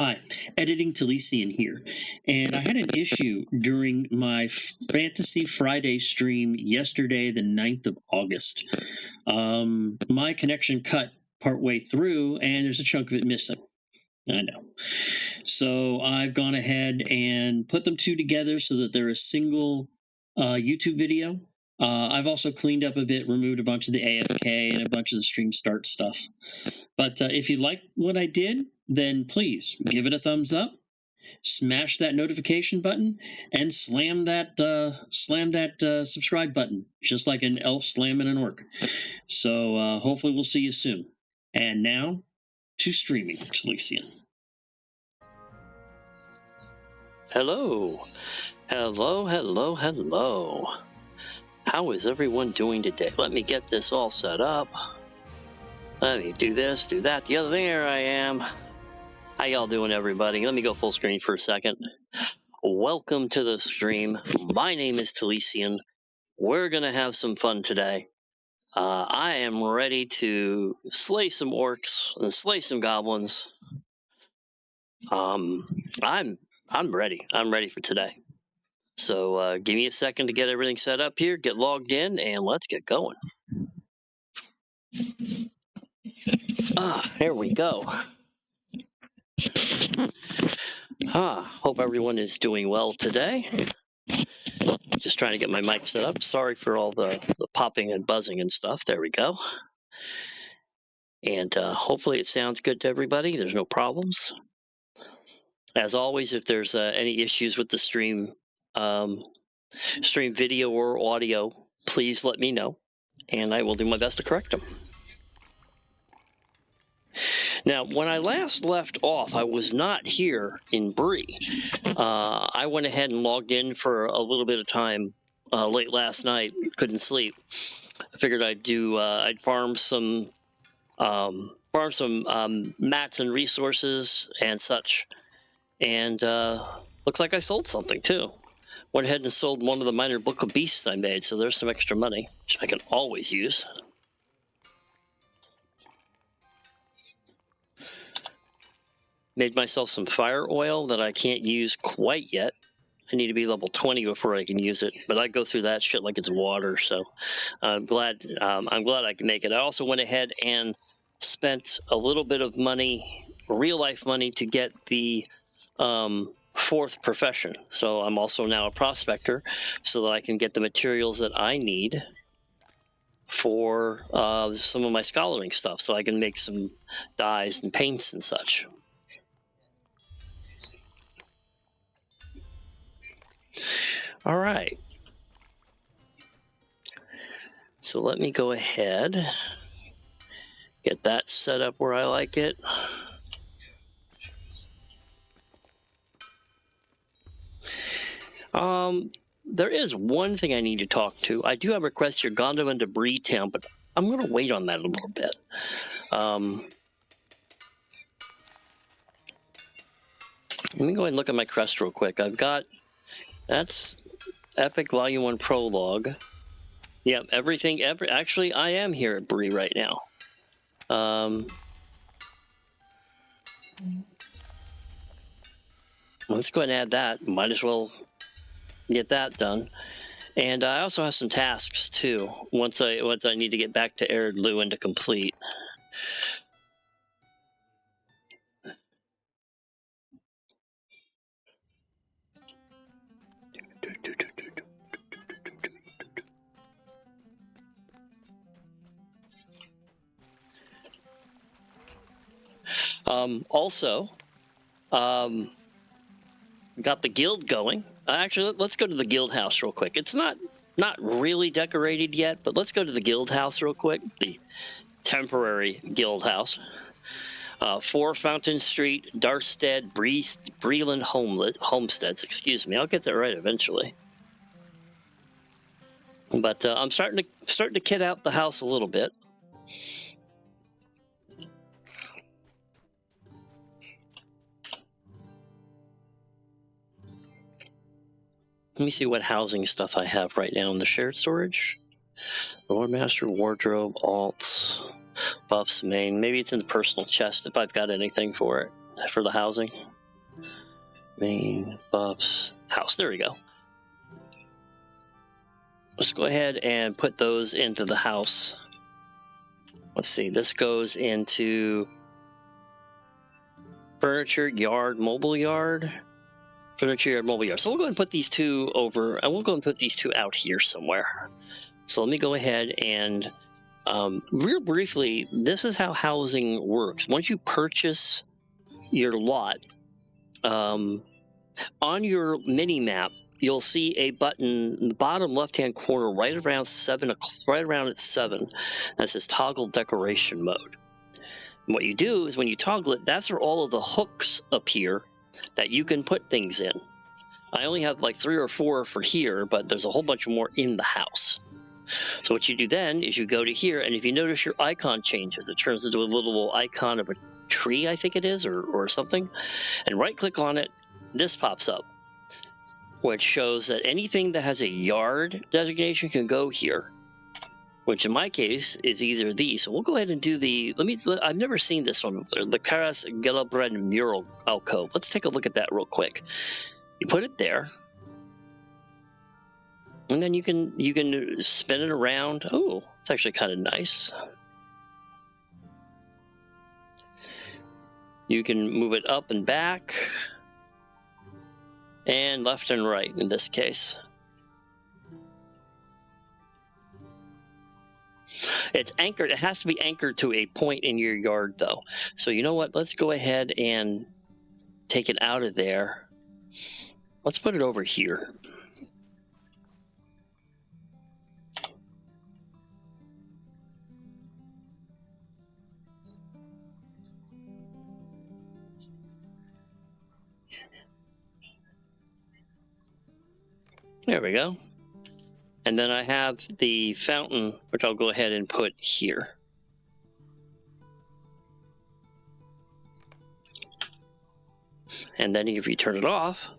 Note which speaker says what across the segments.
Speaker 1: Hi, Editing Talesian here. And I had an issue during my Fantasy Friday stream yesterday, the 9th of August. My connection cut partway through, and there's a chunk of it missing. I know. So I've gone ahead and put them two together so that they're a single YouTube video. I've also cleaned up a bit, removed a bunch of the AFK and a bunch of the stream start stuff. But if you like what I did, then please give it a thumbs up, smash that notification button, and slam that subscribe button, just like an elf slamming an orc. So hopefully we'll see you soon. And now to streaming, Talesian.
Speaker 2: Hello. How is everyone doing today? Let me get this all set up. Let me do this, do that, the other. There I am. How y'all doing, everybody? Let me go full screen for a second. Welcome to the stream. My name is Talesian. We're going to have some fun today. I am ready to slay some orcs and slay some goblins. I'm ready. I'm ready for today. So give me a second to get everything set up here, get logged in, and let's get going. Here we go. Hope everyone is doing well today. Just trying to get my mic set up. Sorry for all the popping and buzzing and stuff. There we go. And hopefully it sounds good to everybody. There's no problems. As always, if there's any issues with the stream video or audio, please let me know, and I will do my best to correct them. Now, when I last left off, I was not here in Bree. I went ahead and logged in for a little bit of time late last night. Couldn't sleep. I figured I'd farm some mats and resources and such. And looks like I sold something too. Went ahead and sold one of the minor book of beasts I made, so there's some extra money, which I can always use. Made myself some fire oil that I can't use quite yet. I need to be level 20 before I can use it, but I go through that shit like it's water, so I'm glad I can make it. I also went ahead and spent a little bit of money, real life money, to get the fourth profession. So I'm also now a prospector, so that I can get the materials that I need for some of my scholaring stuff, so I can make some dyes and paints and such. All right. So let me go ahead, get that set up where I like it. There is one thing I need to talk to. I do have requests here, Gondom and Debris Town, but I'm going to wait on that a little bit. Let me go ahead and look at my crest real quick. That's Epic Volume 1 Prologue. Yep, actually, I am here at Bree right now. Let's go ahead and add that. Might as well get that done. And I also have some tasks too, once I need to get back to Ered Luin to complete. Also, got the guild going. Actually, let's go to the guild house real quick. It's not really decorated yet, but let's go to the guild house real quick. The temporary guild house. 4 Fountain Street, Darstead, Breland Homesteads. Excuse me. I'll get that right eventually. But I'm starting to kit out the house a little bit. Let me see what housing stuff I have right now in the shared storage. Lord Master, wardrobe, alts, buffs, main. Maybe it's in the personal chest if I've got anything for it, for the housing. Main buffs house. There we go. Let's go ahead and put those into the house. Let's see. This goes into furniture, yard, mobile yard. Furniture, yard, mobile yard. So we'll go ahead and put these two over, and we'll go and put these two out here somewhere. So let me go ahead and real briefly, this is how housing works. Once you purchase your lot, on your mini map, you'll see a button in the bottom left-hand corner, right around at 7, that says toggle decoration mode. And what you do is when you toggle it, that's where all of the hooks appear that you can put things in. I only have like 3 or 4 for here, but there's a whole bunch more in the house. So what you do then is you go to here, and if you notice your icon changes, it turns into a little icon of a tree, I think it is, or something, and right-click on it, this pops up, which shows that anything that has a yard designation can go here, which in my case is either these. So we'll go ahead and do I've never seen this one before, the Caras Gelabred mural alcove. Let's take a look at that real quick. You put it there, and then you can spin it around. Oh, it's actually kind of nice. You can move it up and back, and left and right in this case. It's anchored. It has to be anchored to a point in your yard, though. So you know what? Let's go ahead and take it out of there. Let's put it over here. There we go. And then I have the fountain, which I'll go ahead and put here. And then if you turn it off,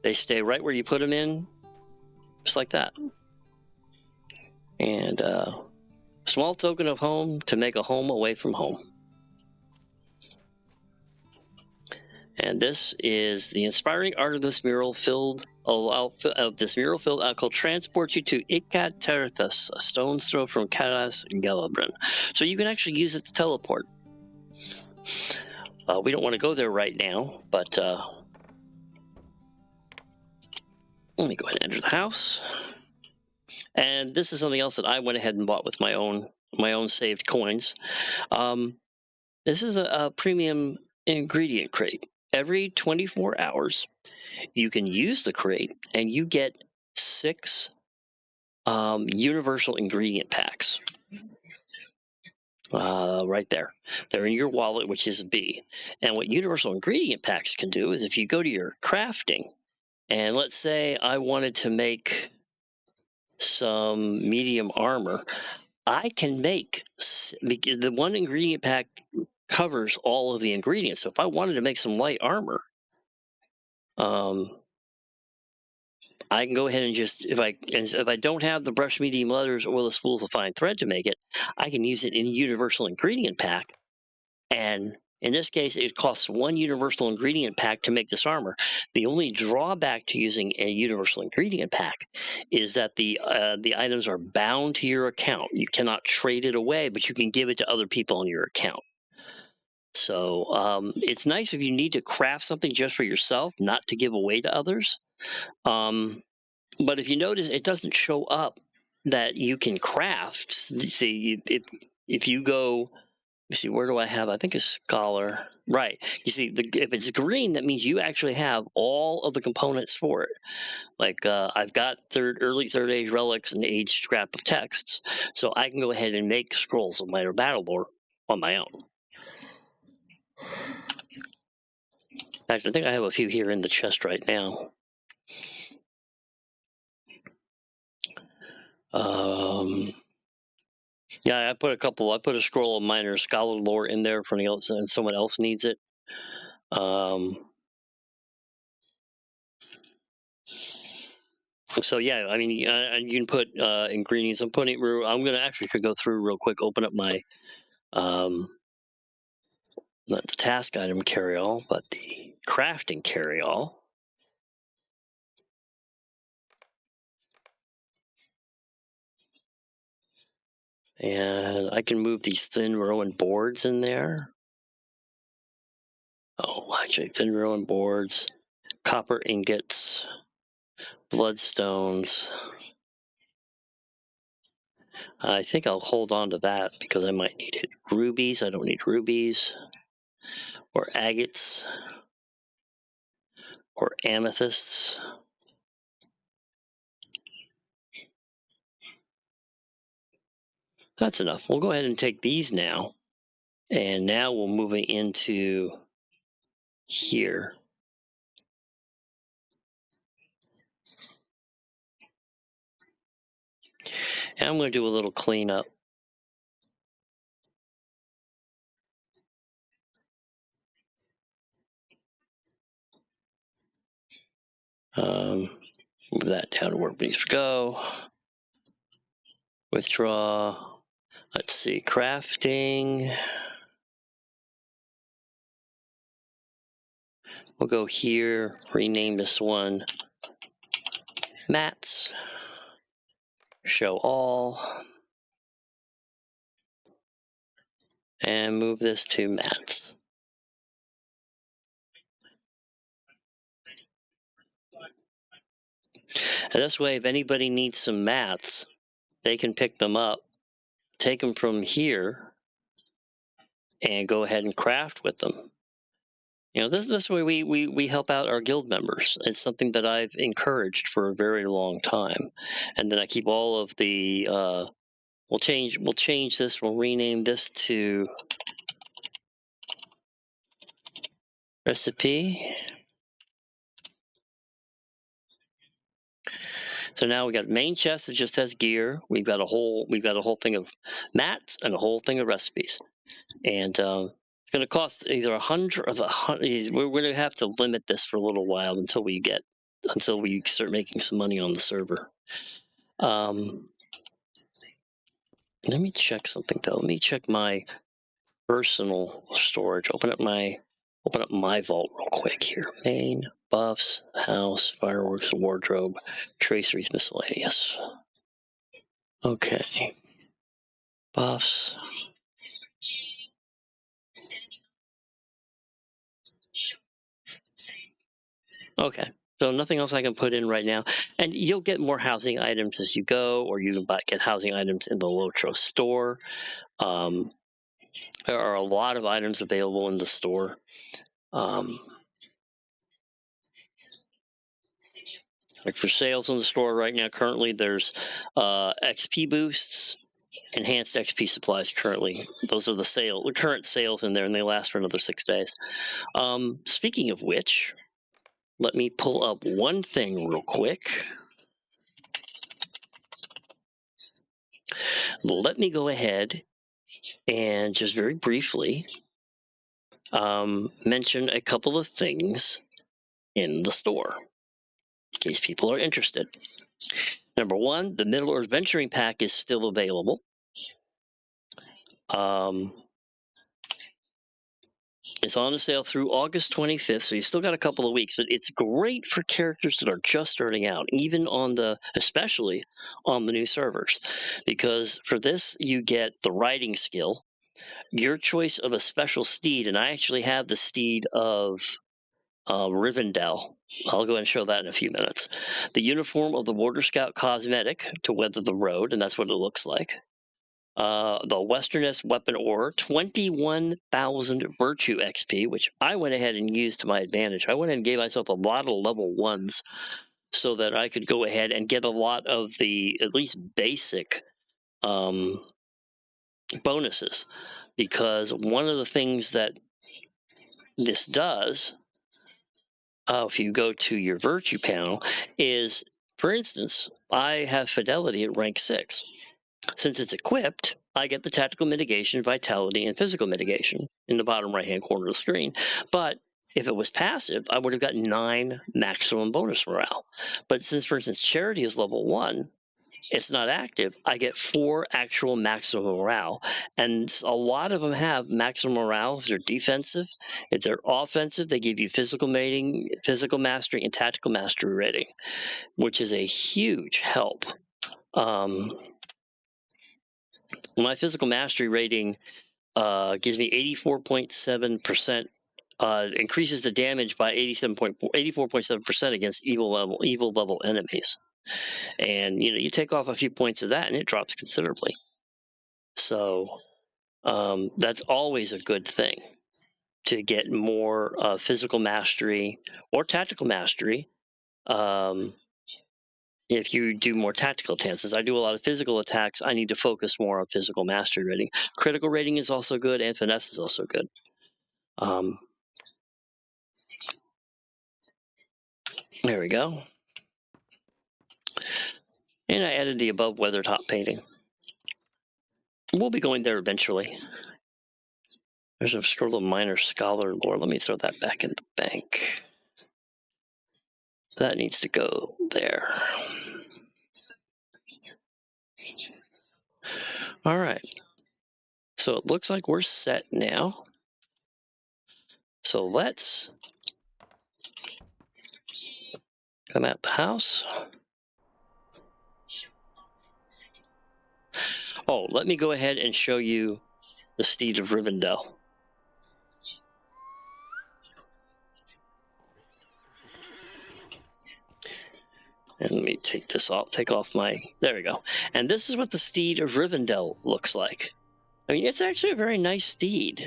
Speaker 2: they stay right where you put them in, just like that. And small token of home to make a home away from home. And this is the inspiring art of this mural filled alcohol transports you to Ikaterthus, a stone's throw from Caras Gelabren. So you can actually use it to teleport. We don't want to go there right now, but let me go ahead and enter the house. And this is something else that I went ahead and bought with my own saved coins. This is a premium ingredient crate. Every 24 hours, you can use the crate, and you get 6 universal ingredient packs. Right there. They're in your wallet, which is B. And what universal ingredient packs can do is if you go to your crafting, and let's say I wanted to make some medium armor, I can make, because the one ingredient pack covers all of the ingredients. So if I wanted to make some light armor, I can go ahead and just, if I don't have the brushed medium leathers or the spools of fine thread to make it, I can use it in a universal ingredient pack. And in this case, it costs 1 universal ingredient pack to make this armor. The only drawback to using a universal ingredient pack is that the items are bound to your account. You cannot trade it away, but you can give it to other people on your account. So it's nice if you need to craft something just for yourself, not to give away to others. But if you notice, it doesn't show up that you can craft. See, if you go, you see, where do I have? I think a scholar. Right. You see, if it's green, that means you actually have all of the components for it. Like I've got early third age relics and aged scrap of texts, so I can go ahead and make scrolls of minor battle lore on my own. Actually, I think I have a few here in the chest right now. Yeah, I put a couple. I put a scroll of minor scholar lore in there for someone else needs it. So yeah, I mean, you can put ingredients. I'm gonna actually go through real quick. Open up my not the task item carry-all, but the crafting carry-all. And I can move these thin Rowan boards in there. Oh, actually, thin Rowan boards, copper ingots, bloodstones. I think I'll hold on to that because I might need it. Rubies, I don't need rubies. Or agates. Or amethysts. That's enough. We'll go ahead and take these now. And now we'll move it into here. And I'm going to do a little cleanup. Move that down to where it needs to go. Withdraw. Let's see, crafting. We'll go here, rename this one mats. Show all. And move this to mats. And this way, if anybody needs some mats, they can pick them up, take them from here, and go ahead and craft with them. You know, this way we help out our guild members. It's something that I've encouraged for a very long time. And then I keep all of the we'll change this, we'll rename this to recipe. So now we got main chest that just has gear. We've got a whole thing of mats and a whole thing of recipes. And it's going to cost either 100 or 100. We're going to have to limit this for a little while until we start making some money on the server. Let me check something though. Let me check my personal storage. Open up my vault real quick here. Main, buffs, house, fireworks, wardrobe, traceries, miscellaneous. Okay. Buffs. Okay. So nothing else I can put in right now. And you'll get more housing items as you go, or you can get housing items in the LOTRO store. There are a lot of items available in the store. Like for sales in the store right now, currently there's XP boosts, enhanced XP supplies currently. Those are the current sales in there, and they last for another 6 days. Speaking of which, let me pull up one thing real quick. Let me go ahead and just very briefly mention a couple of things in the store, in case people are interested. Number one, the Middle-earth Venturing Pack is still available. It's on sale through August 25th, so you still got a couple of weeks, but it's great for characters that are just starting out, especially on the new servers, because for this you get the riding skill, your choice of a special steed, and I actually have the steed of Rivendell. I'll go ahead and show that in a few minutes. The uniform of the Warder Scout cosmetic to weather the road, and that's what it looks like. The Westernest weapon ore, 21,000 virtue XP, which I went ahead and used to my advantage. I went ahead and gave myself a lot of level 1s so that I could go ahead and get a lot of the at least basic bonuses. Because one of the things that this does, if you go to your virtue panel, is, for instance, I have fidelity at rank 6. Since it's equipped, I get the tactical mitigation, vitality, and physical mitigation in the bottom right-hand corner of the screen. But if it was passive, I would have got 9 maximum bonus morale. But since, for instance, charity is level 1, it's not active, I get 4 actual maximum morale. And a lot of them have maximum morale if they're defensive. If they're offensive, they give you physical mating, physical mastery, and tactical mastery rating, which is a huge help. My physical mastery rating gives me 84.7%. Increases the damage by 84.7% against evil level enemies. And you take off a few points of that and it drops considerably. So that's always a good thing, to get more physical mastery or tactical mastery. If you do more tactical attacks, I do a lot of physical attacks, I need to focus more on physical mastery rating. Critical rating is also good, and finesse is also good. There we go. And I added the above weather top painting. We'll be going there eventually. There's a scroll of minor scholar lore. Let me throw that back in the bank. That needs to go there. All right. So it looks like we're set now. So let's come at the house. Oh, let me go ahead and show you the Steed of Rivendell. And let me take this off, take off my, there we go. And this is what the Steed of Rivendell looks like. I mean, it's actually a very nice steed,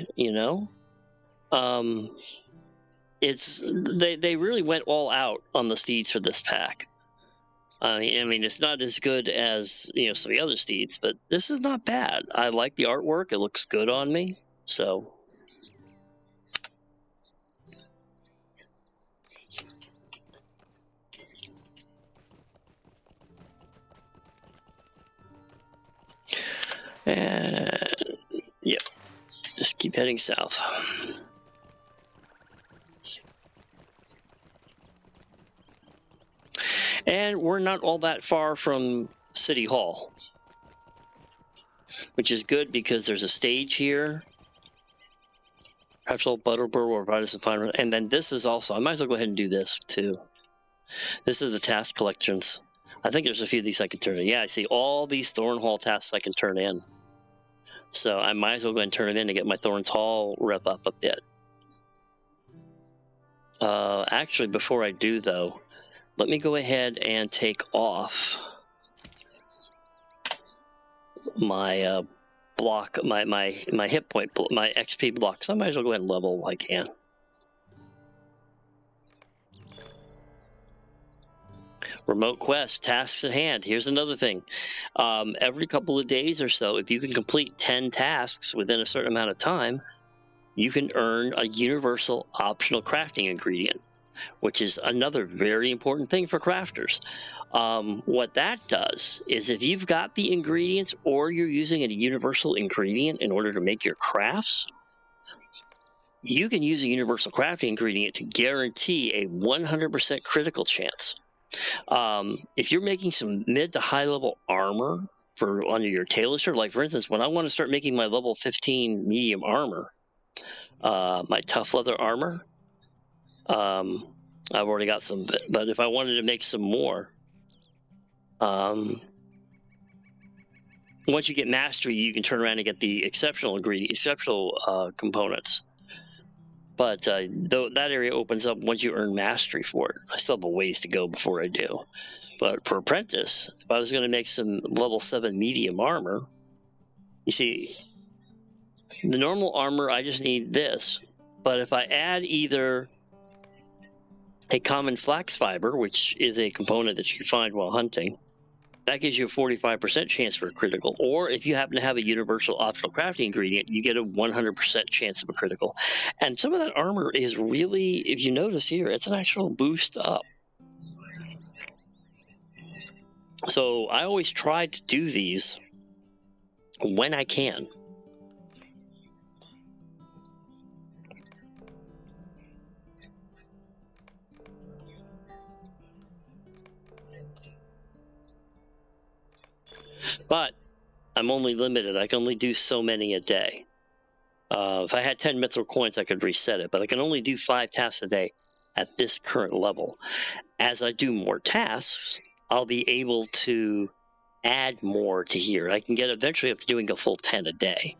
Speaker 2: They really went all out on the steeds for this pack. I mean, it's not as good as some of the other steeds, but this is not bad. I like the artwork; it looks good on me. So, and yep, just keep heading south. And we're not all that far from City Hall, which is good because there's a stage here. Perhaps old Butterbur will provide us a final. And then this is also, I might as well go ahead and do this too. This is the task collections. I think there's a few of these I can turn in. Yeah, I see all these Thornhall tasks I can turn in. So I might as well go ahead and turn it in to get my Thorns Hall rep up a bit. Actually, before I do though, let me go ahead and take off my block, my hit point, my XP block. So I might as well go ahead and level while I can. Remote quest, tasks at hand. Here's another thing. Every couple of days or so, if you can complete 10 tasks within a certain amount of time, you can earn a universal optional crafting ingredient, which is another very important thing for crafters. What that does is if you've got the ingredients or you're using a universal ingredient in order to make your crafts, you can use a universal crafting ingredient to guarantee a 100% critical chance. If you're making some mid to high level armor for under your tailor, like for instance, when I want to start making my level 15 medium armor, my tough leather armor, I've already got some of it, but if I wanted to make some more, once you get mastery, you can turn around and get the exceptional components. But that area opens up once you earn mastery for it. I still have a ways to go before I do. But for apprentice, if I was going to make some level 7 medium armor, you see, the normal armor, I just need this. But if I add either a common flax fiber, which is a component that you can find while hunting, that gives you a 45% chance for a critical. Or if you happen to have a universal optional crafting ingredient, you get a 100% chance of a critical. And some of that armor is really, if you notice here, it's an actual boost up. So I always try to do these when I can. but I'm only limited. I can only do so many a day. If I had 10 mithril coins, I could reset it, but I can only do 5 tasks a day at this current level. As I do more tasks, I'll be able to add more to here. I can get eventually up to doing a full 10 a day.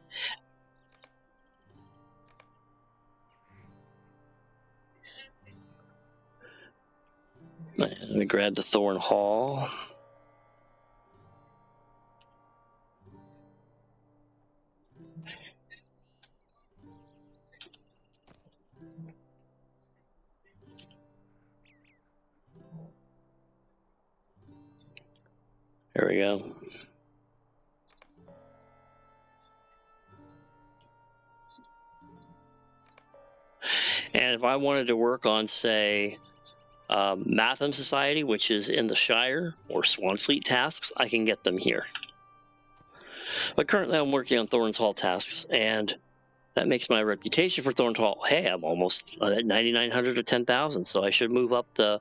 Speaker 2: Let me grab the Thorn Hall. There we go. And if I wanted to work on, say, Matham Society, which is in the Shire, or Swanfleet tasks, I can get them here. But currently I'm working on Thorn's Hall tasks, and that makes my reputation for Thorn's Hall. Hey, I'm almost at 9,900 to 10,000, so I should move up the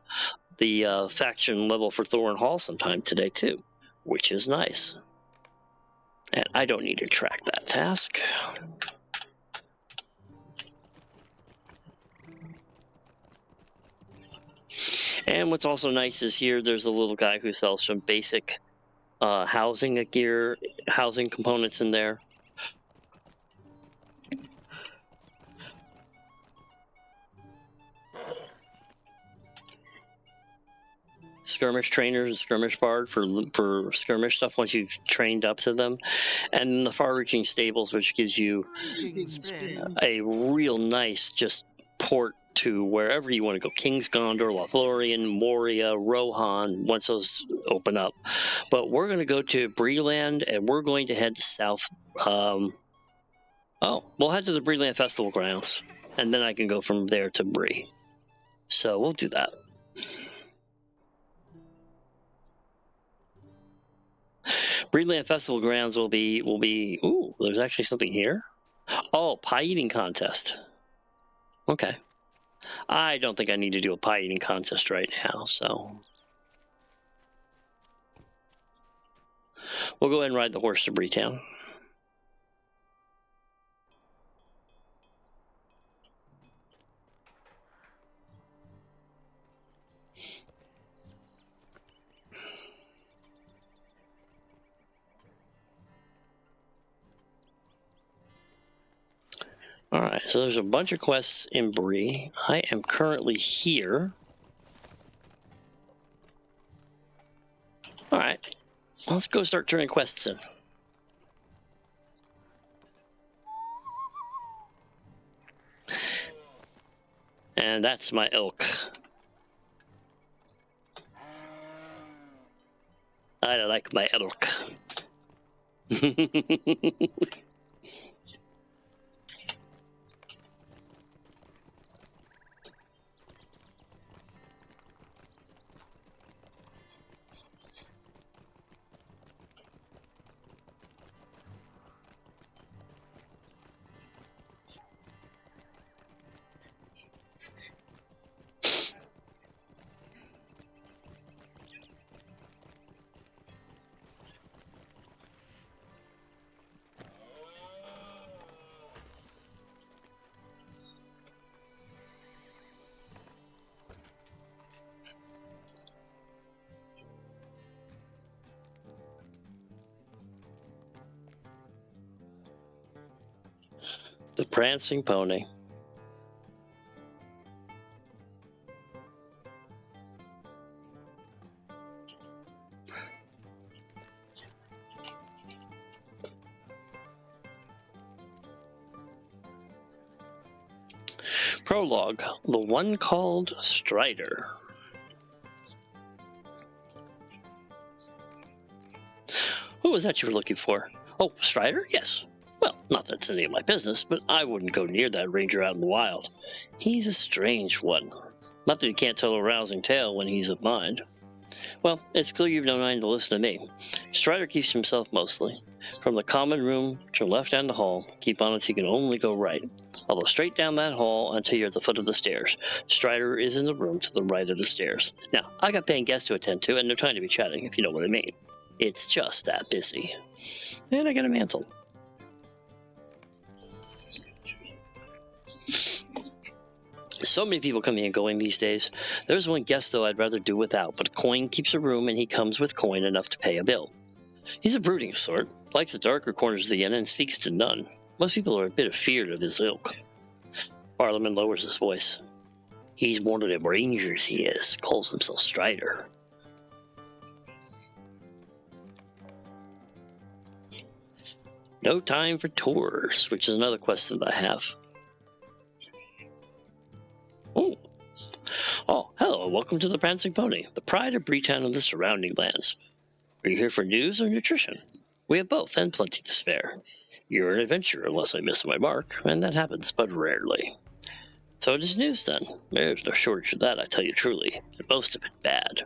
Speaker 2: faction level for Thorn Hall sometime today too, which is nice. And I don't need to track that task. And what's also nice is here there's a little guy who sells some basic housing gear, housing components in there. Skirmish trainers and skirmish bard for skirmish stuff once you've trained up to them, and the far-reaching stables, which gives you a real nice just port to wherever you want to go. King's Gondor, Lothlorien, Moria, Rohan, once those open up. But we're going to go to Breeland, and we're going to head south. We'll head to the Breeland Festival grounds, and then I can go from there to Bree. So we'll do that. Breeland Festival grounds will be. Ooh, there's actually something here. Oh, pie eating contest. Okay. I don't think I need to do a pie eating contest right now, so we'll go ahead and ride the horse to Breetown. All right, so there's a bunch of quests in Bree. I am currently here. All right, let's go start turning quests in. And that's my elk. I like my elk. The Prancing Pony. Prologue, the one called Strider. Who was that you were looking for? Oh, Strider? Yes. Well, not that it's any of my business, but I wouldn't go near that ranger out in the wild. He's a strange one. Not that he can't tell a rousing tale when he's of mind. Well, it's clear you've no mind to listen to me. Strider keeps to himself mostly. From the common room, turn left down the hall. Keep on until you can only go right. I'll go straight down that hall until you're at the foot of the stairs. Strider is in the room to the right of the stairs. Now, I got paying guests to attend to, and no time to be chatting, if you know what I mean. It's just that busy. And I got a mantle. So many people coming and going these days. There's one guest, though, I'd rather do without, but coin keeps a room and he comes with coin enough to pay a bill. He's a brooding sort, likes the darker corners of the inn and speaks to none. Most people are a bit afeard of his ilk. Parliament lowers his voice. He's one of them rangers, he is. Calls himself Strider. No time for tours, which is another quest that I have. Oh, hello, and welcome to the Prancing Pony, the pride of Breetown and the surrounding lands. Are you here for news or nutrition? We have both, and plenty to spare. You're an adventurer, unless I miss my mark, and that happens but rarely. So it is news, then. There's no shortage of that, I tell you truly, and most of it bad.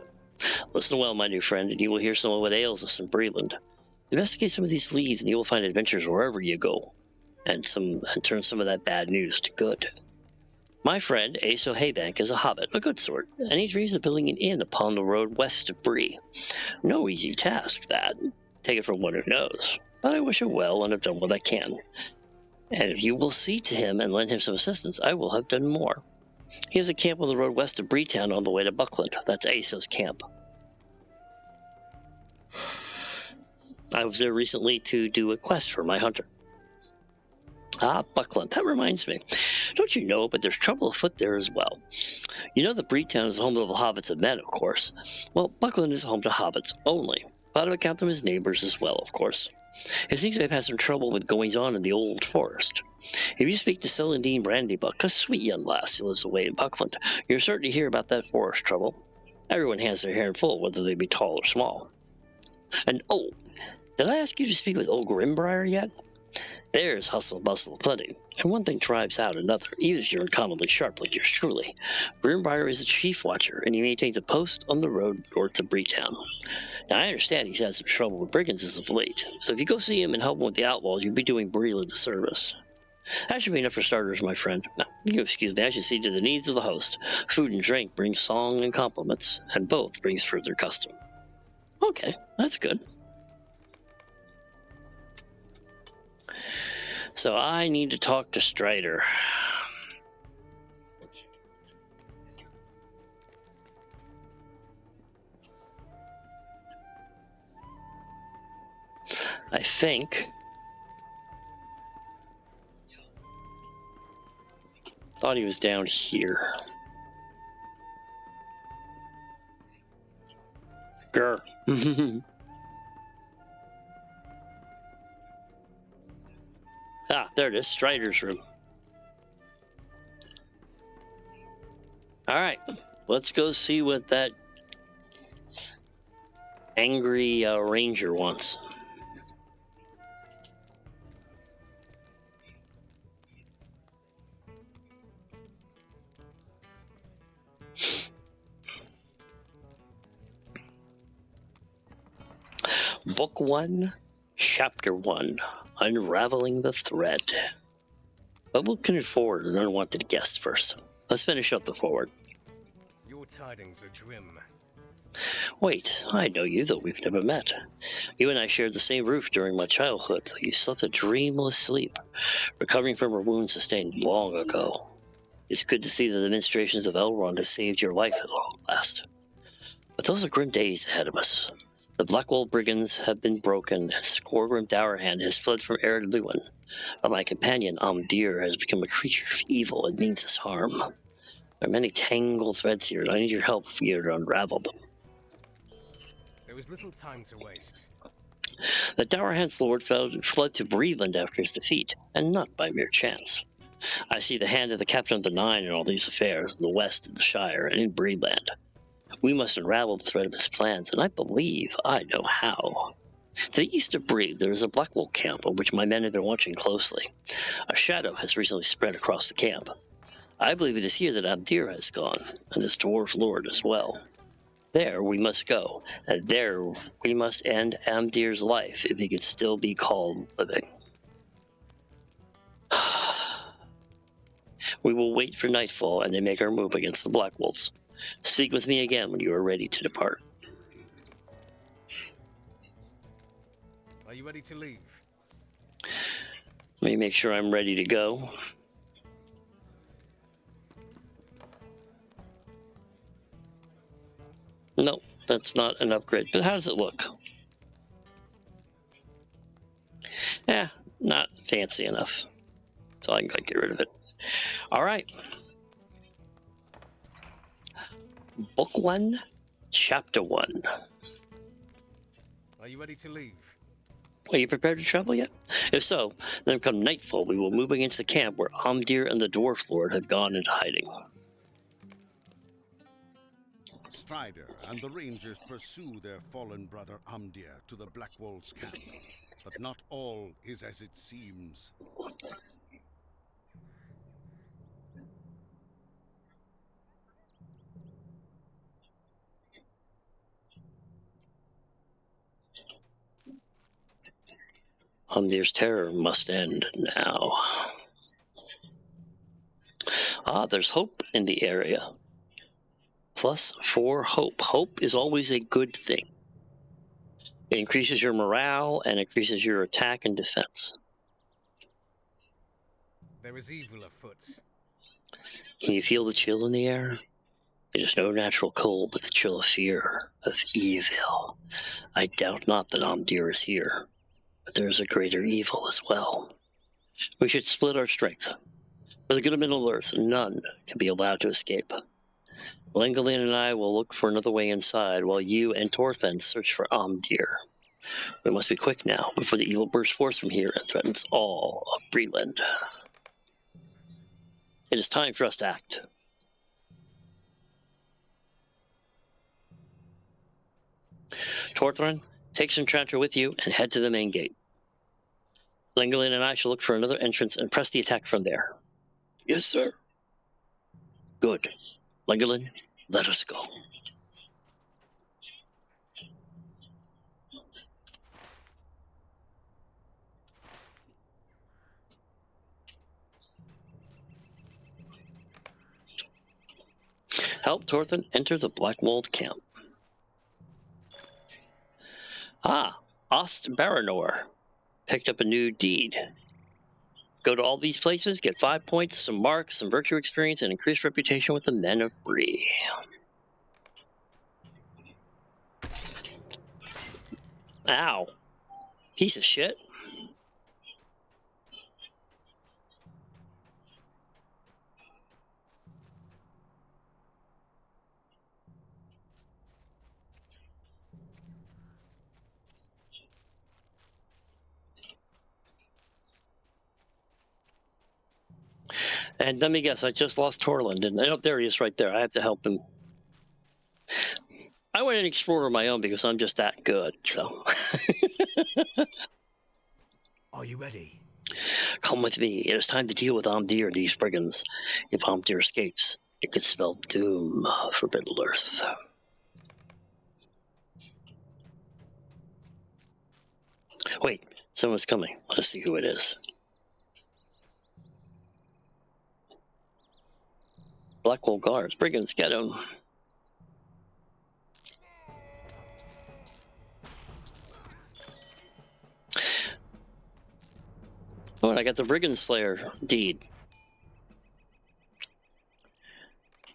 Speaker 2: Listen well, my new friend, and you will hear some of what ails us in Breland. Investigate some of these leads, and you will find adventures wherever you go, and turn some of that bad news to good. My friend, Aso Haybank, is a hobbit, a good sort, and he dreams of building an inn upon the road west of Bree. No easy task, that. Take it from one who knows. But I wish him well and have done what I can. And if you will see to him and lend him some assistance, I will have done more. He has a camp on the road west of Breetown on the way to Buckland. That's Aso's camp. I was there recently to do a quest for my hunter. Ah, Buckland. That reminds me. Don't you know, but there's trouble afoot there as well. You know that Breetown is the home of the hobbits and men, of course. Well, Buckland is home to hobbits only, but I would count them as neighbors as well, of course. It seems they've had some trouble with goings-on in the old forest. If you speak to Celandine Brandybuck, a sweet young lass who lives away in Buckland, you're certain to hear about that forest trouble. Everyone has their hair full, whether they be tall or small. And, oh, did I ask you to speak with old Grimbriar yet? There's hustle and bustle plenty, and one thing drives out another, even if you're uncommonly sharp like yours truly. Grimbriar is a chief watcher, and he maintains a post on the road north of Breetown. Now, I understand he's had some trouble with brigands as of late, so if you go see him and help him with the outlaws, you'll be doing Breland a service. That should be enough for starters, my friend. Now, you excuse me, I should see to the needs of the host. Food and drink brings song and compliments, and both brings further custom. Okay, that's good. So I need to talk to Strider. I think. Thought he was down here. Grr. Ah, there it is, Strider's room. Alright, let's go see what that angry ranger wants. Book 1, Chapter 1, Unraveling the Thread. But we'll continue forward an unwanted guest first. Let's finish up the forward.
Speaker 3: Your tidings are grim.
Speaker 2: Wait, I know you, though we've never met. You and I shared the same roof during my childhood, though you slept a dreamless sleep, recovering from a wound sustained long ago. It's good to see that the ministrations of Elrond have saved your life at long last. But those are grim days ahead of us. The Blackwall brigands have been broken, and Skorgrim Dourhand has fled from Ered Luin. But my companion, Amdir, has become a creature of evil and means us harm. There are many tangled threads here, and I need your help if you are to unravel them.
Speaker 3: There is little time to waste.
Speaker 2: The Dourhand's lord fled to Breland after his defeat, and not by mere chance. I see the hand of the captain of the Nine in all these affairs, in the west of the Shire and in Breland. We must unravel the thread of his plans, and I believe I know how. To the east of Bree, there is a Blackwall camp on which my men have been watching closely. A shadow has recently spread across the camp. I believe it is here that Amdir has gone, and this dwarf lord as well. There we must go, and there we must end Amdir's life if he could still be called living. We will wait for nightfall and then make our move against the Blackwolves. Speak with me again when you are ready to depart.
Speaker 3: Are you ready to leave?
Speaker 2: Let me make sure I'm ready to go. Nope, that's not an upgrade. But how does it look? Eh, not fancy enough. So I can get rid of it. All right. Book 1, Chapter 1.
Speaker 3: Are you ready to leave?
Speaker 2: Are you prepared to travel yet? If so, then come nightfall, we will move against the camp where Amdir and the Dwarf Lord have gone into hiding.
Speaker 4: Strider and the Rangers pursue their fallen brother Amdir to the Blackwall's camp. But not all is as it seems.
Speaker 2: Amdir's terror must end now. Ah, there's hope in the area. +4 hope. Hope is always a good thing. It increases your morale and increases your attack and defense.
Speaker 3: There is evil afoot.
Speaker 2: Can you feel the chill in the air? It is no natural cold, but the chill of fear, of evil. I doubt not that Amdir is here, but there is a greater evil as well. We should split our strength. For the good of Middle-earth, none can be allowed to escape. Lengalin and I will look for another way inside, while you and Torthen search for Amdir. We must be quick now, before the evil bursts forth from here and threatens all of Breland. It is time for us to act. Torthren, take Sintrantra with you and head to the main gate. Lengalin and I shall look for another entrance and press the attack from there. Yes, sir. Good. Lengalin, let us go. Help Torthen enter the Blackwalled camp. Ah, Ost Baranor. Picked up a new deed. Go to all these places, get 5 points, some marks, some virtue experience, and increased reputation with the men of Bree. Ow. Piece of shit. And let me guess, I just lost Torland, didn't I? Oh, there he is right there. I have to help him. I went and explored on my own because I'm just that good, so.
Speaker 3: Are you ready?
Speaker 2: Come with me. It is time to deal with Amdir and these brigands. If Amdir escapes, it could spell doom for Middle-earth. Wait, someone's coming. Let us see who it is. Blackwall guards, brigands, get him. Oh, and I got the Brigand Slayer deed.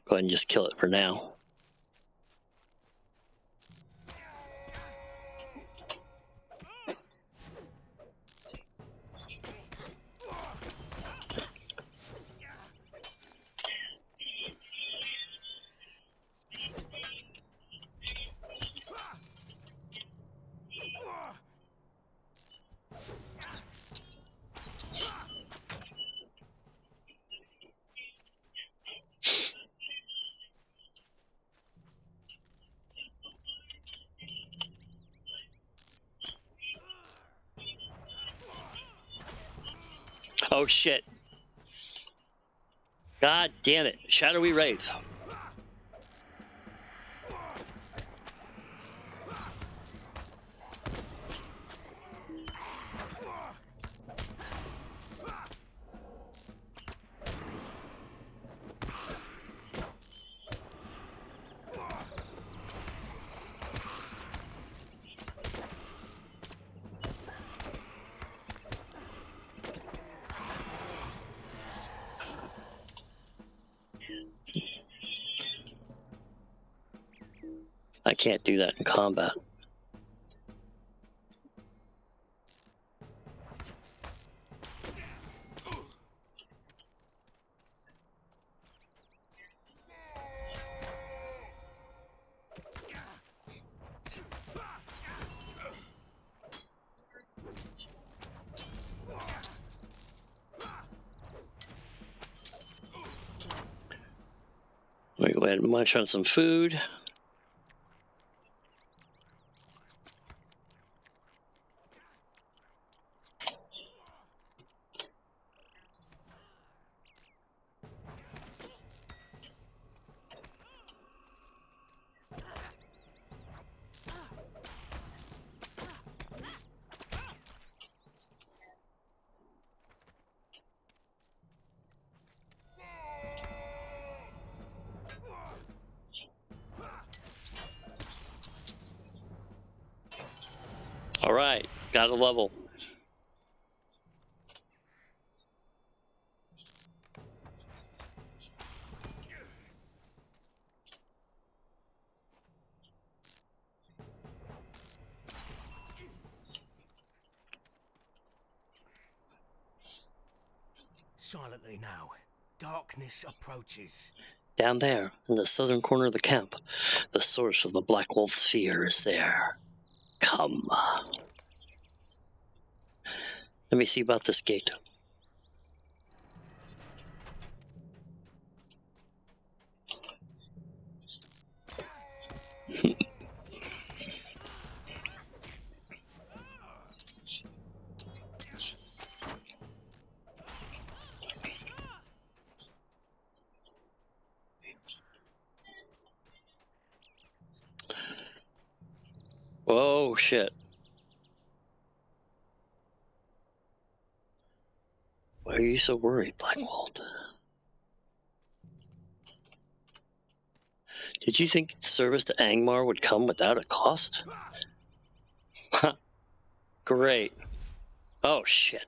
Speaker 2: Go ahead and just kill it for now. Oh shit. God damn it. Shadowy Wraith. I can't do that in combat. Let me go ahead and munch on some food. All right, got a level.
Speaker 3: Silently now. Darkness approaches.
Speaker 2: Down there, in the southern corner of the camp, the source of the Black Wolf's fear is there. Come. Let me see about this gate. Oh, shit. Why are you so worried, Black Wolf? Did you think service to Angmar would come without a cost? Great. Oh, shit.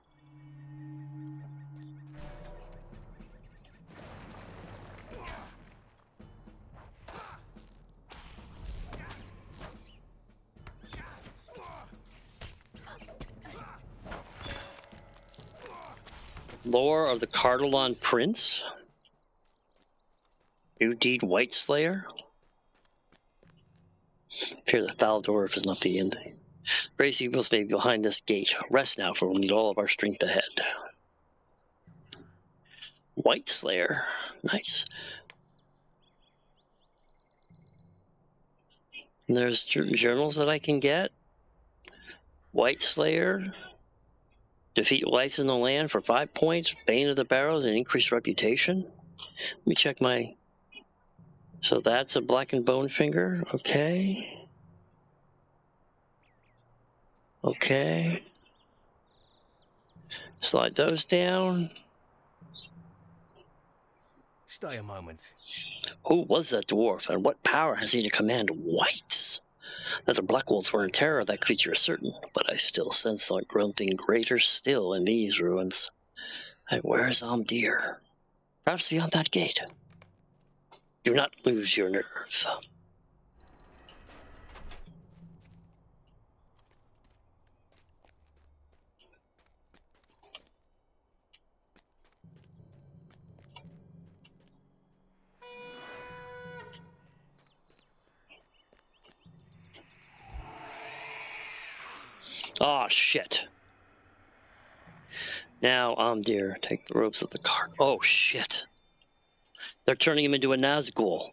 Speaker 2: Lore of the Cardalon Prince? New deed White Slayer? Fear the foul dwarf is not the end. Grace evils may be behind this gate. Rest now, for we'll need all of our strength ahead. White Slayer. Nice. And there's journals that I can get. White Slayer. Defeat lights in the land for 5 points. Bane of the Barrows and increased reputation. Let me check my... So that's a blackened bone finger. Okay. Okay. Slide those down.
Speaker 3: Stay a moment.
Speaker 2: Who was that dwarf, and what power has he to command whites? That the Black Wolves were in terror of that creature is certain, but I still sense something greater still in these ruins. And where is Amdir? Perhaps beyond that gate. Do not lose your nerve. Oh, shit. Now, Amdir, take the ropes of the cart. Oh, shit. They're turning him into a Nazgul.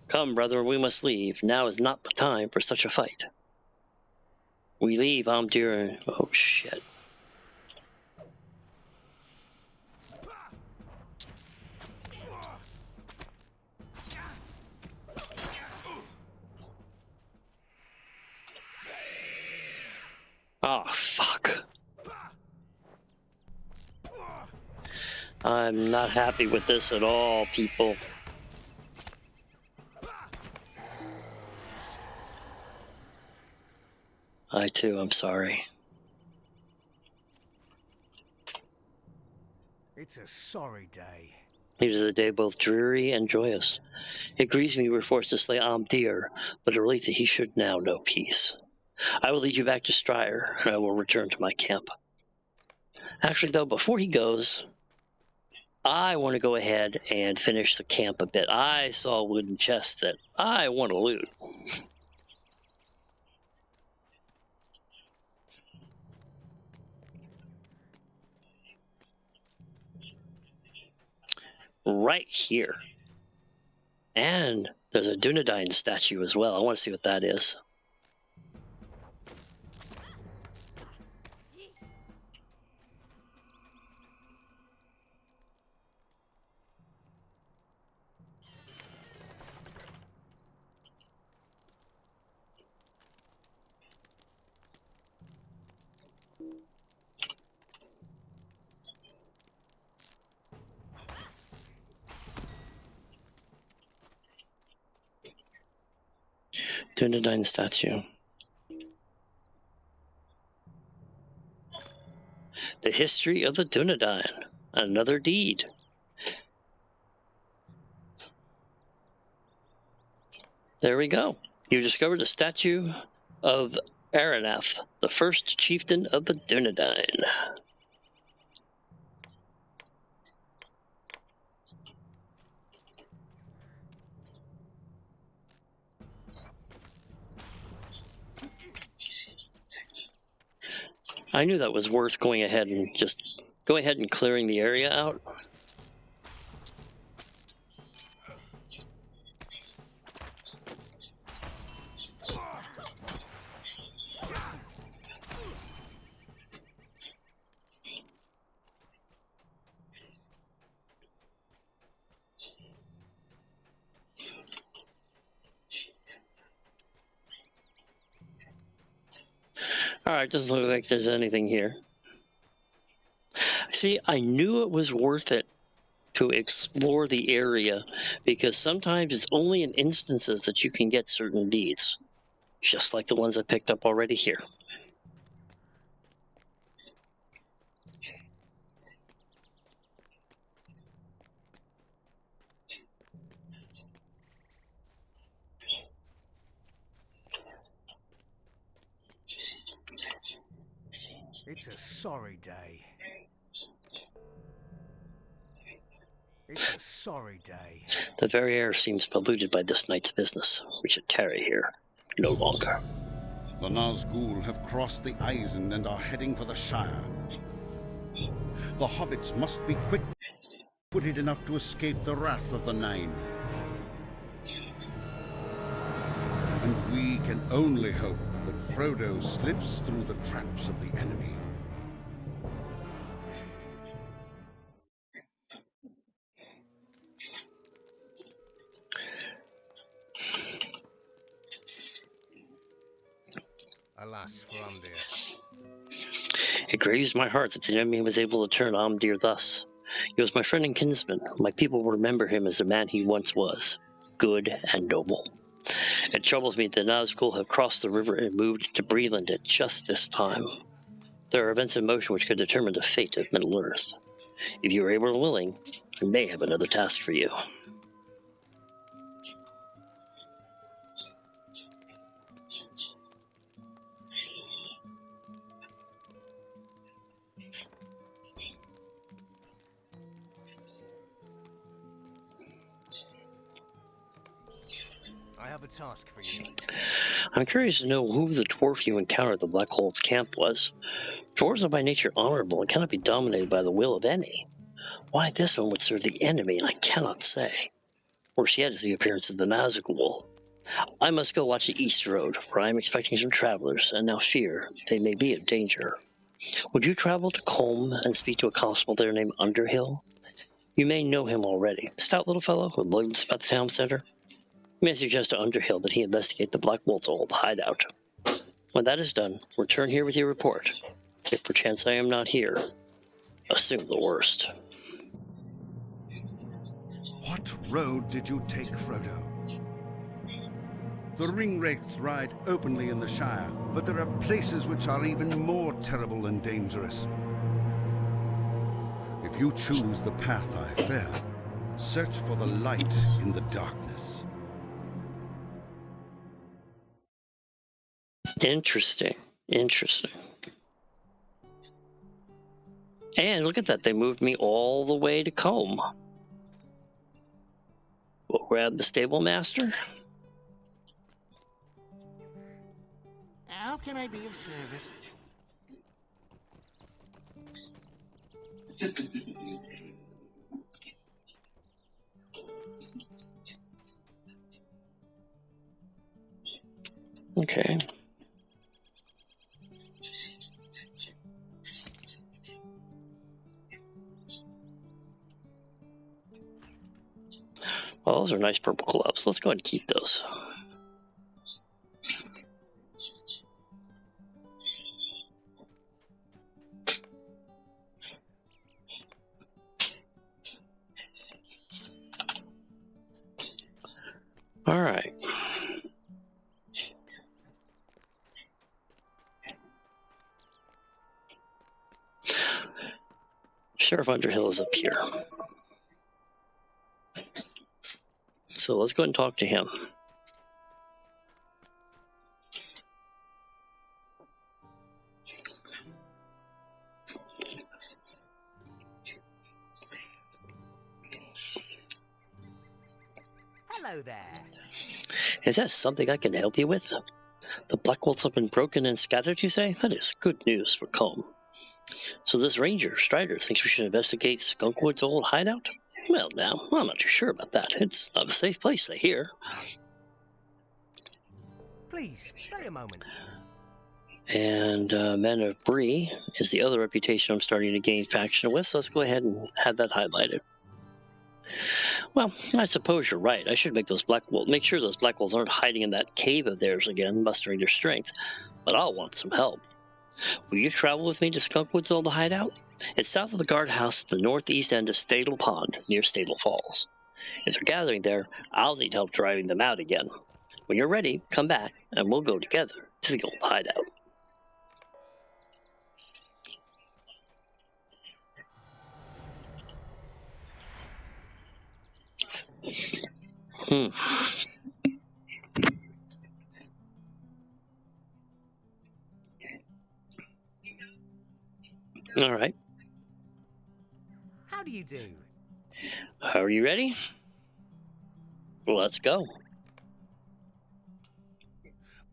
Speaker 2: Come, brother, we must leave. Now is not the time for such a fight. We leave, Amdir. Oh, shit. Oh, fuck. I'm not happy with this at all, people. I too am sorry.
Speaker 3: It's a sorry day.
Speaker 2: It is a day both dreary and joyous. It grieves me we were forced to slay Amdir, but a relief that he should now know peace. I will lead you back to Strider, and I will return to my camp. Actually, though, before he goes, I want to go ahead and finish the camp a bit. I saw wooden chests that I want to loot. Right here. And there's a Dunedain statue as well. I want to see what that is. Dunedain statue. The history of the Dunedain. Another deed. There we go. You discovered a statue of Araneth, the first chieftain of the Dunedain. I knew that was worth going ahead and clearing the area out. Alright, doesn't look like there's anything here. See, I knew it was worth it to explore the area, because sometimes it's only in instances that you can get certain deeds. Just like the ones I picked up already here.
Speaker 3: It's a sorry day. It's a sorry day.
Speaker 2: The very air seems polluted by this night's business. We should tarry here no longer.
Speaker 4: The Nazgul have crossed the Eisen and are heading for the Shire. The hobbits must be quick-footed enough to escape the wrath of the Nine. And we can only hope that Frodo slips through the traps of the enemy.
Speaker 3: Alas for Umdir.
Speaker 2: It grieves my heart that the enemy was able to turn Amdir thus. He was my friend and kinsman. My people will remember him as the man he once was, good and noble. It troubles me that the Nazgul have crossed the river and moved to Breland at just this time. There are events in motion which could determine the fate of Middle-earth. If you are able and willing, I may have another task for you.
Speaker 3: I have a task for you.
Speaker 2: I'm curious to know who the dwarf you encountered at the Black Hole's camp was. Dwarves are by nature honorable and cannot be dominated by the will of any. Why this one would serve the enemy, I cannot say. Worse yet is the appearance of the Nazgul. I must go watch the East Road, where I am expecting some travelers, and now fear they may be in danger. Would you travel to Colm and speak to a constable there named Underhill? You may know him already. Stout little fellow who lives about the town center. You may suggest to Underhill that he investigate the Black Wolf's old hideout. When that is done, return here with your report. If perchance I am not here, assume the worst.
Speaker 4: What road did you take, Frodo? The ringwraiths ride openly in the Shire, but there are places which are even more terrible and dangerous. If you choose the path I fear, Search for the light in the darkness.
Speaker 2: Interesting. Interesting. And look at that. They moved me all the way to Combe. We'll grab the stable master.
Speaker 5: How can I be of service?
Speaker 2: Okay. Well, those are nice purple gloves. Let's go ahead and keep those. All right. Sheriff Underhill is up here. So let's go ahead and talk to him.
Speaker 5: Hello there.
Speaker 2: Is that something I can help you with? The black bolts have been broken and scattered, you say? That is good news for Combe. So this ranger, Strider, thinks we should investigate Skunkwood's old hideout? Well, now, I'm not too sure about that. It's not a safe place, I hear.
Speaker 5: Please, stay a moment.
Speaker 2: And Men of Bree is the other reputation I'm starting to gain faction with, so let's go ahead and have that highlighted. Well, I suppose you're right. I should make sure those black wolves aren't hiding in that cave of theirs again, mustering their strength. But I'll want some help. Will you travel with me to Skunkwood's old hideout? It's south of the guardhouse at the northeast end of Stadle Pond, near Stadle Falls. If they're gathering there, I'll need help driving them out again. When you're ready, come back, and we'll go together to the old hideout. All right.
Speaker 5: How do you do?
Speaker 2: Are you ready? Let's go.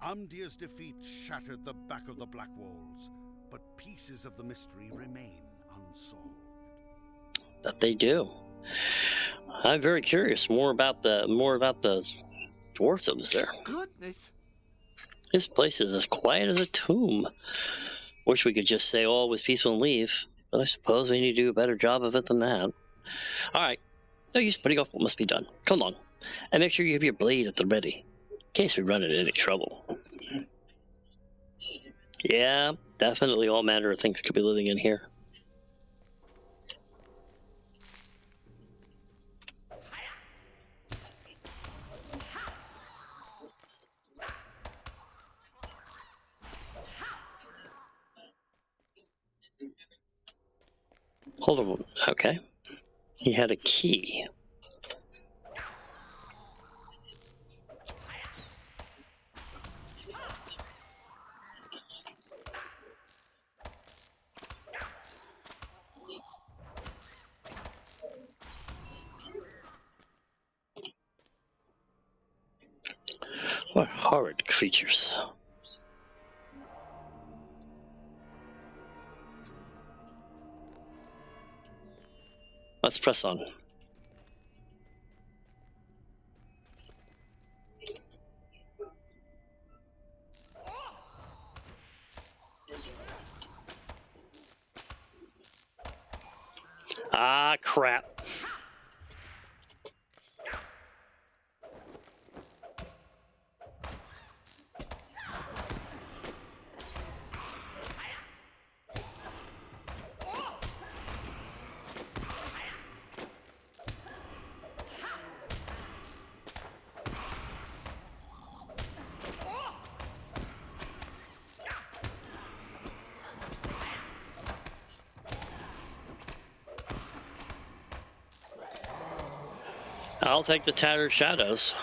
Speaker 4: Amdir's defeat shattered the back of the Black Walls, but pieces of the mystery remain unsolved.
Speaker 2: That they do. I'm very curious more about the dwarf that was there.
Speaker 5: Goodness.
Speaker 2: This place is as quiet as a tomb. Wish we could just say all was peaceful and leave, but I suppose we need to do a better job of it than that. All right, no use putting off what must be done. Come along, and make sure you have your blade at the ready, in case we run into any trouble. Yeah, definitely all manner of things could be living in here. Hold on. Okay. He had a key. What horrid creatures. Let's press on. Ah, crap. I'll take the tattered shadows.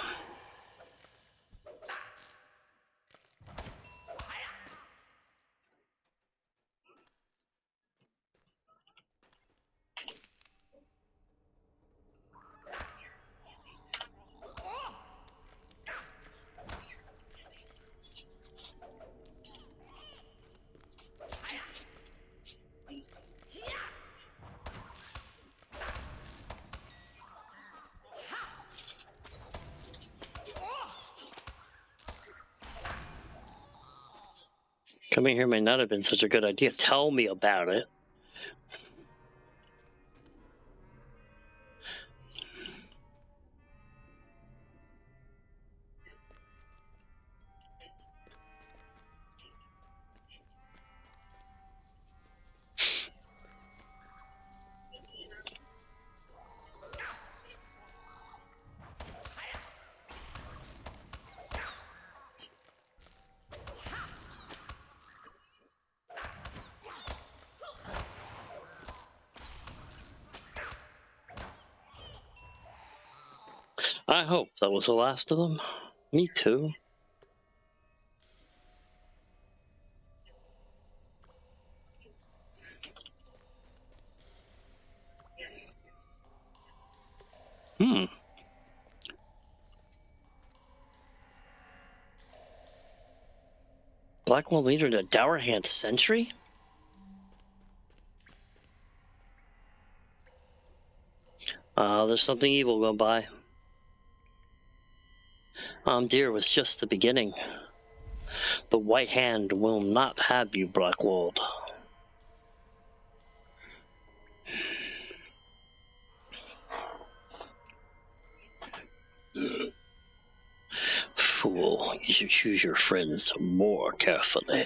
Speaker 2: Coming here may not have been such a good idea. Tell me about it. I hope that was the last of them. Me too. Blackwell leader to Dowerhand Sentry? There's something evil going by. Dear was just the beginning. The White Hand will not have you, Blackwall. Fool, you should choose your friends more carefully.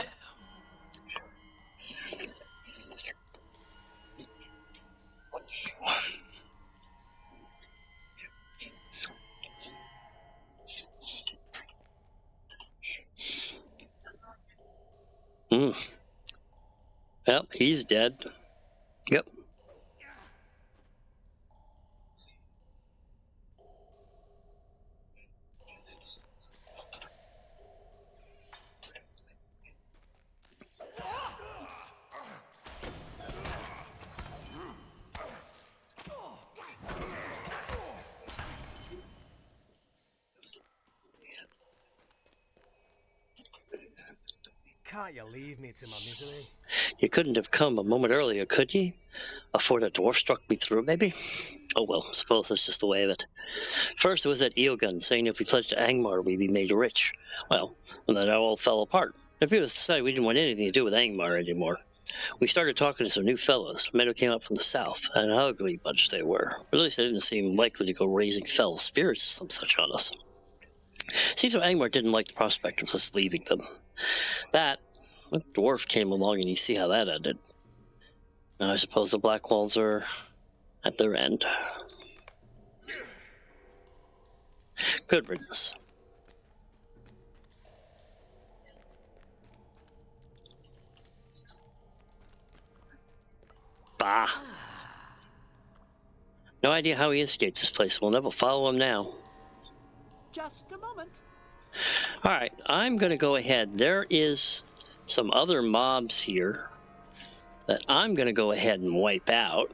Speaker 2: Yep, he's dead. Yep.
Speaker 3: Can't you leave me to my misery?
Speaker 2: You couldn't have come a moment earlier, could ye? Afore the dwarf struck me through, maybe? Oh well, suppose that's just the way of it. First it was that Eogun saying if we pledged to Angmar we'd be made rich. Well, and then it all fell apart. If we decided we didn't want anything to do with Angmar anymore. We started talking to some new fellows, men who came up from the south, and an ugly bunch they were. At least they didn't seem likely to go raising fell spirits or some such on us. Seems like Angmar didn't like the prospect of us leaving them. The dwarf came along and you see how that ended. Now I suppose the Blackwalls are at their end. Good riddance. Bah! No idea how he escaped this place. We'll never follow him now.
Speaker 5: Just a moment.
Speaker 2: Alright, I'm going to go ahead. There is some other mobs here that I'm going to go ahead and wipe out.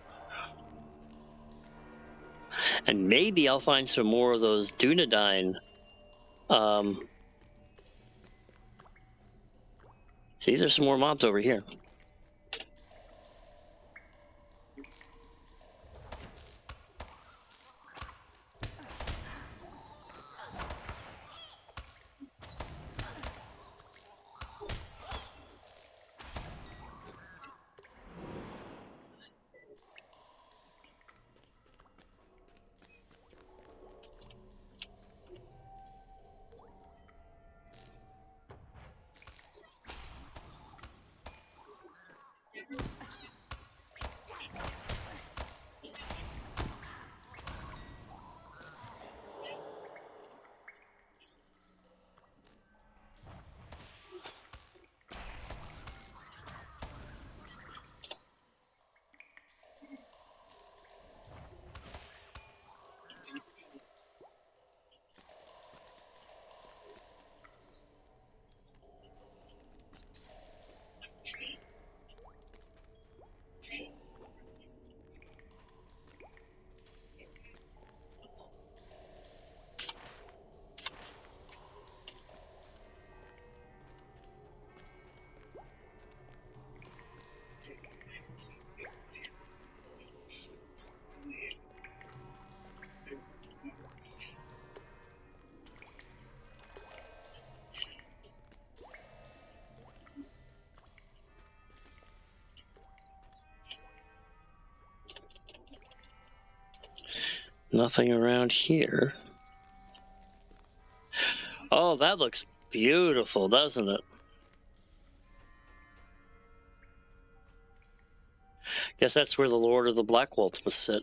Speaker 2: And maybe I'll find some more of those Dunedain. See, there's some more mobs over here. Nothing around here. Oh, that looks beautiful, doesn't it? Guess that's where the Lord of the Black Waltz must sit.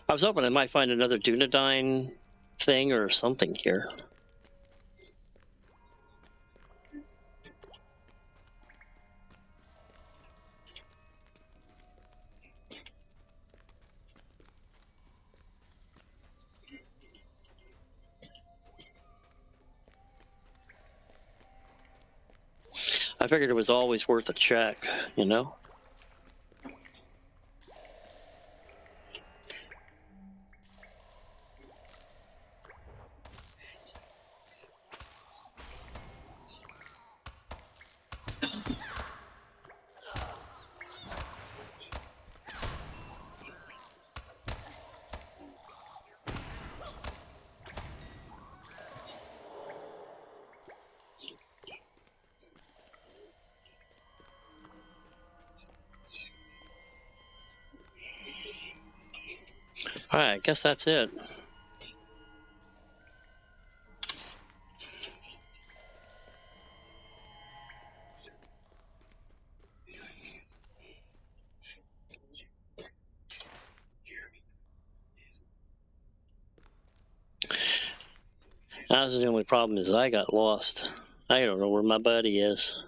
Speaker 2: I was hoping I might find another Dunedain thing or something here. I figured it was always worth a check, you know? Alright, I guess that's it. That's the only problem is I got lost. I don't know where my buddy is.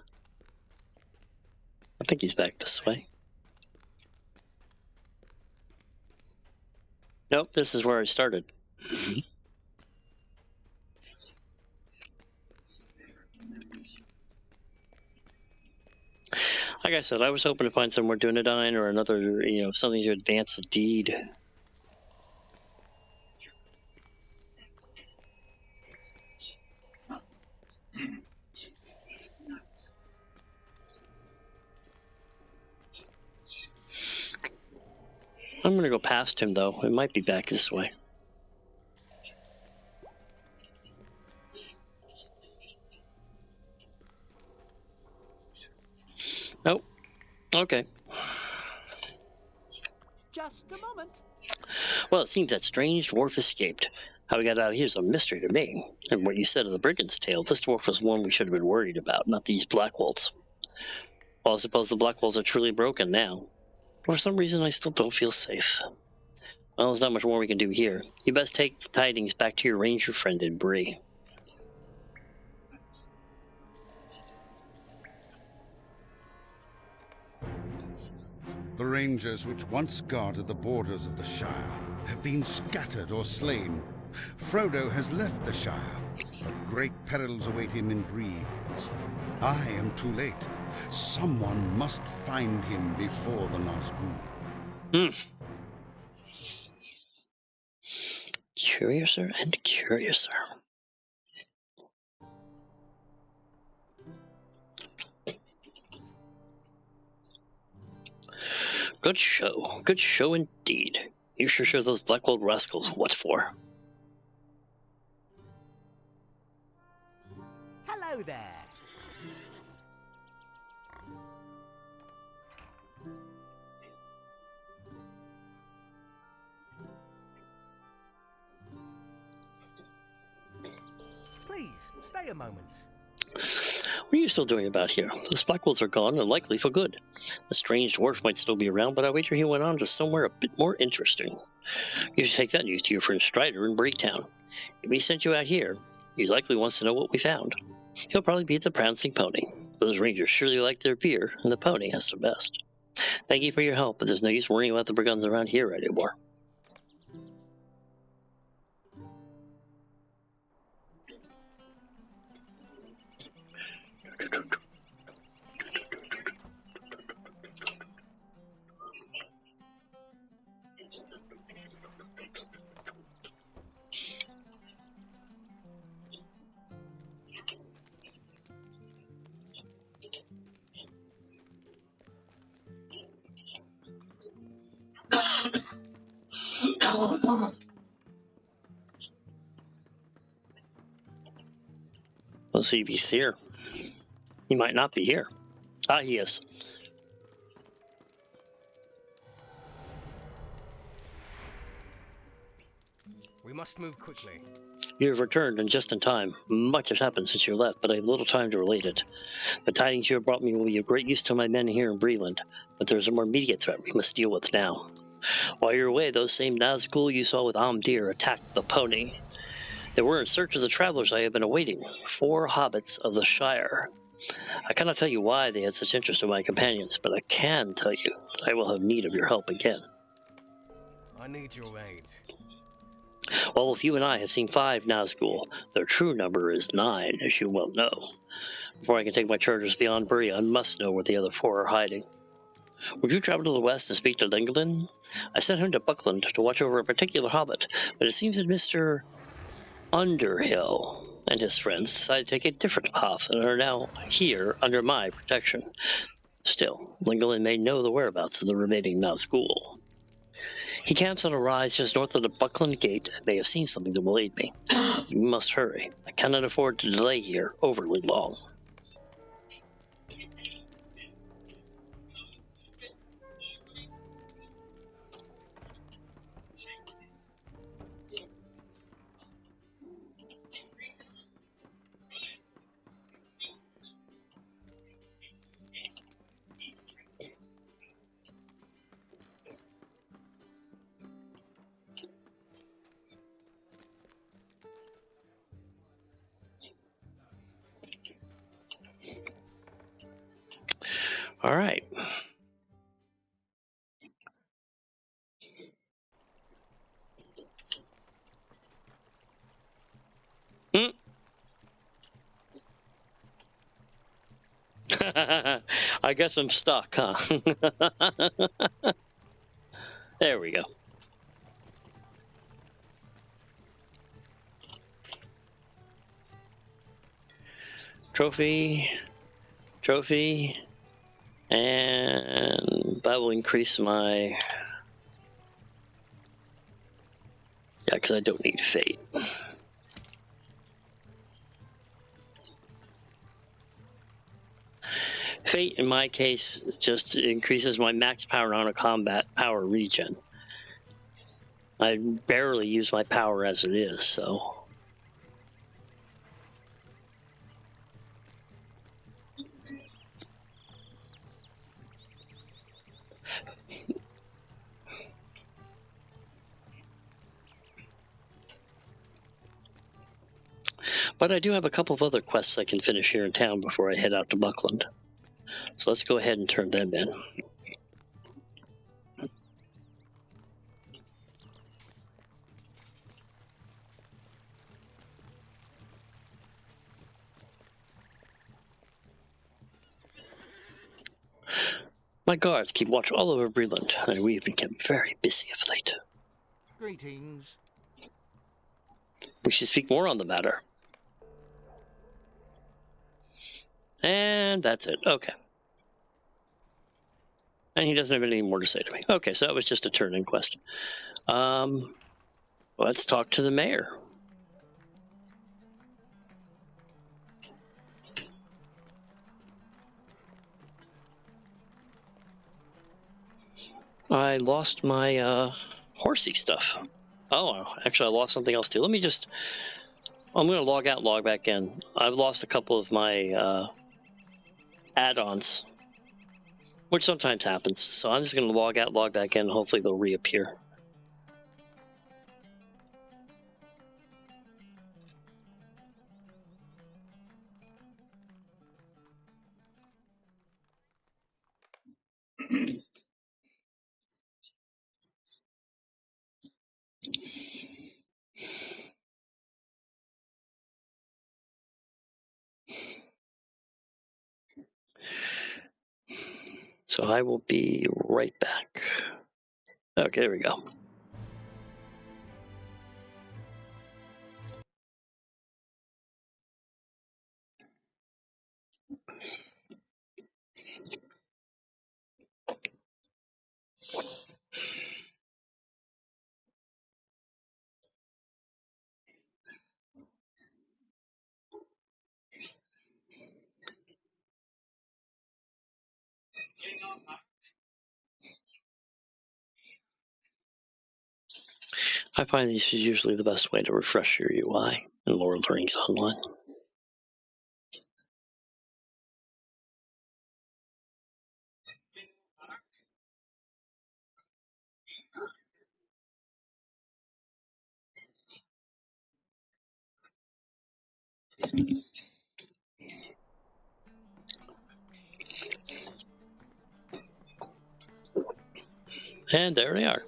Speaker 2: I think he's back this way. Nope, this is where I started. Like I said, I was hoping to find somewhere Dunedain or another, something to advance the deed. I'm gonna go past him, though. It might be back this way. Nope. Okay.
Speaker 5: Just a moment.
Speaker 2: Well, it seems that strange dwarf escaped. How he got out of here is a mystery to me. And what you said of the brigand's tale, this dwarf was one we should have been worried about, not these Blackwolves. Well, I suppose the Blackwolves are truly broken now. But for some reason, I still don't feel safe. Well, there's not much more we can do here. You best take the tidings back to your ranger friend in Bree.
Speaker 4: The rangers which once guarded the borders of the Shire have been scattered or slain. Frodo has left the Shire, but great perils await him in Bree. I am too late. Someone must find him before the Nazgûl.
Speaker 2: Curiouser and curiouser. Good show indeed. You sure show those Blackwold rascals what for.
Speaker 5: Hello there. Please, stay a moment.
Speaker 2: What are you still doing about here? Those Blackwolves are gone and likely for good. The strange dwarf might still be around, but I wager he went on to somewhere a bit more interesting. You should take that news to your friend Strider in Breaktown. If he sent you out here, he likely wants to know what we found. He'll probably be at the Prancing Pony. Those rangers surely like their beer, and the pony has the best. Thank you for your help, but there's no use worrying about the brigands around here anymore. Let's see if he's here. He might not be here. Ah, he is.
Speaker 3: We must move quickly.
Speaker 2: You have returned and just in time. Much has happened since you left, but I have little time to relate it. The tidings you have brought me will be of great use to my men here in Breland, but there is a more immediate threat we must deal with now. While you're away, those same Nazgul you saw with Amdir attacked the pony. They were in search of the travelers I have been awaiting, 4 hobbits of the Shire. I cannot tell you why they had such interest in my companions, but I can tell you that I will have need of your help again.
Speaker 3: I need your aid.
Speaker 2: While both you and I have seen 5 Nazgul, their true number is 9, as you well know. Before I can take my charges beyond Bree, I must know where the other 4 are hiding. Would you travel to the west and speak to Lingelin? I sent him to Buckland to watch over a particular hobbit, but it seems that Mr. Underhill and his friends decided to take a different path and are now here under my protection. Still, Lingelin may know the whereabouts of the remaining Nazgul. He camps on a rise just north of the Buckland Gate and may have seen something that will aid me. You must hurry. I cannot afford to delay here overly long. All right. I guess I'm stuck, huh? There we go. Trophy, and that will increase my... Yeah, because I don't need fate. Fate, in my case, just increases my max power on a combat power regen. I barely use my power as it is, so... But I do have a couple of other quests I can finish here in town before I head out to Buckland. So let's go ahead and turn them in. My guards keep watch all over Breland, and we have been kept very busy of late.
Speaker 5: Greetings.
Speaker 2: We should speak more on the matter. And that's it. Okay. And he doesn't have anything more to say to me. Okay, so that was just a turn-in quest. Let's talk to the mayor. I lost my horsey stuff. Oh, actually, I lost something else too. I'm going to log out, log back in. I've lost a couple of my add-ons, which sometimes happens. So I'm just going to log out, log back in. Hopefully they'll reappear. So I will be right back. Okay, there we go. I find this is usually the best way to refresh your UI in Lord of the Rings Online. And there they are.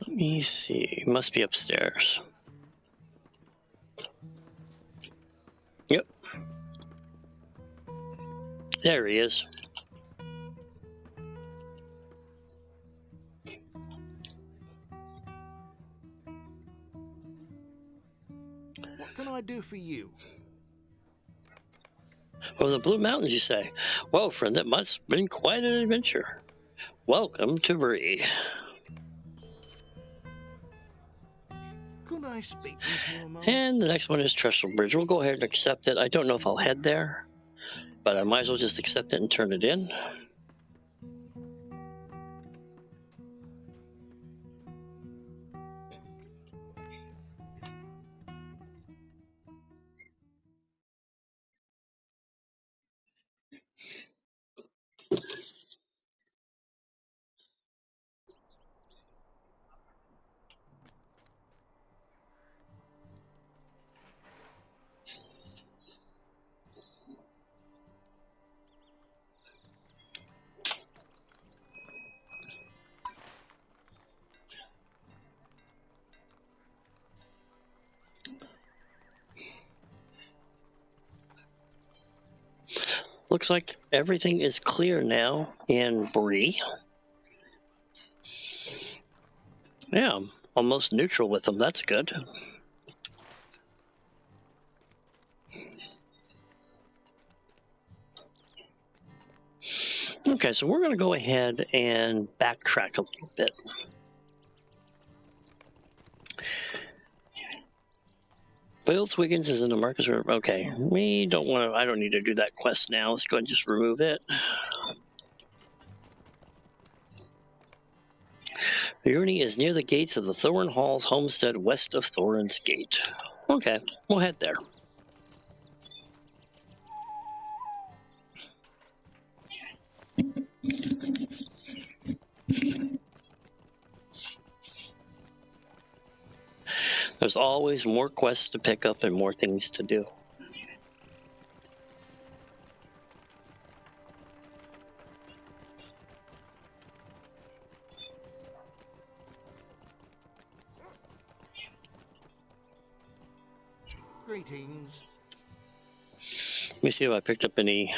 Speaker 2: Let me see. Must be upstairs. Yep. There he is.
Speaker 5: What can I do for you?
Speaker 2: From the Blue Mountains, you say? Well, friend, that must have been quite an adventure. Welcome to Bree.
Speaker 5: Could I speak with you a moment?
Speaker 2: And the next one is Trestle Bridge. We'll go ahead and accept it. I don't know if I'll head there, but I might as well just accept it and turn it in. Looks like everything is clear now in Bree. Yeah, I'm almost neutral with them. That's good. Okay, so we're going to go ahead and backtrack a little bit. Fields Wiggins is in the Marcus River. Okay, we don't want to. I don't need to do that quest now. Let's go ahead and just remove it. Uni is near the gates of the Thorn Halls homestead west of Thorin's Gate. Okay, we'll head there. There's always more quests to pick up and more things to do.
Speaker 5: Greetings.
Speaker 2: Let me see if I picked up any.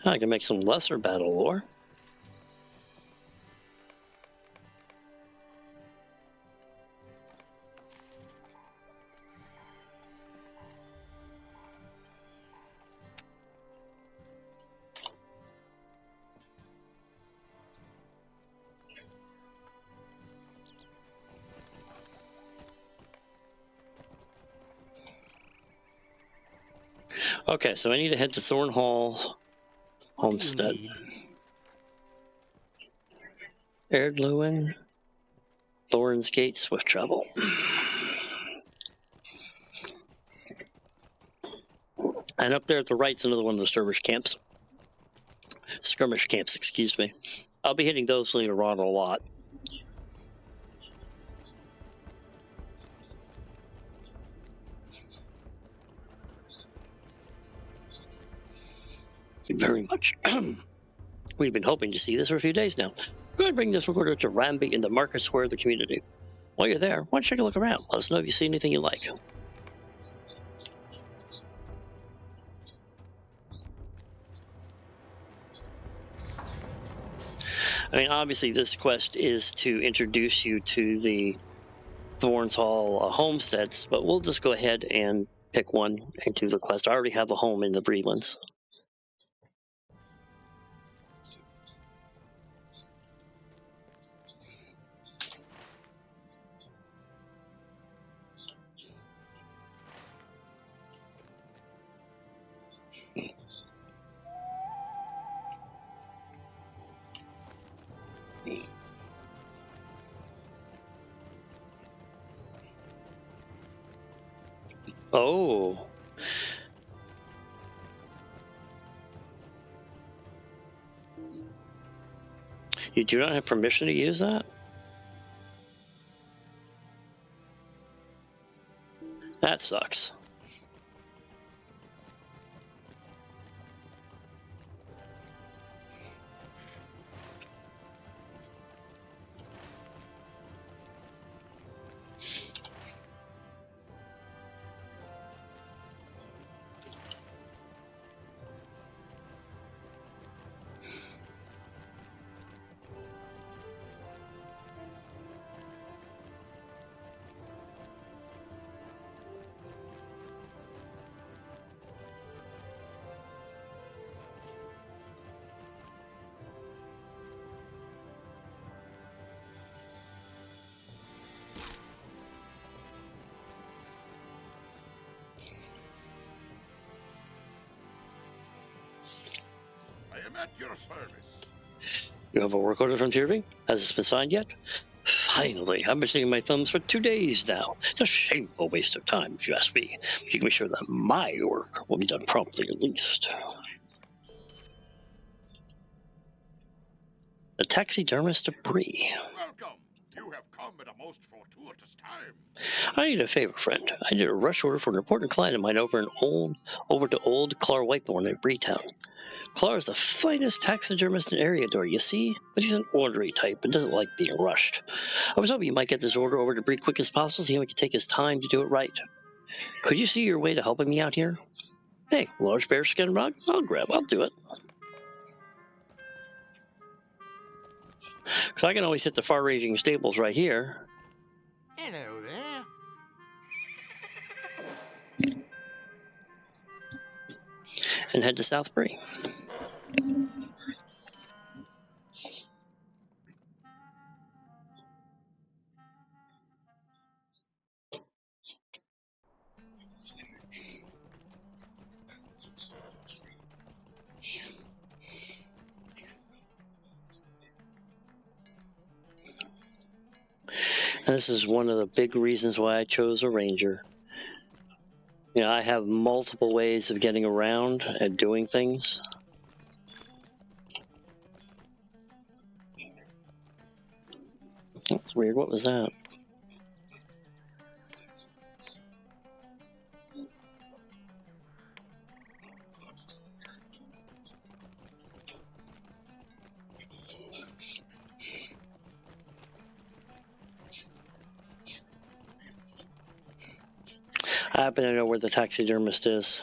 Speaker 2: I can make some lesser battle lore. Okay, so I need to head to Thorn Hall
Speaker 5: What do you
Speaker 2: Homestead.
Speaker 5: need?
Speaker 2: Erdlewin, Thorn's Gate, Swift Travel. And up there at the right's another one of the skirmish camps. Skirmish camps, excuse me. I'll be hitting those later on a lot. Very much. We've been hoping to see this for a few days now. Go ahead and bring this recorder to Ramby in the market square of the community. While you're there, why don't you take a look around? Let us know if you see anything you like. I mean, obviously, this quest is to introduce you to the Thorns Hall homesteads, but we'll just go ahead and pick one and do the quest. I already have a home in the Breedlands. Oh. You do not have permission to use that? That sucks.
Speaker 4: I am at your service.
Speaker 2: You have a work order from Thierry? Has this been signed yet? Finally, I've been sticking my thumbs for 2 days now. It's a shameful waste of time, if you ask me. But you can be sure that my work will be done promptly, at least. The taxidermist debris.
Speaker 4: Welcome. You have come at a most fortuitous time.
Speaker 2: I need a favor, friend. I need a rush order for an important client of mine over to old Clar Whitethorn at Breetown. Clar is the finest taxidermist in Eriador, you see, but he's an ornery type and doesn't like being rushed. I was hoping you might get this order over to Bree quick as possible so he can take his time to do it right. Could you see your way to helping me out here? Hey, large bearskin rug? I'll do it. So I can always hit the far-ranging stables right here.
Speaker 5: Hello there.
Speaker 2: And head to South Bree. And this is one of the big reasons why I chose a ranger. You know, I have multiple ways of getting around and doing things. That's weird. What was that? I happen to know where the taxidermist is.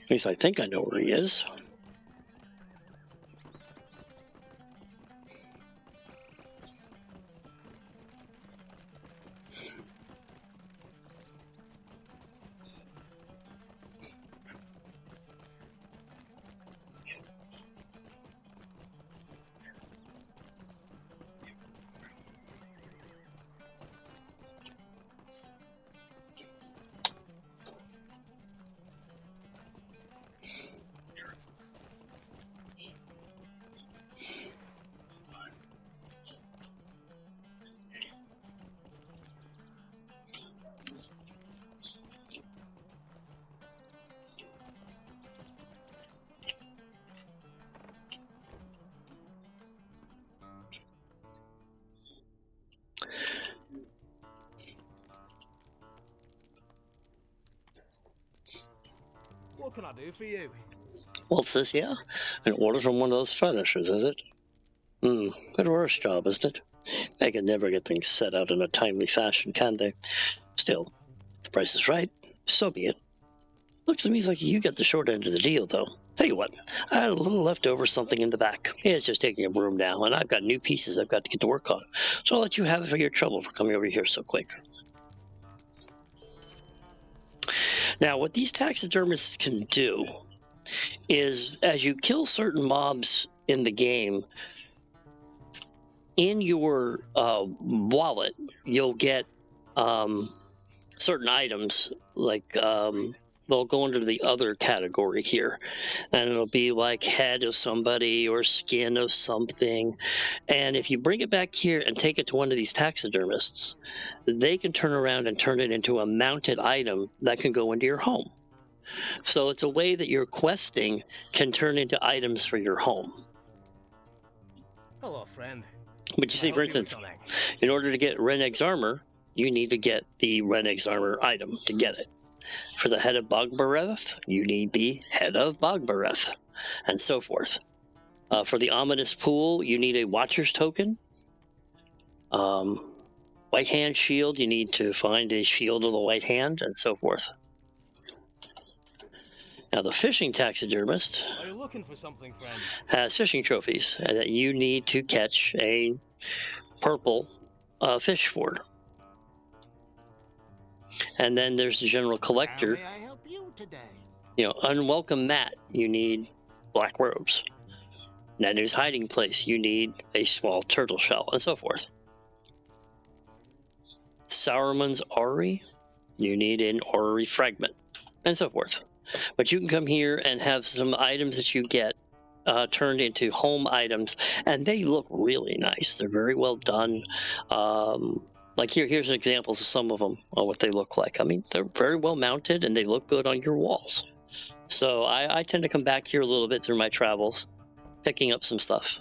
Speaker 2: At least I think I know where he is.
Speaker 3: What can I do for you?
Speaker 2: Well, it says, yeah, an order from one of those finishers, is it? Good worse job, isn't it? They can never get things set out in a timely fashion, can they? Still, if the price is right, so be it. Looks to me like you get the short end of the deal, though. Tell you what, I had a little leftover something in the back. It's just taking a broom now, and I've got new pieces I've got to get to work on. So I'll let you have it for your trouble for coming over here so quick. Now, what these taxidermists can do is, as you kill certain mobs in the game, in your wallet, you'll get certain items, like they'll go into the other category here, and it'll be like head of somebody or skin of something. And if you bring it back here and take it to one of these taxidermists, they can turn around and turn it into a mounted item that can go into your home. So it's a way that your questing can turn into items for your home.
Speaker 3: Hello, friend.
Speaker 2: But you see, for instance, in order to get Reneg's armor, you need to get the Reneg's armor item to get it. For the head of Bogbareth, you need the head of Bogbareth, and so forth. For the ominous pool, you need a Watcher's token. White hand shield, you need to find a shield of the white hand, and so forth. Now, the fishing taxidermist
Speaker 3: Are you looking for something, friend?
Speaker 2: has fishing trophies that you need to catch a purple fish for. And then there's the general collector.
Speaker 5: How may I help you today?
Speaker 2: You know, unwelcome mat, you need black robes. Nanu's hiding place, you need a small turtle shell, and so forth. Sauron's orrery, you need an orrery fragment, and so forth. But you can come here and have some items that you get turned into home items, and they look really nice. They're very well done. Like here's examples of some of them on what they look like. I mean, they're very well mounted, and they look good on your walls. So I tend to come back here a little bit through my travels, picking up some stuff.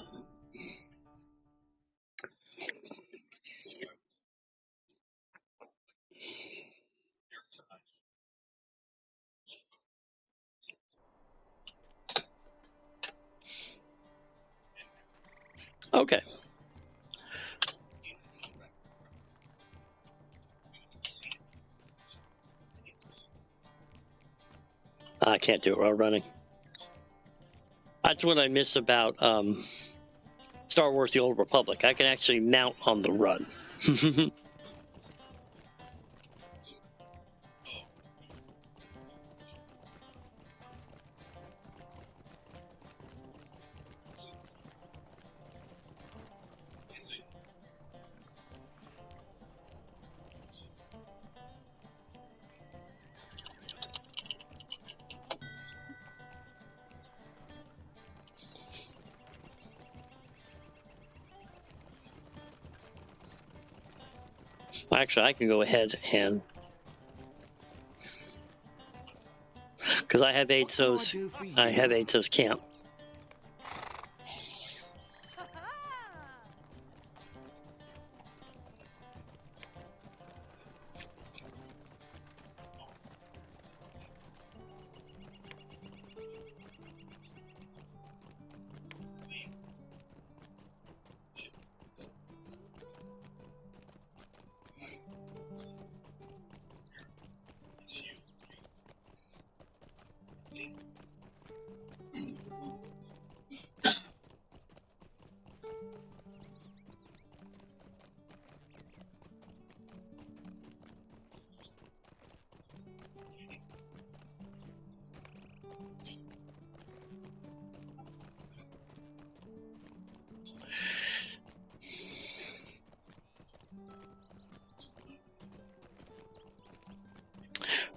Speaker 2: Okay. I can't do it while running. That's what I miss about Star Wars: The Old Republic. I can actually mount on the run. Actually, I can go ahead and, because I have Aidso's camp.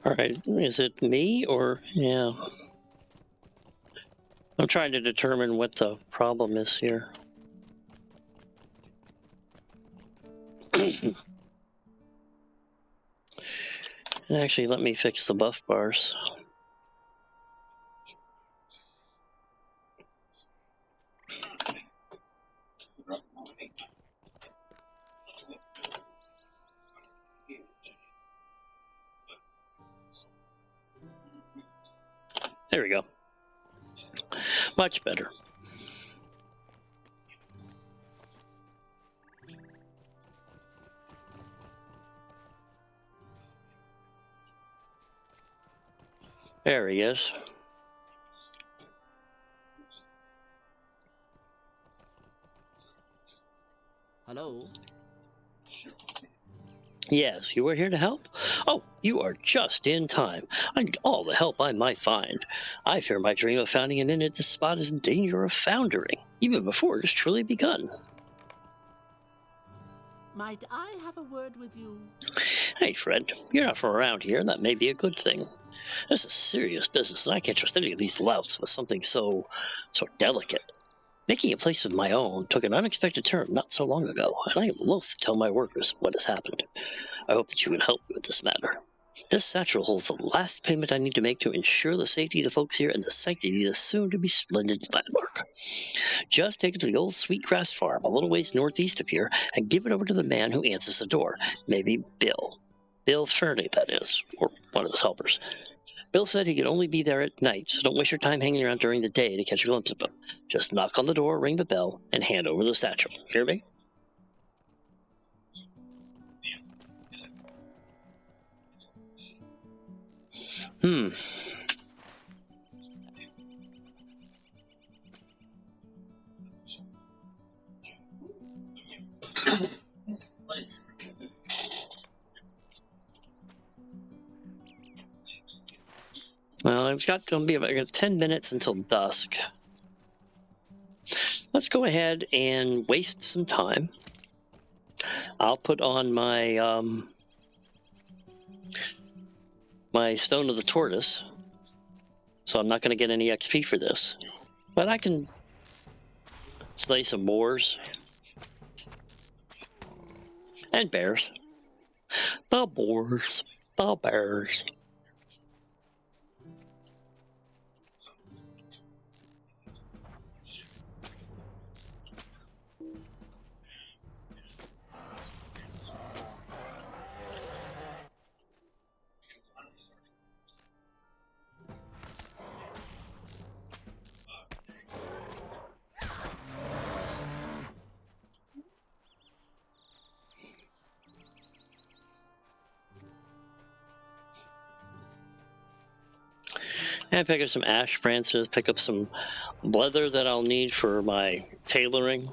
Speaker 2: All right, is it me or yeah? I'm trying to determine what the problem is here. And actually, let me fix the buff bars. There we go. Much better. There he is.
Speaker 5: Hello?
Speaker 2: Yes, you are here to help? Oh, you are just in time. I need all the help I might find. I fear my dream of founding an inn at this spot is in danger of foundering, even before it has truly begun.
Speaker 5: Might I have a word with you?
Speaker 2: Hey, Fred, you're not from around here, and that may be a good thing. This is serious business, and I can't trust any of these louts with something so delicate. Making a place of my own took an unexpected turn not so long ago, and I am loath to tell my workers what has happened. I hope that you can help me with this matter. This satchel holds the last payment I need to make to ensure the safety of the folks here and the sanctity of this soon-to-be splendid landmark. Just take it to the old Sweetgrass Farm, a little ways northeast of here, and give it over to the man who answers the door. Maybe Bill. Bill Fernie, that is, or one of his helpers. Bill said he could only be there at night, so don't waste your time hanging around during the day to catch a glimpse of him. Just knock on the door, ring the bell, and hand over the satchel. Hear me? Well, it's got to be about 10 minutes until dusk. Let's go ahead and waste some time. I'll put on my my Stone of the Tortoise, so I'm not going to get any XP for this. But I can slay some boars and bears. The boars, the bears. And pick up some ash branches, pick up some leather that I'll need for my tailoring.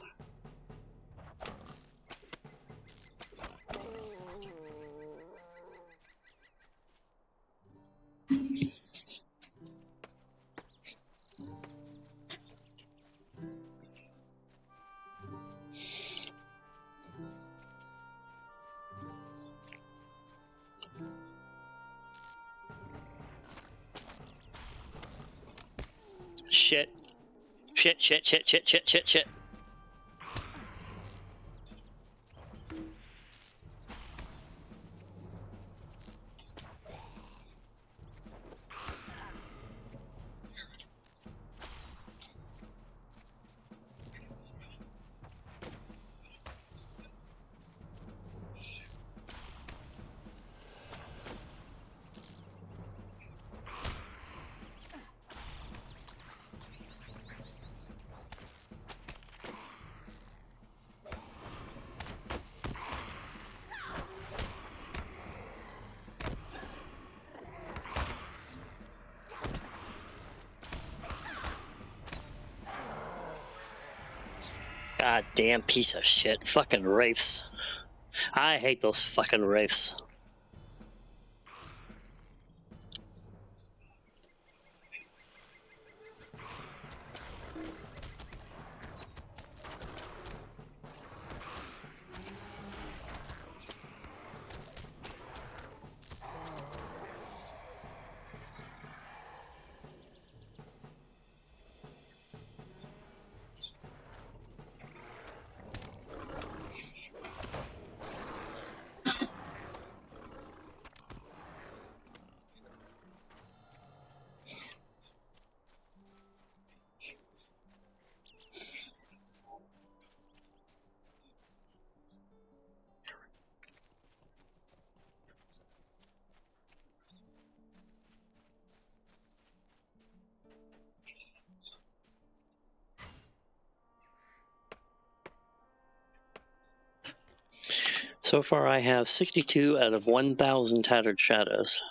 Speaker 2: Shit. Shit, shit, shit, shit, shit, shit, shit. God damn piece of shit. Fucking wraiths. I hate those fucking wraiths. So far, I have 62 out of 1,000 tattered shadows.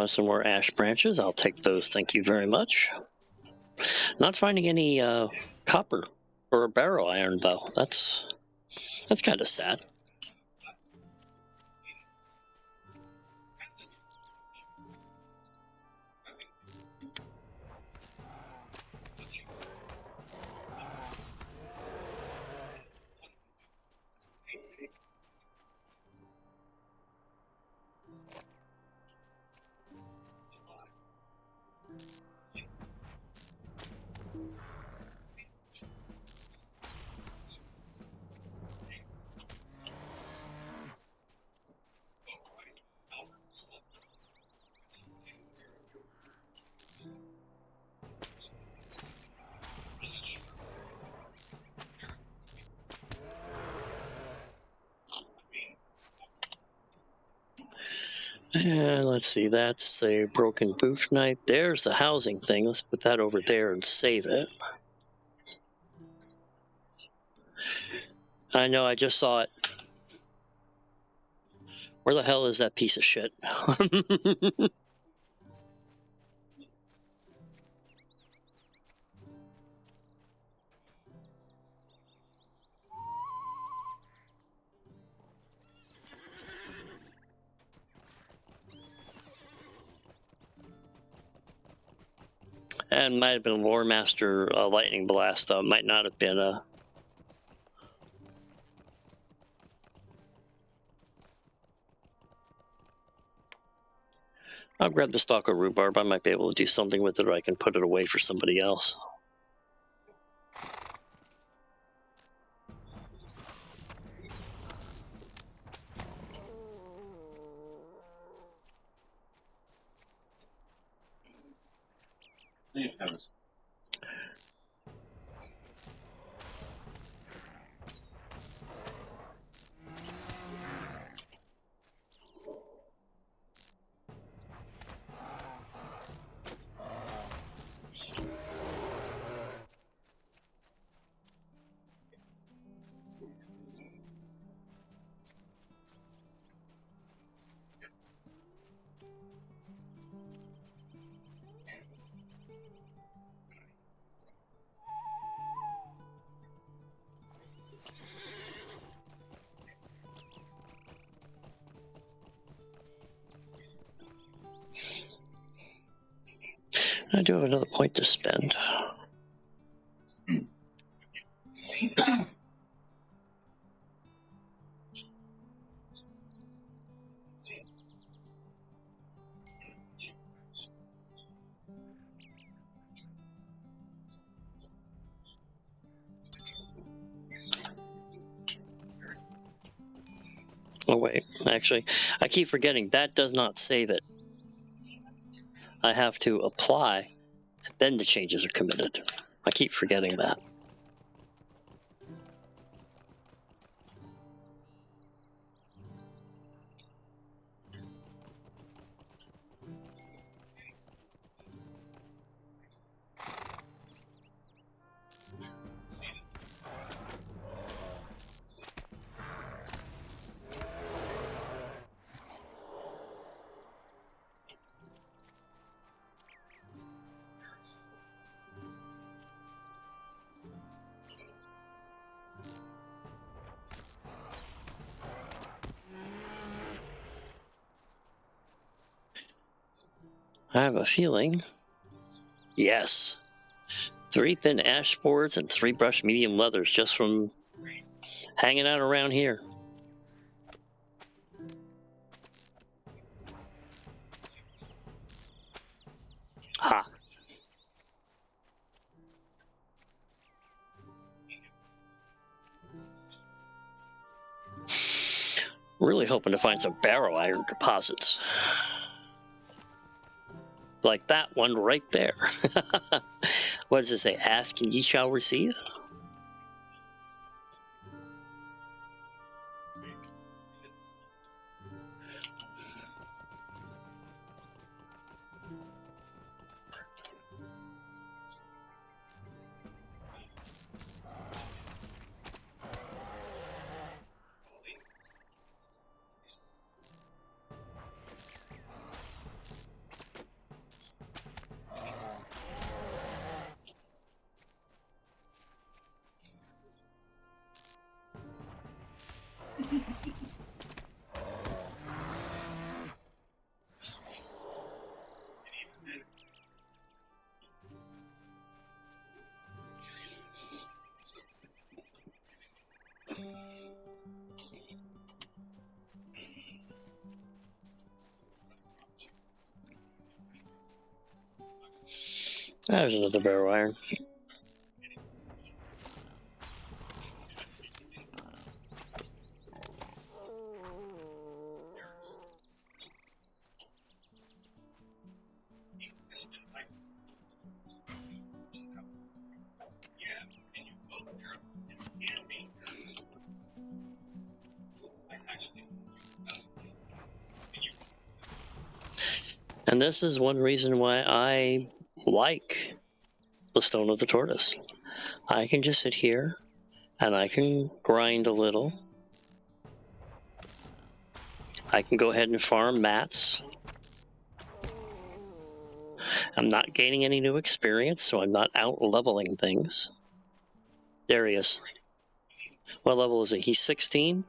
Speaker 2: Some more ash branches. I'll take those. Thank you very much. Not finding any copper or barrow iron, though. That's kind of sad. And let's see, that's the broken booth knife. There's the housing thing. Let's put that over there and save it. I know, I just saw it. Where the hell is that piece of shit? And might have been Lore Master Lightning Blast. Might not have been a. I'll grab the stalk of rhubarb. I might be able to do something with it, or I can put it away for somebody else. I do have another point to spend. Oh wait, actually, I keep forgetting that does not save it. I have to apply, and then the changes are committed. I keep forgetting that. I have a feeling. Yes. 3 thin ash boards and 3 brushed medium leathers just from hanging out around here. Ha. Really hoping to find some barrow iron deposits. Like that one right there. What does it say? Ask and ye shall receive? There's another barrel iron. And this is one reason why I like the Stone of the Tortoise. I can just sit here and I can grind a little. I can go ahead and farm mats. I'm not gaining any new experience, so I'm not out leveling things. There he is. What level is he? He's 16?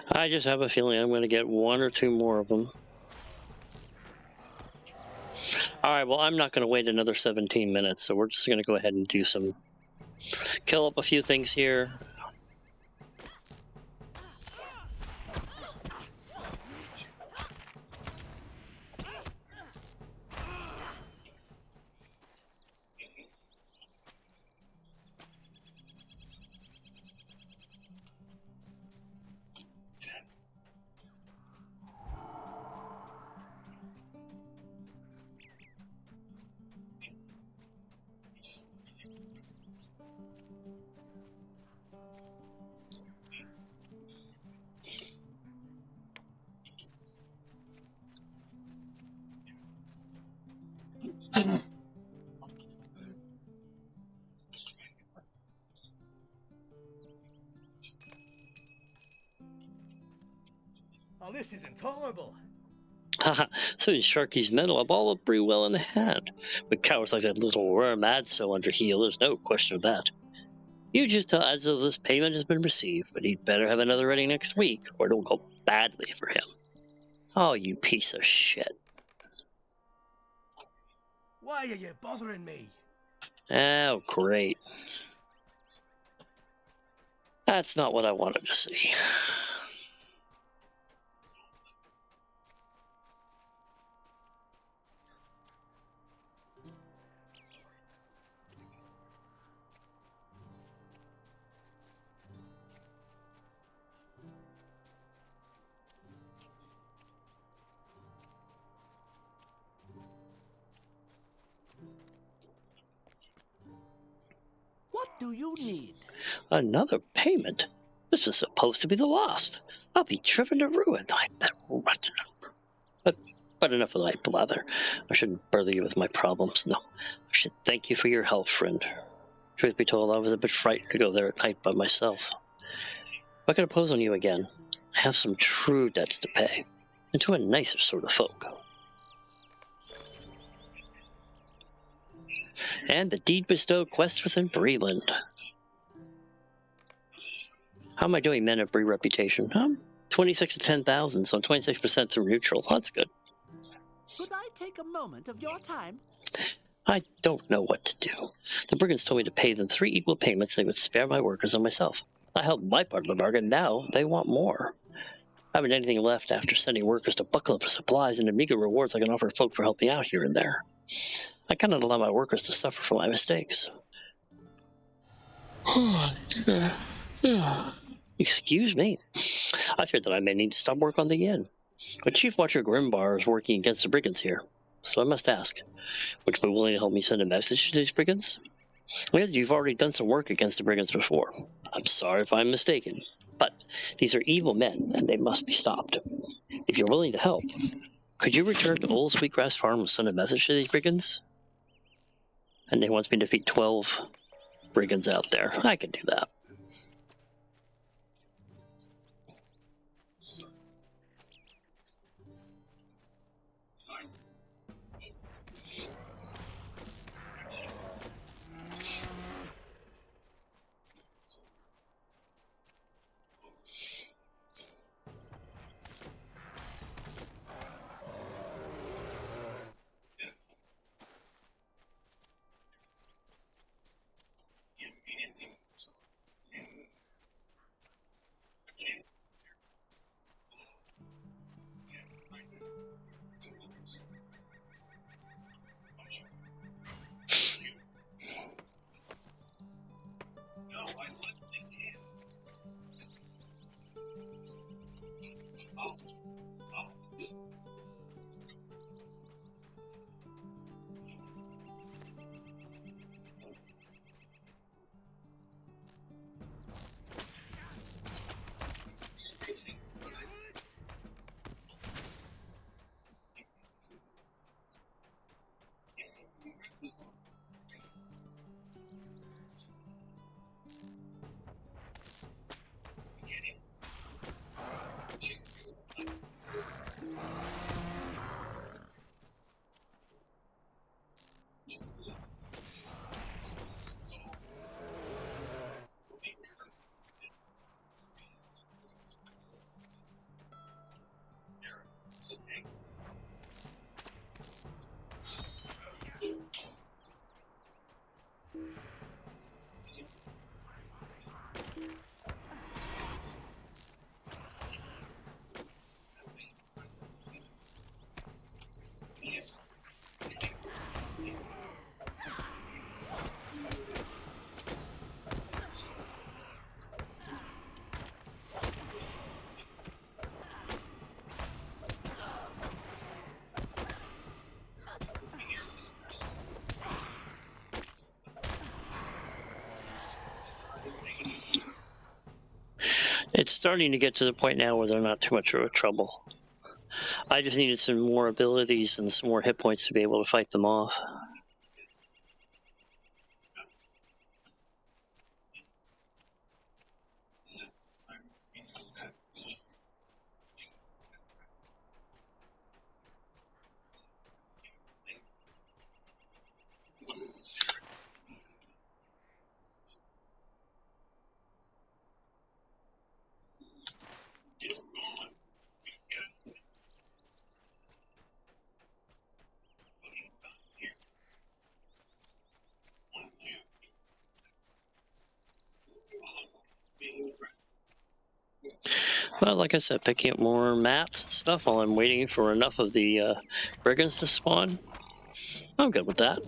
Speaker 2: I just have a feeling I'm going to get one or two more of them. All right, well, I'm not going to wait another 17 minutes, so we're just going to go ahead and do some... kill up a few things here.
Speaker 3: Oh, this is intolerable.
Speaker 2: Haha, soon as Sharky's men will have all of Brewell in hand. With cowards like that little worm Adso under heel, there's no question of that. You just tell Adso this payment has been received, but he'd better have another ready next week, or it'll go badly for him. Oh, you piece of shit.
Speaker 3: Why are you bothering me?
Speaker 2: Oh, great. That's not what I wanted to see.
Speaker 5: do you need?
Speaker 2: Another payment? This was supposed to be the last. I'll be driven to ruin. I bet rotten. But enough of that blather. I shouldn't bother you with my problems. No, I should thank you for your help, friend. Truth be told, I was a bit frightened to go there at night by myself. If I could impose on you again, I have some true debts to pay, and to a nicer sort of folk. And the deed bestowed quest within Breeland. How am I doing men of Bree reputation? 26 to 10,000, so I'm 26% through neutral. That's good.
Speaker 5: Could I take a moment of your time?
Speaker 2: I don't know what to do. The brigands told me to pay them 3 equal payments and they would spare my workers and myself. I held my part of the bargain. Now they want more. I haven't anything left after sending workers to Buckland for supplies and the meager rewards I can offer folk for helping out here and there. I cannot allow my workers to suffer for my mistakes. Excuse me. I fear that I may need to stop work on the inn. But Chief Watcher Grimbar is working against the brigands here, so I must ask, would you be willing to help me send a message to these brigands? Well, you've already done some work against the brigands before. I'm sorry if I'm mistaken, but these are evil men, and they must be stopped. If you're willing to help, could you return to Old Sweetgrass Farm and send a message to these brigands? And they want me to defeat 12 brigands out there. I can do that. It's starting to get to the point now where they're not too much of a trouble. I just needed some more abilities and some more hit points to be able to fight them off. Well, like I said, picking up more mats and stuff while I'm waiting for enough of the brigands to spawn. I'm good with that.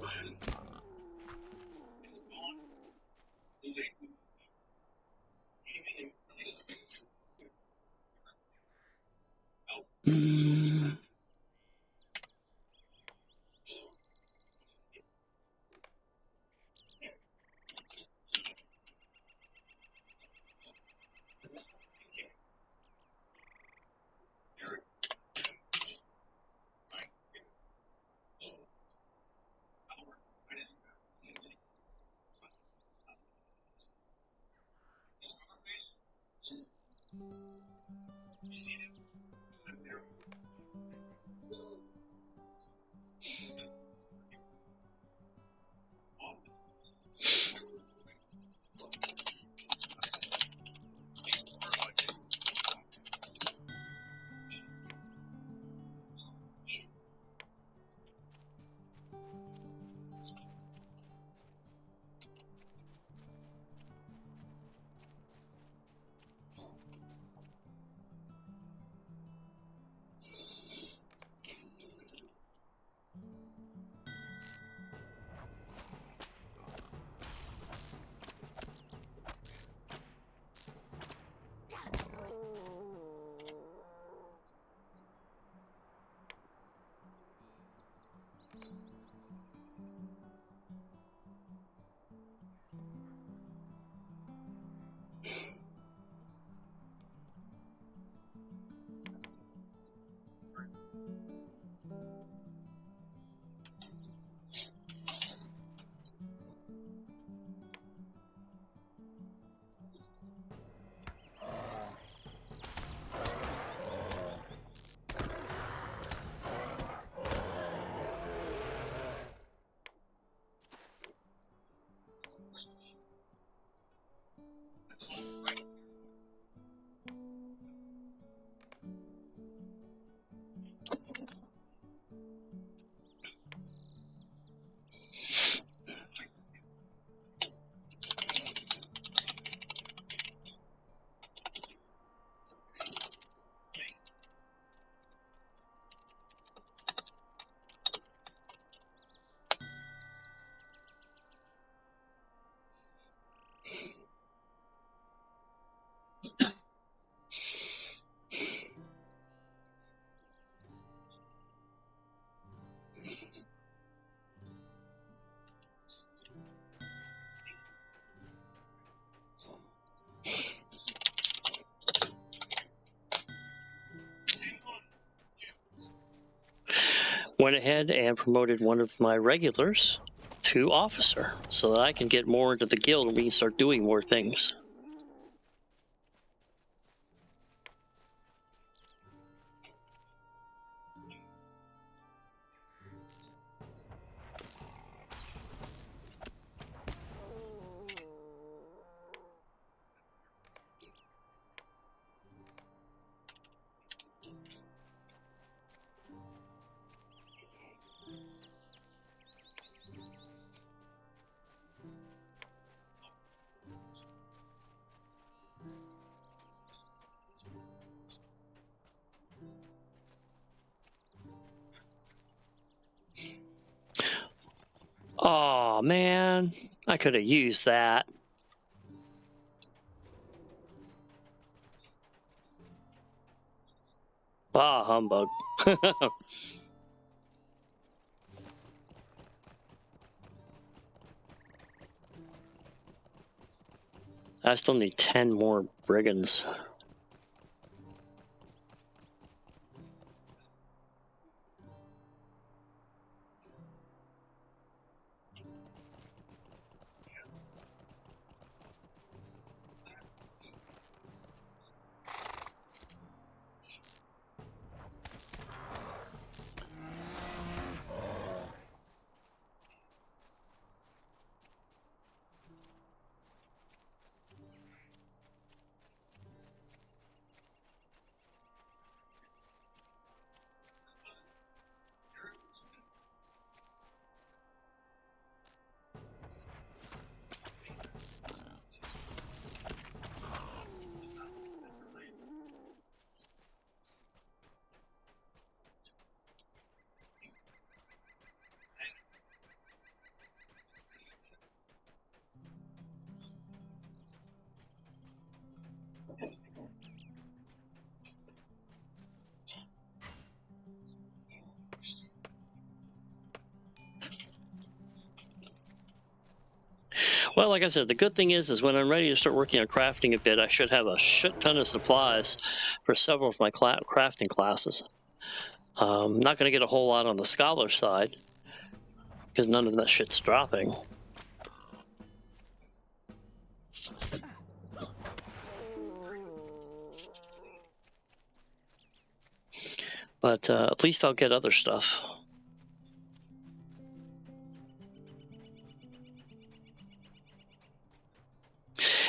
Speaker 2: Went ahead and promoted one of my regulars to officer so that I can get more into the guild and we can start doing more things. Oh man, I could have used that. Ah, humbug. I still need 10 more brigands. Well, like I said, the good thing is when I'm ready to start working on crafting a bit, I should have a shit ton of supplies for several of my crafting classes. Not going to get a whole lot on the scholar side because none of that shit's dropping. But at least I'll get other stuff.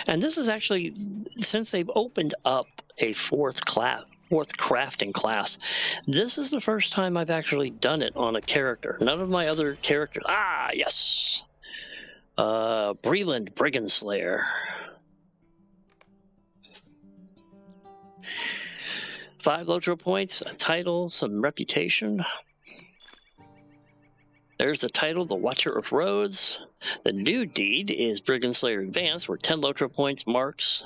Speaker 2: And this is actually, since they've opened up a fourth crafting class, this is the first time I've actually done it on a character. None of my other characters. Ah, yes. Breland Brigand Slayer. 5 LOTRO points, a title, some reputation. There's the title, the Watcher of Roads. The new deed is Brigand Slayer Advanced, where 10 LOTRO points marks.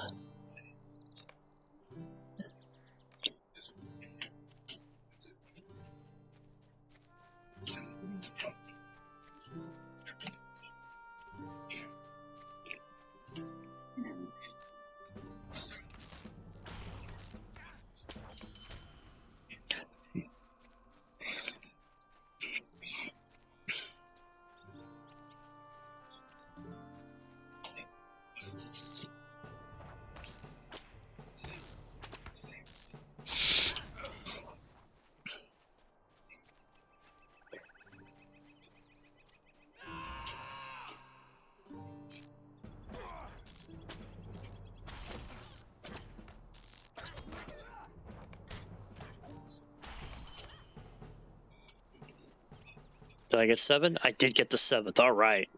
Speaker 2: Did I get 7? I did get the 7th. All right.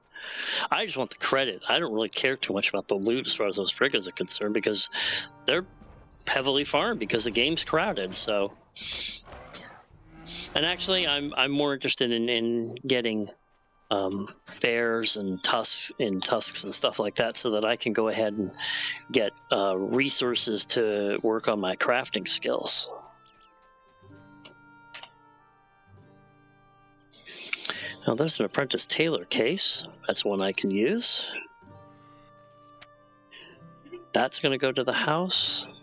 Speaker 2: I just want the credit. I don't really care too much about the loot as far as those frigates are concerned because they're heavily farmed because the game's crowded. So, and actually, I'm more interested in getting bears and tusks and stuff like that, so that I can go ahead and get resources to work on my crafting skills. Now there's an apprentice tailor case. That's one I can use. That's going to go to the house.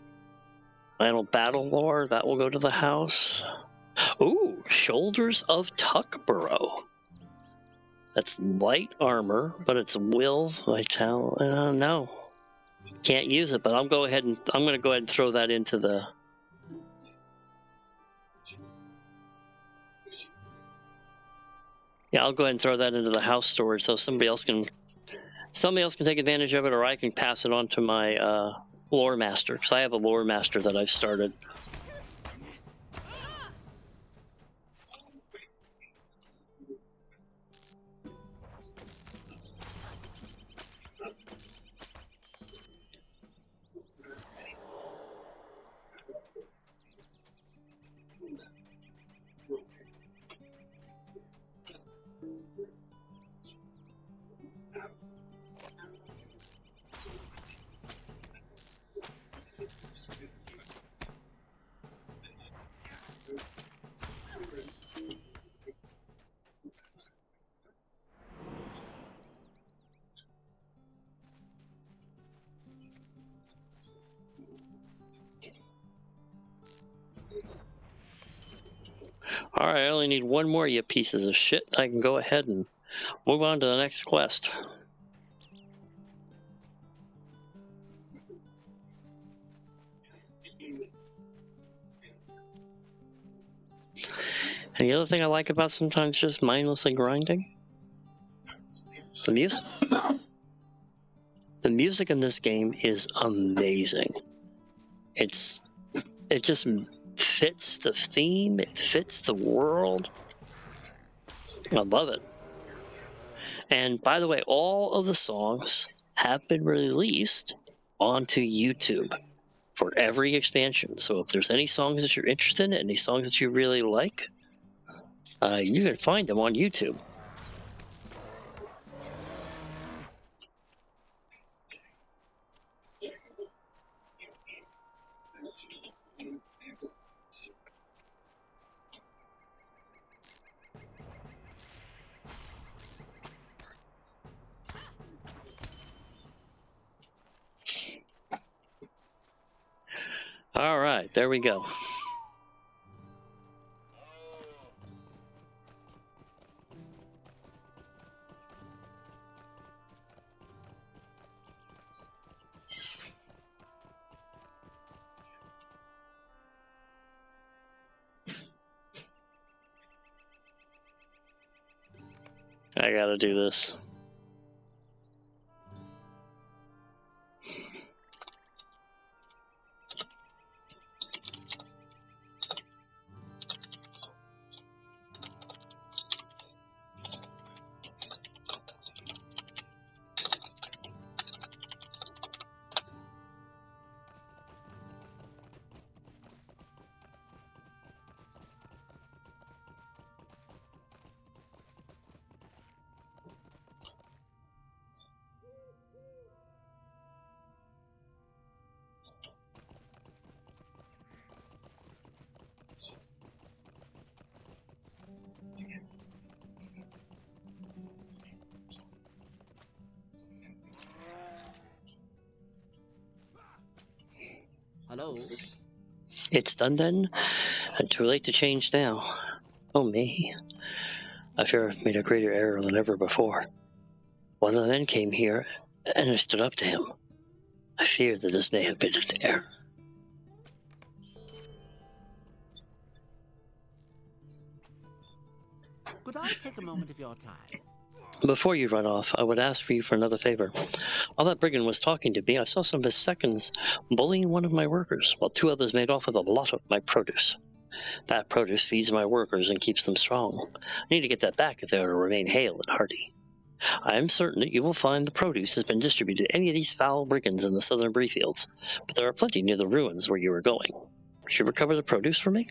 Speaker 2: Final battle lore, that will go to the house. Ooh, Shoulders of Tuckborough. That's light armor, but it's will, vital. No, can't use it. But I'm going to go ahead and throw that into the. Yeah, I'll go ahead and throw that into the house storage so somebody else can take advantage of it, or I can pass it on to my lore master, because I have a lore master that I've started. All right, I only need one more, you pieces of shit. I can go ahead and move on to the next quest. And the other thing I like about sometimes just mindlessly grinding, the music. The music in this game is amazing. It just fits the theme, it fits the world. I love it. And by the way, all of the songs have been released onto YouTube for every expansion. So if there's any songs that you're interested in, any songs that you really like, you can find them on YouTube. All right, there we go. I gotta do this.
Speaker 5: Hello?
Speaker 2: It's done then, and too late to change now. Oh me. I fear I've made a greater error than ever before. One of the men came here, and I stood up to him. I fear that this may have been an error.
Speaker 5: Could I take a moment of your time?
Speaker 2: Before you run off, I would ask for you for another favor. While that brigand was talking to me, I saw some of his seconds bullying one of my workers, while 2 others made off with a lot of my produce. That produce feeds my workers and keeps them strong. I need to get that back if they are to remain hale and hearty. I am certain that you will find the produce has been distributed to any of these foul brigands in the southern brie fields, but there are plenty near the ruins where you are going. Would you recover the produce for me?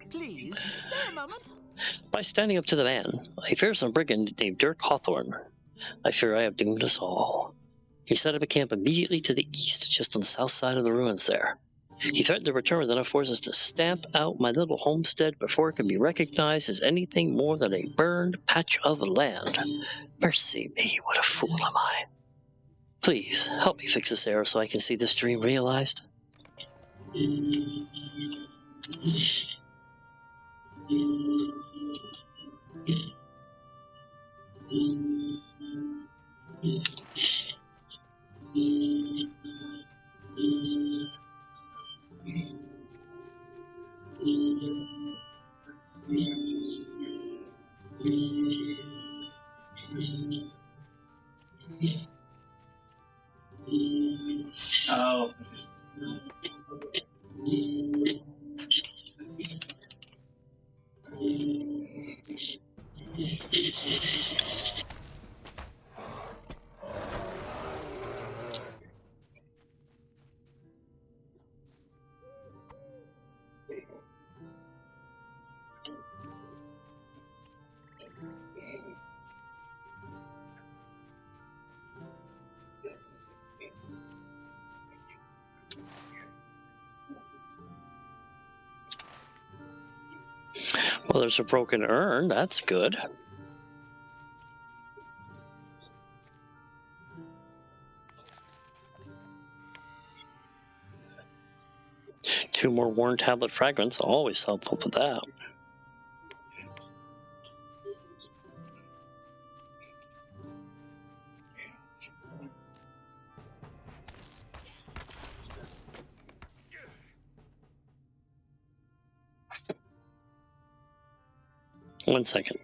Speaker 5: Please, stay a moment.
Speaker 2: By standing up to the man, a fearsome brigand named Dirk Hawthorne. I fear I have doomed us all. He set up a camp immediately to the east, just on the south side of the ruins there. He threatened to return with enough forces to stamp out my little homestead before it can be recognized as anything more than a burned patch of land. Mercy me, what a fool am I. Please, help me fix this error so I can see this dream realized.
Speaker 1: Oh.
Speaker 2: Well, there's a broken urn. That's good. Two more worn tablet fragments. Always helpful for that. One second.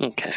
Speaker 2: Okay.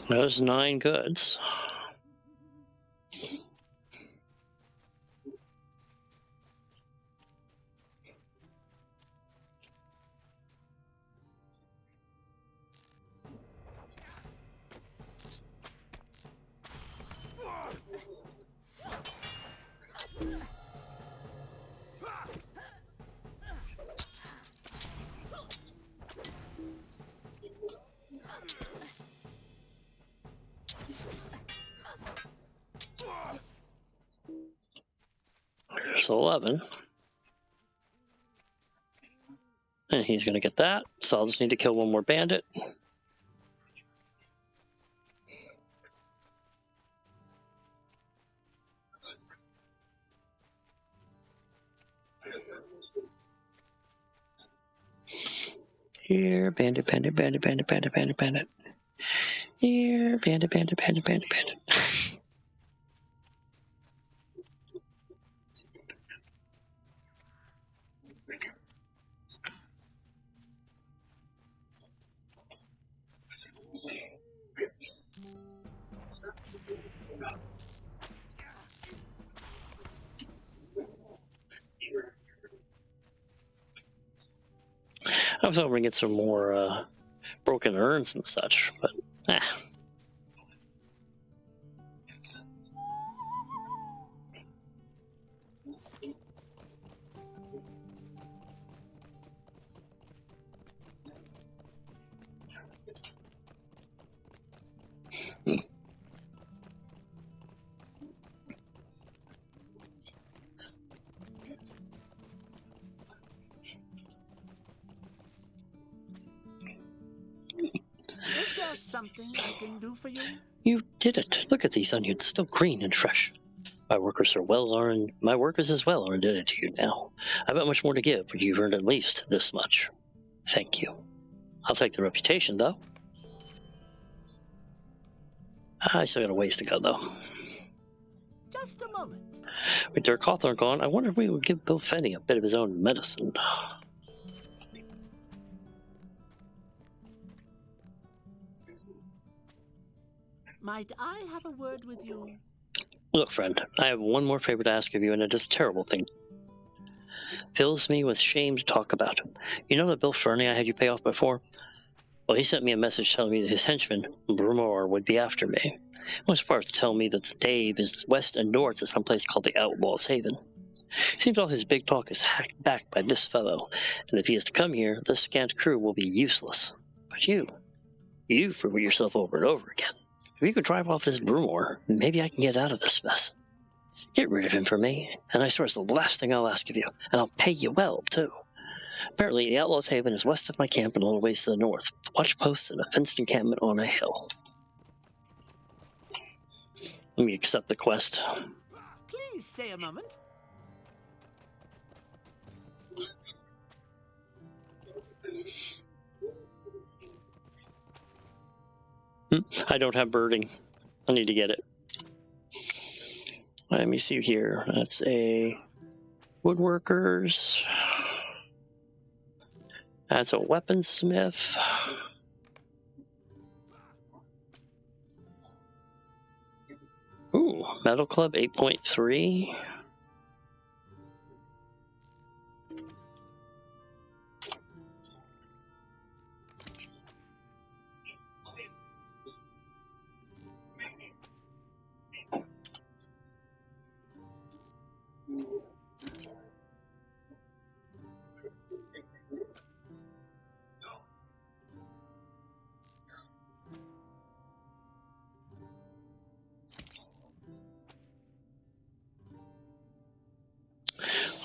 Speaker 2: There's 9 goods. There's 11. And he's going to get that, so I'll just need to kill one more bandit. Here, bandit, bandit, bandit, bandit, bandit, bandit, bandit. Here, bandit, bandit, bandit, bandit, bandit. I was hoping to get some more broken urns and such, but
Speaker 5: Is there something I can do for you?
Speaker 2: You did it. Look at these onions, still green and fresh. My workers as well are indebted to you now. I've got much more to give, but you've earned at least this much. Thank you. I'll take the reputation, though. I still got a ways to go, though.
Speaker 5: Just a moment.
Speaker 2: With Dirk Hawthorne gone, I wonder if we would give Bill Fenny a bit of his own medicine.
Speaker 5: Might I have a word with you?
Speaker 2: Look, friend, I have one more favor to ask of you, and it is a terrible thing. Fills me with shame to talk about. You know that Bill Fernie I had you pay off before? Well, he sent me a message telling me that his henchman, Brumor, would be after me. He went as far as to tell me that the Dave is west and north of some place called the Outlaw's Haven. Seems all his big talk is hacked back by this fellow, and if he is to come here, this scant crew will be useless. But you prove yourself over and over again. If you can drive off this Brumor, maybe I can get out of this mess. Get rid of him for me, and I swear it's the last thing I'll ask of you, and I'll pay you well, too. Apparently, the Outlaw's Haven is west of my camp and a little ways to the north. Watch posts and a fenced encampment on a hill. Let me accept the quest.
Speaker 5: Please stay a moment.
Speaker 2: I don't have birding. I need to get it. Let me see here. That's a woodworkers. That's a weaponsmith. Ooh, Metal Club 8.3.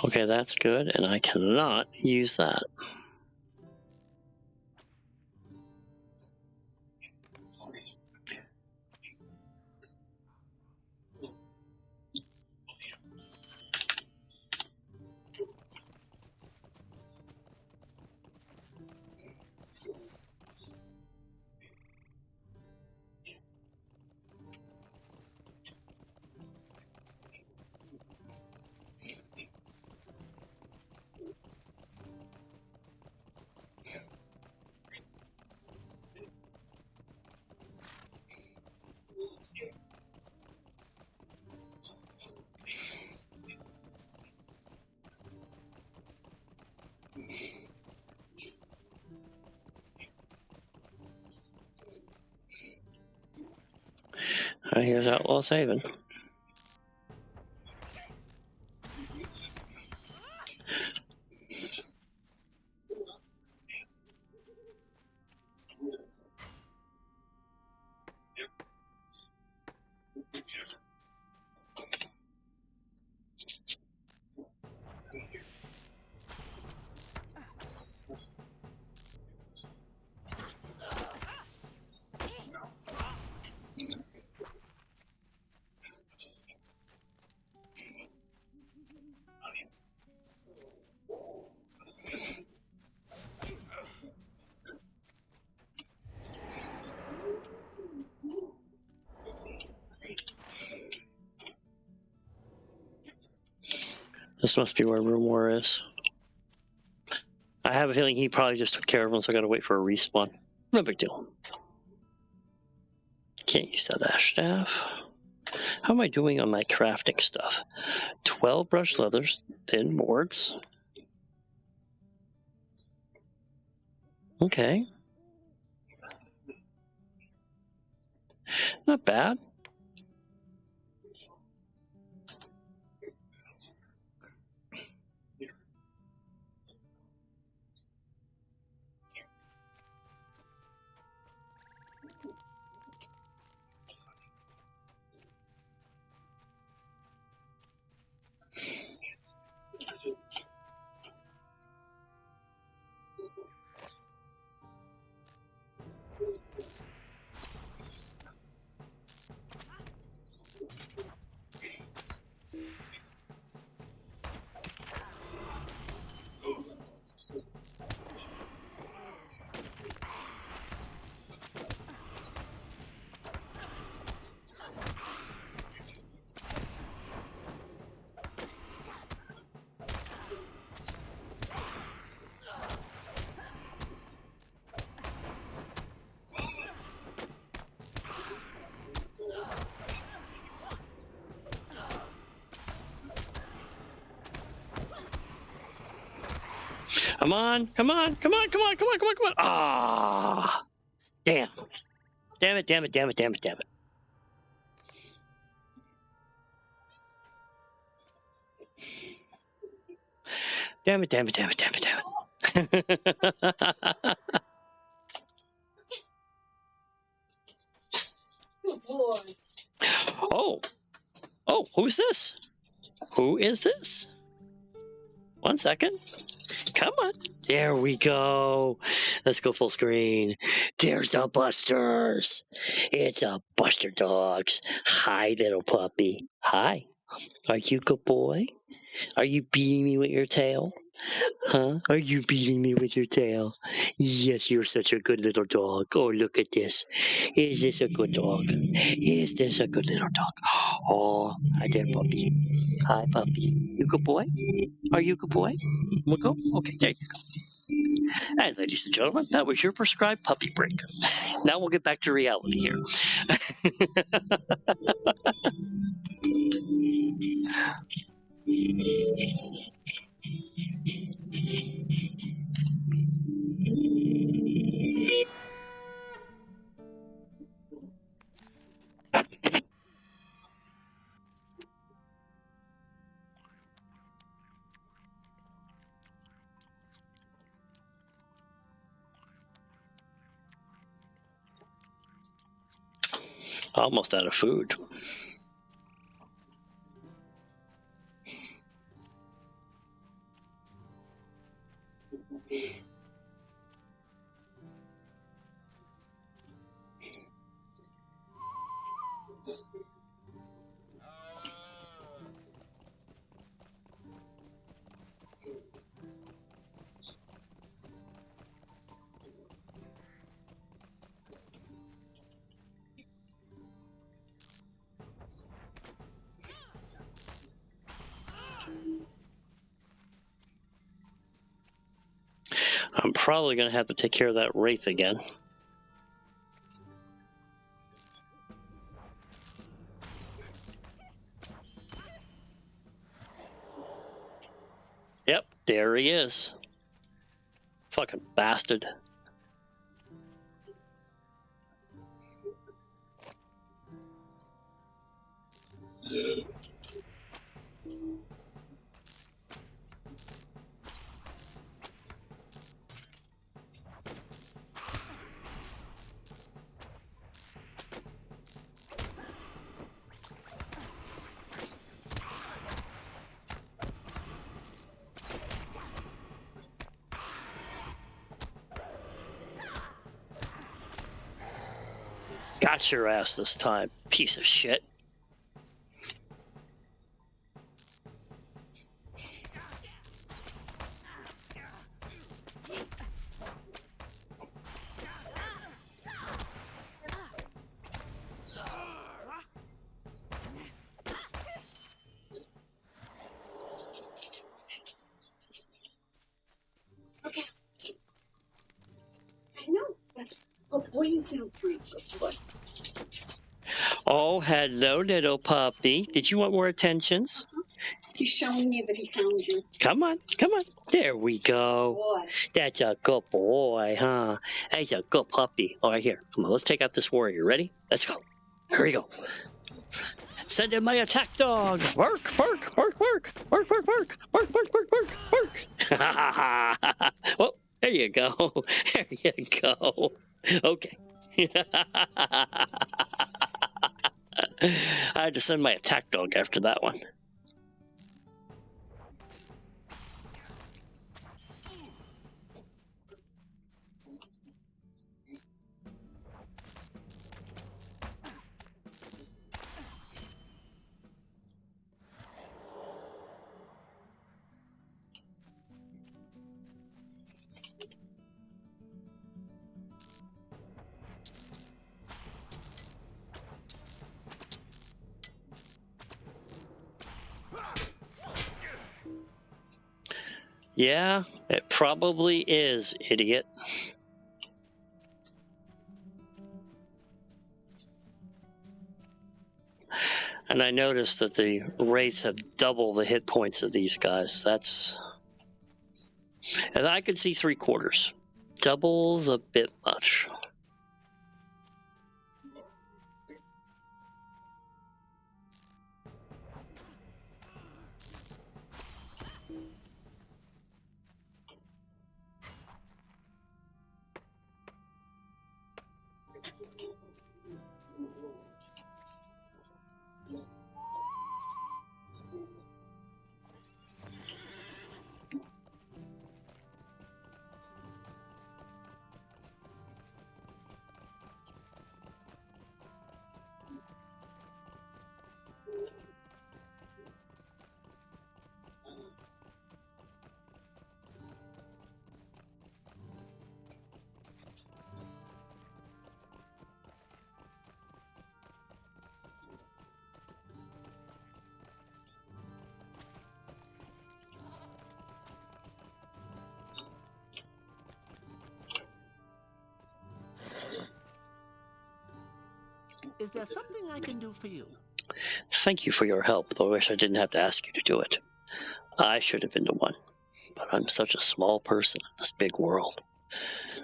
Speaker 2: Okay, that's good, and I cannot use that. Here's Outlaw's Haven. This must be where Room War is. I have a feeling he probably just took care of him, so I gotta wait for a respawn. No big deal. Can't use that ash staff. How am I doing on my crafting stuff? 12 brushed leathers, thin boards. Okay. Not bad. Come on, come on, come on, come on, come on, come on, come on. Ah! Damn. Damn it, damn it, damn it, damn it, damn it. Damn it, damn it, damn it, damn it, damn it. Oh. Oh, who's this? Who is this? 1 second. Come on. There we go. Let's go full screen. There's the Busters. It's a Buster Dogs. Hi, little puppy. Hi. Are you a good boy? Are you beating me with your tail? Huh? Are you beating me with your tail? Yes, you're such a good little dog. Oh, look at this. Is this a good dog? Is this a good little dog? Oh, hi there, puppy. Hi, puppy. You good boy? Are you a good boy? We'll go? Okay, there you go. And ladies and gentlemen, that was your prescribed puppy break. Now we'll get back to reality here. Almost out of food. I'm probably going to have to take care of that wraith again. Yep, there he is. Fucking bastard. Got your ass this time, piece of shit.
Speaker 6: Well, you feel free, but
Speaker 2: Oh, hello, little puppy. Did you want more attentions?
Speaker 6: he's showing you that he found you.
Speaker 2: Come on, come on. There we go.
Speaker 6: Boy.
Speaker 2: That's a good boy, huh? That's a good puppy. All right, here. Come on, let's take out this warrior. Ready? Let's go. Here we go. Send in my attack dog. Work, work, work, work, work, work, work, work, work, work, work, work. Well, there you go. There you go. Okay. I had to send my attack dog after that one. Yeah, it probably is, idiot. And I noticed that the wraiths have double the hit points of these guys. That's... And I could see 3/4. Double's a bit much.
Speaker 5: Is there something I can do for you?
Speaker 2: Thank you for your help, though I wish I didn't have to ask you to do it. I should have been the one, but I'm such a small person in this big world.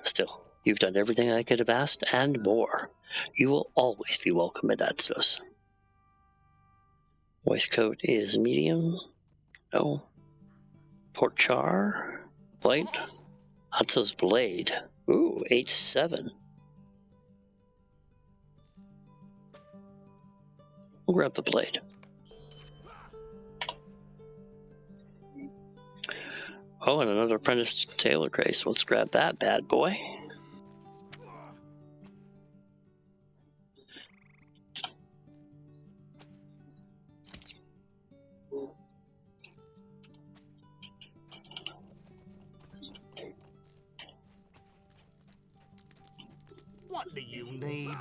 Speaker 2: Still, you've done everything I could have asked and more. You will always be welcome at Adsos. Waistcoat is medium. No. Port char. Blade. Adsos blade. Ooh, 8/7. We'll grab the blade. Oh, and another apprentice tailor grace. Let's grab that bad boy.
Speaker 5: What do you need?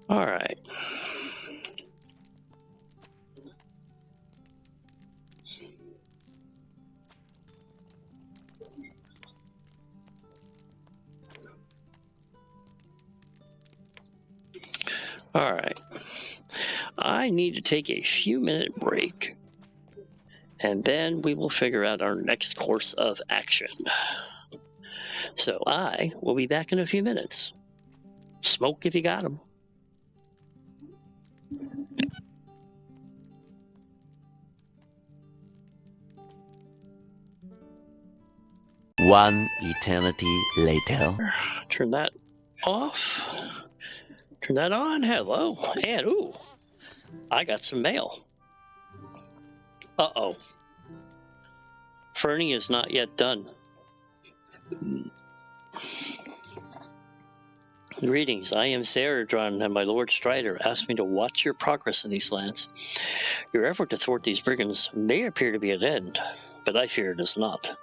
Speaker 2: All right. All right. I need to take a few-minute break, and then we will figure out our next course of action. So I will be back in a few minutes. Smoke if you got 'em.
Speaker 7: One eternity later.
Speaker 2: Turn that off. Turn that on. Hello. And, ooh, I got some mail. Uh-oh. Fernie is not yet done. Greetings. I am Saradron, and my Lord Strider asked me to watch your progress in these lands. Your effort to thwart these brigands may appear to be at end, but I fear it is not.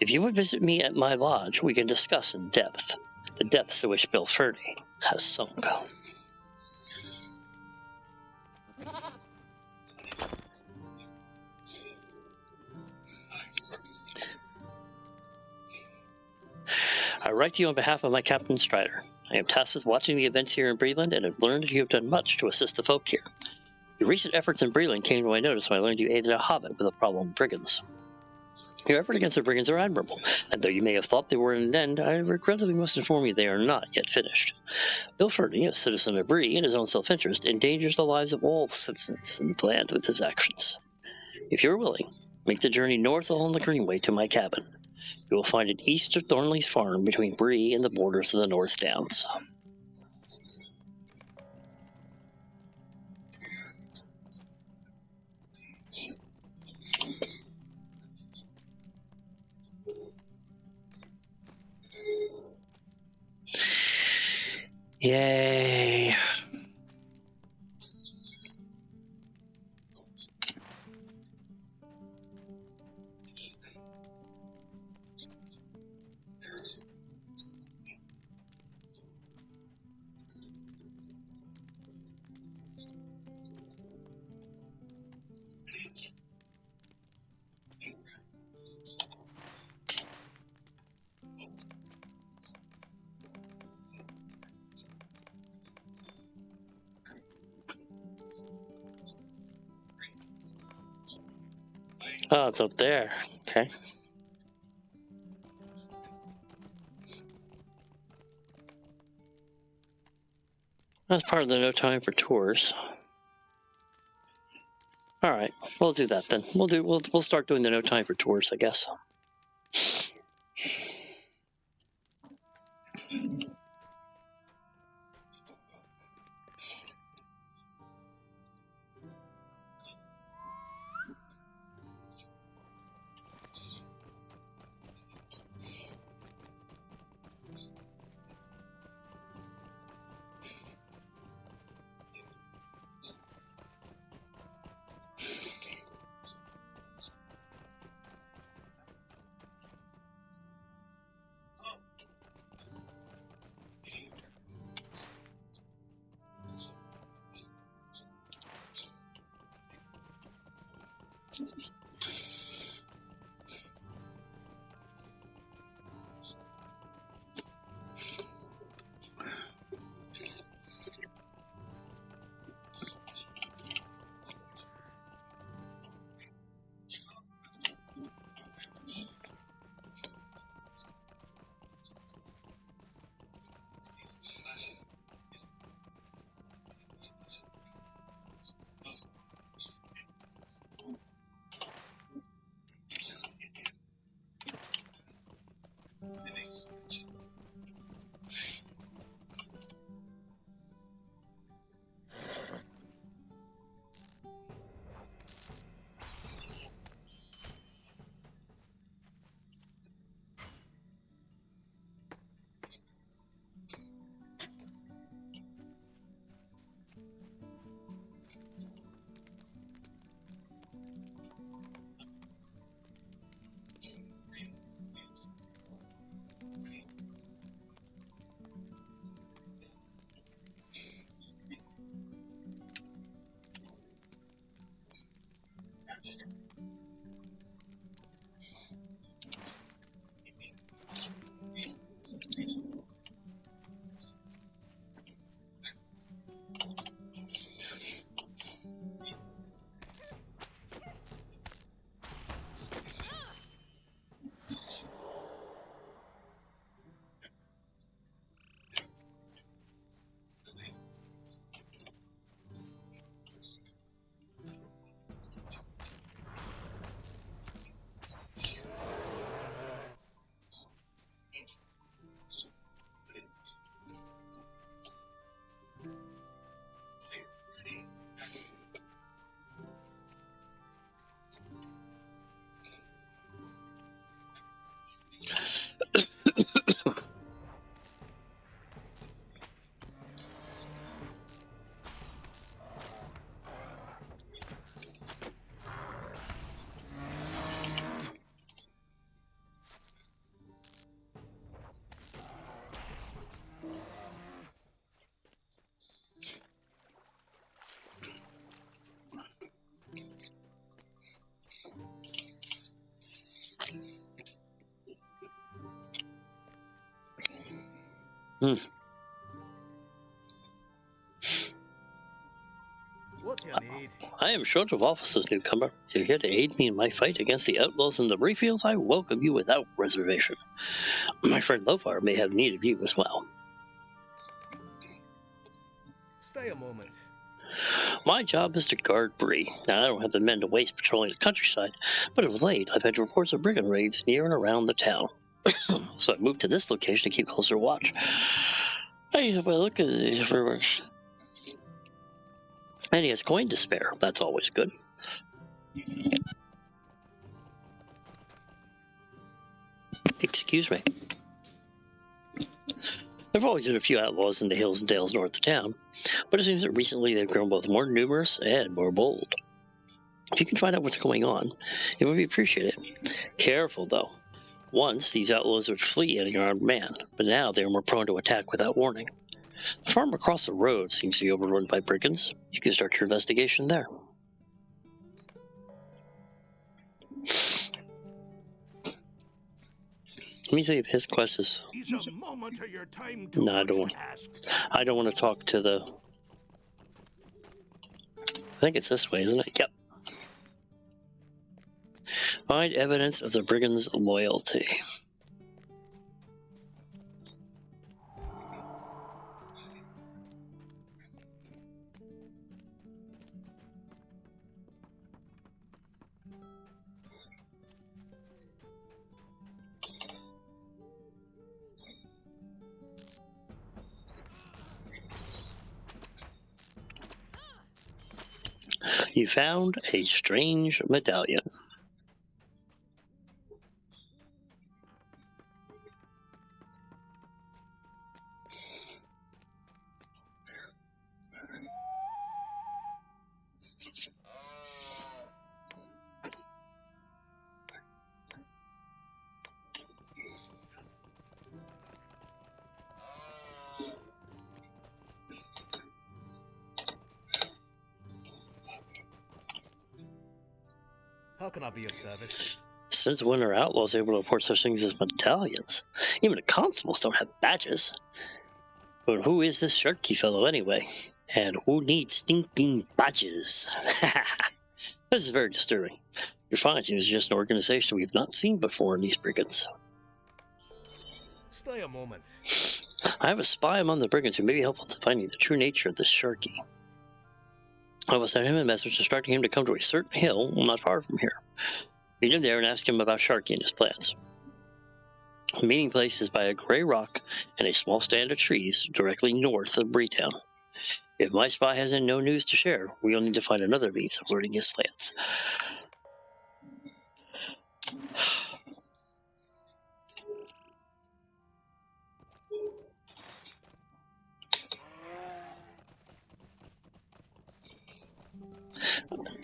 Speaker 2: If you would visit me at my lodge, we can discuss in depth the depths to which Bill Fernie has sunk. I write to you on behalf of my Captain Strider. I am tasked with watching the events here in Breland and have learned that you have done much to assist the folk here. Your recent efforts in Breland came to my notice when I learned you aided a hobbit with a problem with brigands. Your effort against the brigands are admirable, and though you may have thought they were at an end, I regrettably must inform you they are not yet finished. Bill Ferdy, a citizen of Bree, in his own self-interest, endangers the lives of all citizens in the land with his actions. If you're willing, make the journey north along the Greenway to my cabin. You will find it east of Thornley's farm between Bree and the borders of the North Downs. Yay. Oh, it's up there. Okay. That's part of the no time for tours. All right, we'll do that then. We'll start doing the no time for tours, I guess.
Speaker 3: What do you need?
Speaker 2: I am short of officers, newcomer. If you're here to aid me in my fight against the outlaws in the Rayfields, I welcome you without reservation. My friend Lofar may have need of you as well.
Speaker 3: Stay a moment.
Speaker 2: My job is to guard Bree. Now, I don't have the men to waste patrolling the countryside, but of late I've had reports of brigand raids near and around the town. So I moved to this location to keep closer watch. Hey, if I look at these rivers. And he has coin to spare. That's always good. Excuse me. There have always been a few outlaws in the hills and dales north of town, but it seems that recently they've grown both more numerous and more bold. If you can find out what's going on, it would be appreciated. Careful, though. Once, these outlaws would flee at an armed man, but now they are more prone to attack without warning. The farm across the road seems to be overrun by brigands. You can start your investigation there. Let me see if his quest is...
Speaker 5: Is a moment of your time to
Speaker 2: No, I don't want to talk to the... I think it's this way, isn't it? Yep. Find evidence of the brigand's loyalty. You found a strange medallion.
Speaker 3: How can I be of service?
Speaker 2: Since when are outlaws able to report such things as medallions? Even the constables don't have badges. But who is this Sharky fellow anyway? And who needs stinking badges? This is very disturbing. Your find seems just an organization we've not seen before in these brigands.
Speaker 3: Stay a moment.
Speaker 2: I have a spy among the brigands who may be helpful to finding the true nature of this Sharky. I will send him a message instructing him to come to a certain hill not far from here. Meet him there and ask him about Sharky and his plans. The meeting place is by a gray rock and a small stand of trees directly north of Breetown. If my spy has no news to share, we'll need to find another means of learning his plans.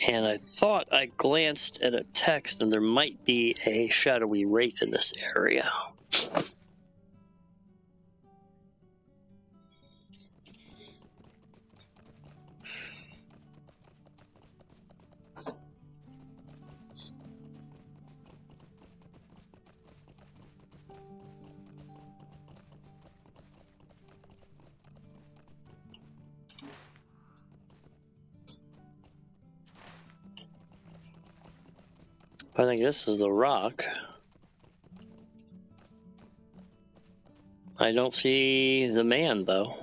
Speaker 2: And I thought I glanced at a text and there might be a shadowy wraith in this area. I think this is the rock. I don't see the man, though.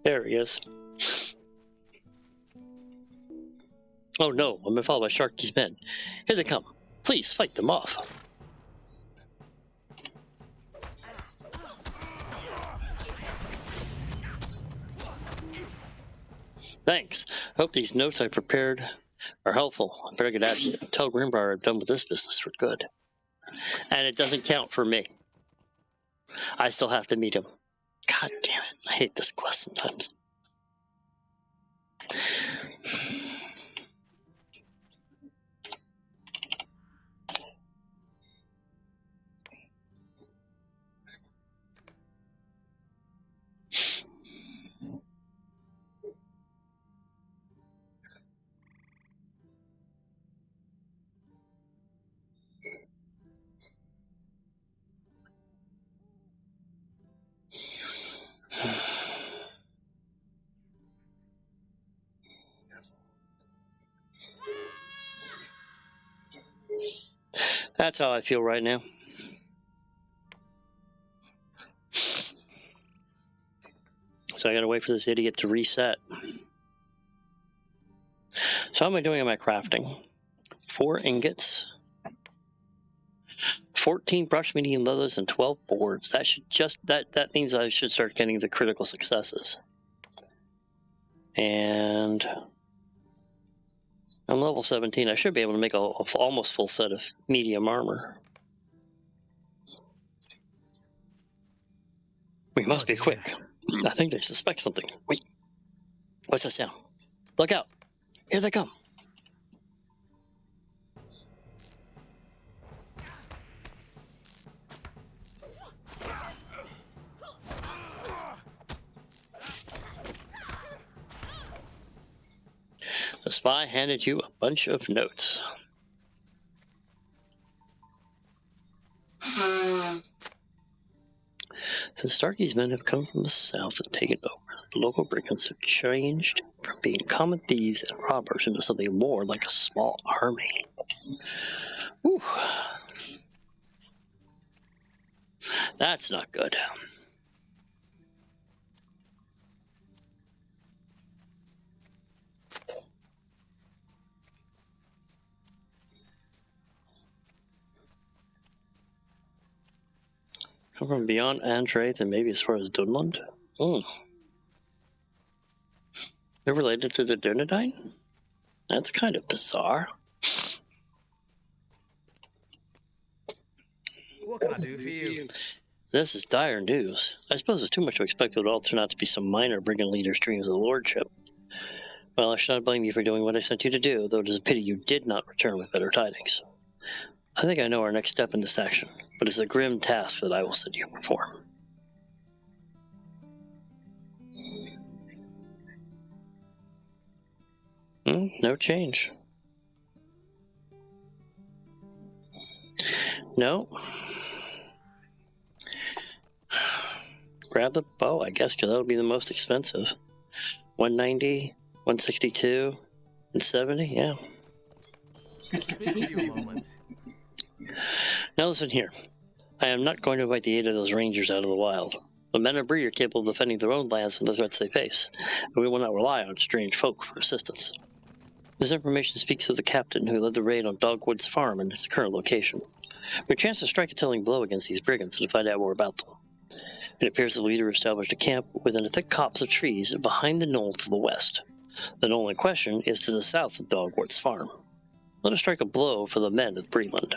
Speaker 2: There he is. Oh no, I'm been followed by Sharky's men. Here they come. Please fight them off. Thanks. Hope these notes I prepared are helpful. I better get out and tell Grimbriar I'm done with this business for good. And it doesn't count for me. I still have to meet him. God damn it. I hate this quest sometimes. That's how I feel right now. So I gotta wait for this idiot to reset. So how am I doing in my crafting? 4 ingots, 14 brush medium leathers, and 12 boards. That should that means I should start getting the critical successes. And I'm level 17. I should be able to make a almost full set of medium armor. We must be quick. I think they suspect something. Wait. What's that sound? Look out. Here they come. The spy handed you a bunch of notes. The Starkey's men have come from the south and taken over. The local brigands have changed from being common thieves and robbers into something more like a small army. Whew. That's not good. Come from beyond Andraith and maybe as far as Dunlund? They're related to the Dunedain? That's kind of bizarre.
Speaker 3: What can I do for you?
Speaker 2: This is dire news. I suppose it's too much to expect that it all turned out to be some minor brigand leader's dreams of the lordship. Well, I should not blame you for doing what I sent you to do, though it is a pity you did not return with better tidings. I think I know our next step in this action, but it's a grim task that I will send you to perform. No change. No. Grab the bow, I guess, because that'll be the most expensive. 190, 162, and 70, yeah.
Speaker 3: Speak with you a moment.
Speaker 2: Now listen here. I am not going to invite the aid of those rangers out of the wild. The men of Bree are capable of defending their own lands from the threats they face, and we will not rely on strange folk for assistance. This information speaks of the captain who led the raid on Dogwood's farm and its current location. We have a chance to strike a telling blow against these brigands and to find out more about them. It appears the leader established a camp within a thick copse of trees behind the knoll to the west. The knoll in question is to the south of Dogwood's farm. Let us strike a blow for the men of Breland.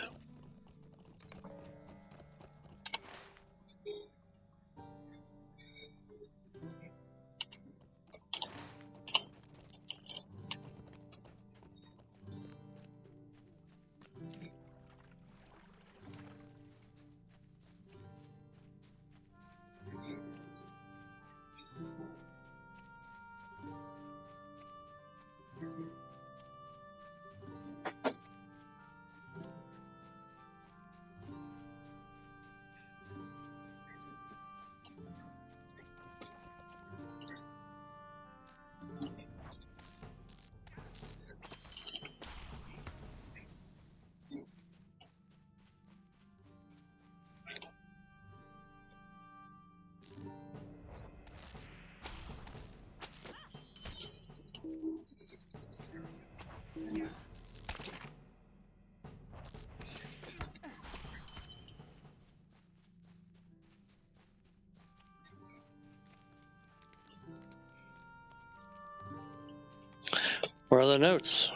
Speaker 2: Where are the notes?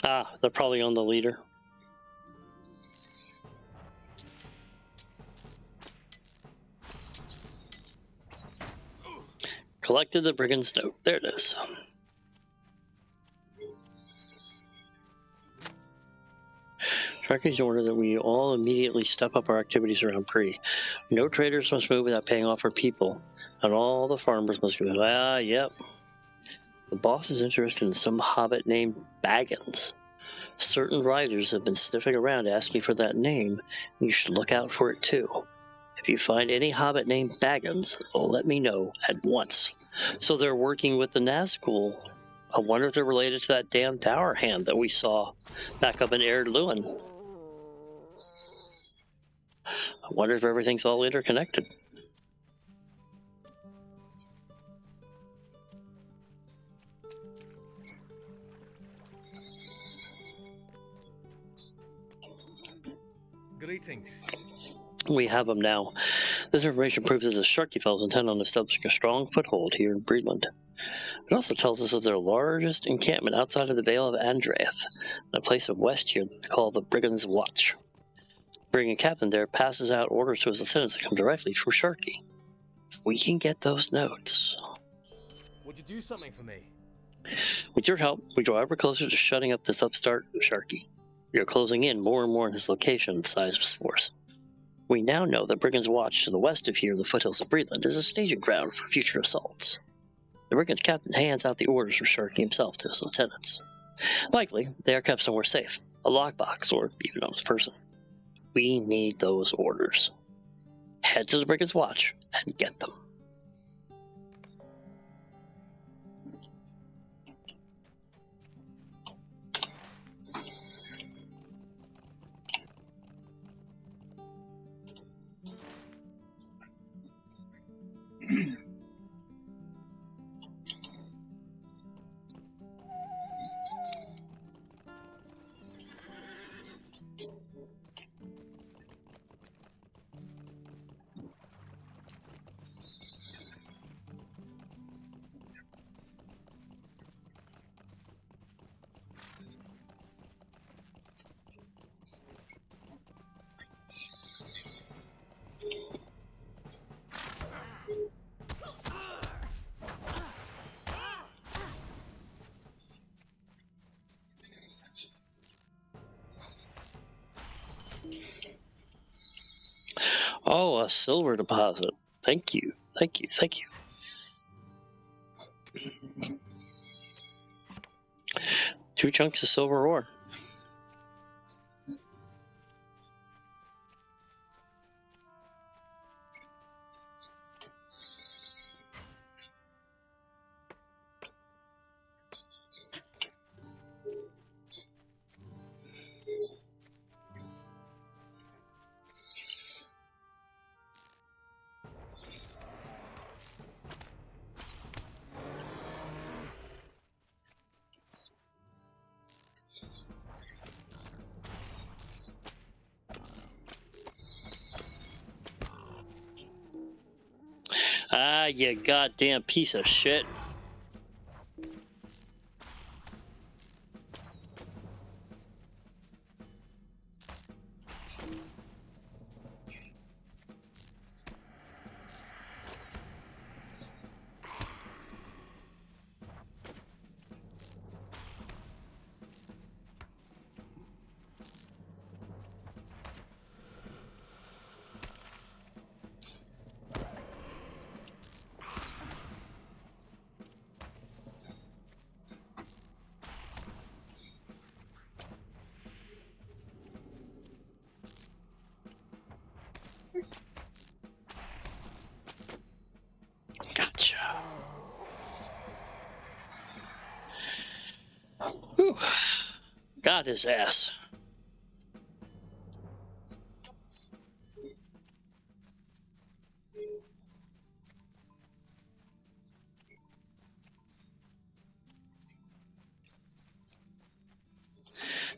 Speaker 2: Ah, they're probably on the leader. Collected the brigand's note. There it is. Sharky's order that we all immediately step up our activities around Pre. No traders must move without paying off our people, and all the farmers must go. Ah, yep. The boss is interested in some hobbit named Baggins. Certain riders have been sniffing around asking for that name, and you should look out for it too. If you find any hobbit named Baggins, let me know at once. So they're working with the Nazgul. I wonder if they're related to that damn tower hand that we saw back up in Erd Luin. I wonder if everything's all interconnected.
Speaker 3: Greetings.
Speaker 2: We have them now. This information proves that the Sharky fellows intend on establishing a strong foothold here in Breedland. It also tells us of their largest encampment outside of the Vale of Andraeth, in a place of west here called the Brigand's Watch. The brigand captain there passes out orders to his lieutenants to come directly from Sharky. If we can get those notes...
Speaker 3: Would you do something for me?
Speaker 2: With your help, we draw ever closer to shutting up this upstart Sharky. We are closing in more and more on his location and the size of his force. We now know that Brigand's Watch to the west of here in the foothills of Breedland is a staging ground for future assaults. The Brigand's captain hands out the orders from Sharky himself to his lieutenants. Likely, they are kept somewhere safe, a lockbox, or even on his person. We need those orders. Head to the Brigand's Watch and get them. Oh, a silver deposit. Thank you, thank you, thank you. Two chunks of silver ore. Ah, you goddamn piece of shit. Gotcha. Whew. Got his ass.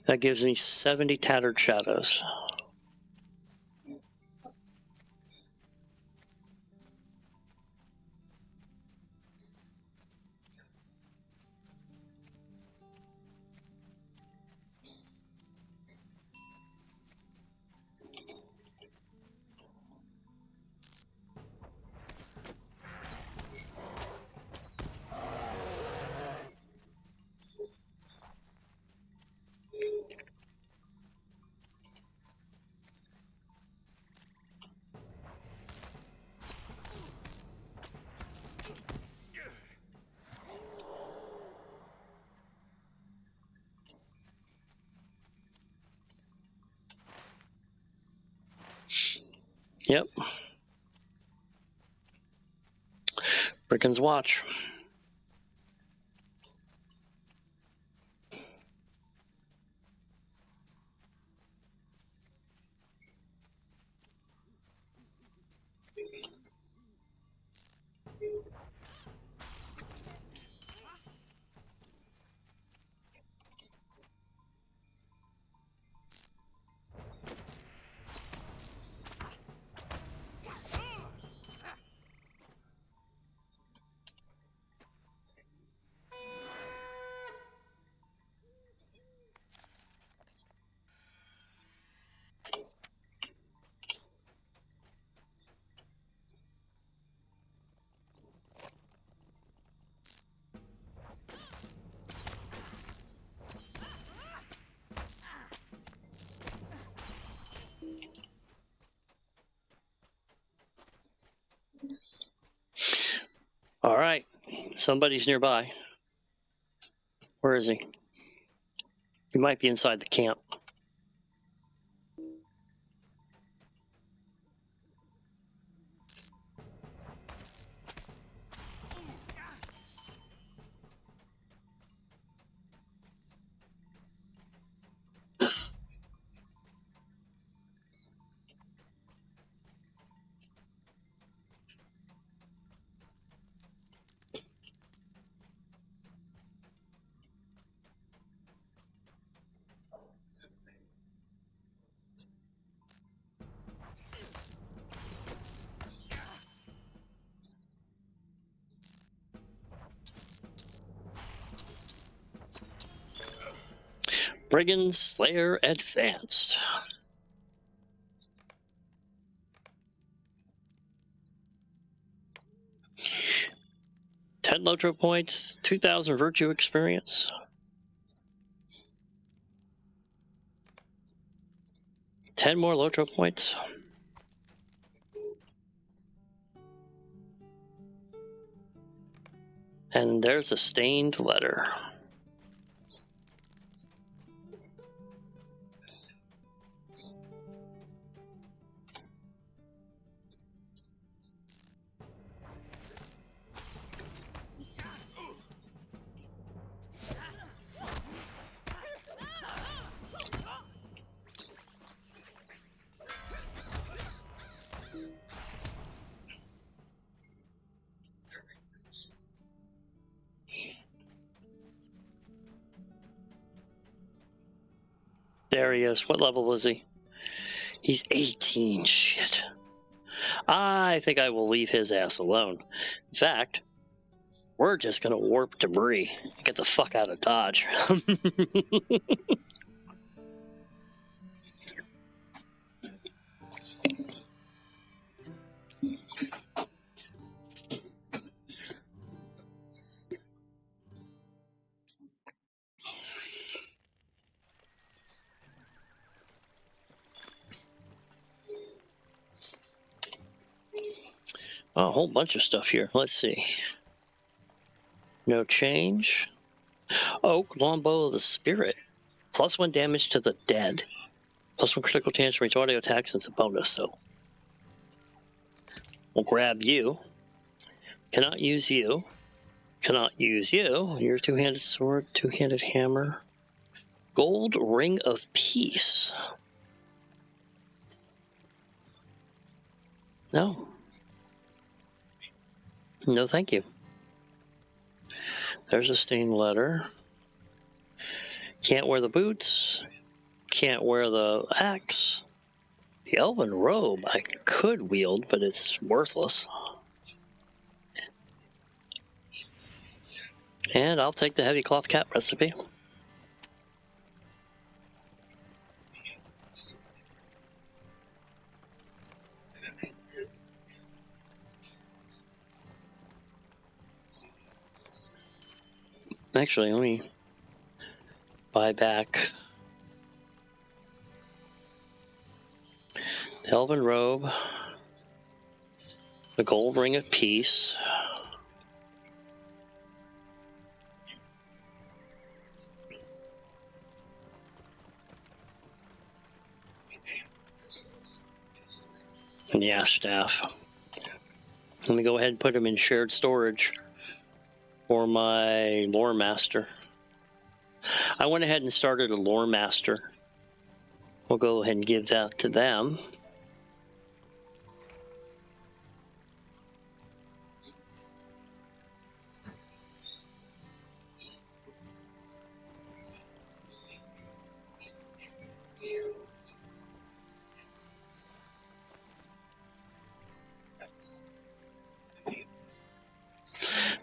Speaker 2: That gives me 70 tattered shadows. Yep. Bricken's watch. All right. Somebody's nearby. Where is he? He might be inside the camp. Brigand Slayer Advanced. $10 LOTRO points, 2,000 virtue experience. $10 more LOTRO points. And there's a stained letter. There he is. What level is he? He's 18. Shit. I think I will leave his ass alone. In fact, we're just going to warp debris and get the fuck out of Dodge. Oh, a whole bunch of stuff here. Let's see. No change. Oak, Longbow of the Spirit. +1 damage to the dead. +1 critical chance to range audio attacks as a bonus, so. We'll grab you. Cannot use you. Cannot use you. Your two-handed sword, two-handed hammer. Gold Ring of Peace. No. No, thank you. There's a stained letter. Can't wear the boots. Can't wear the axe. The elven robe I could wield, but it's worthless. And I'll take the heavy cloth cap recipe. Actually, let me buy back the elven robe, the gold ring of peace, And the ash staff. Let me go ahead and put them in shared storage for my lore master. I went ahead and started a lore master. We'll go ahead and give that to them.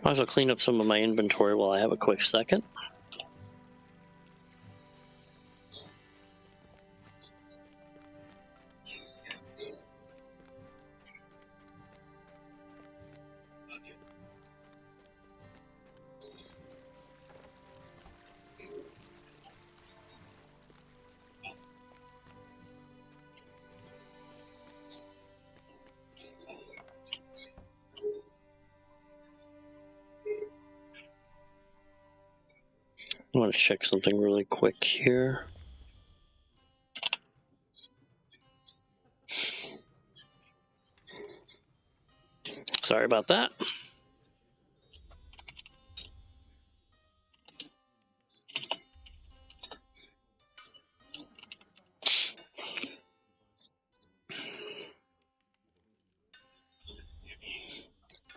Speaker 2: Might as well clean up some of my inventory while I have a quick second. I want to check something really quick here. Sorry about that.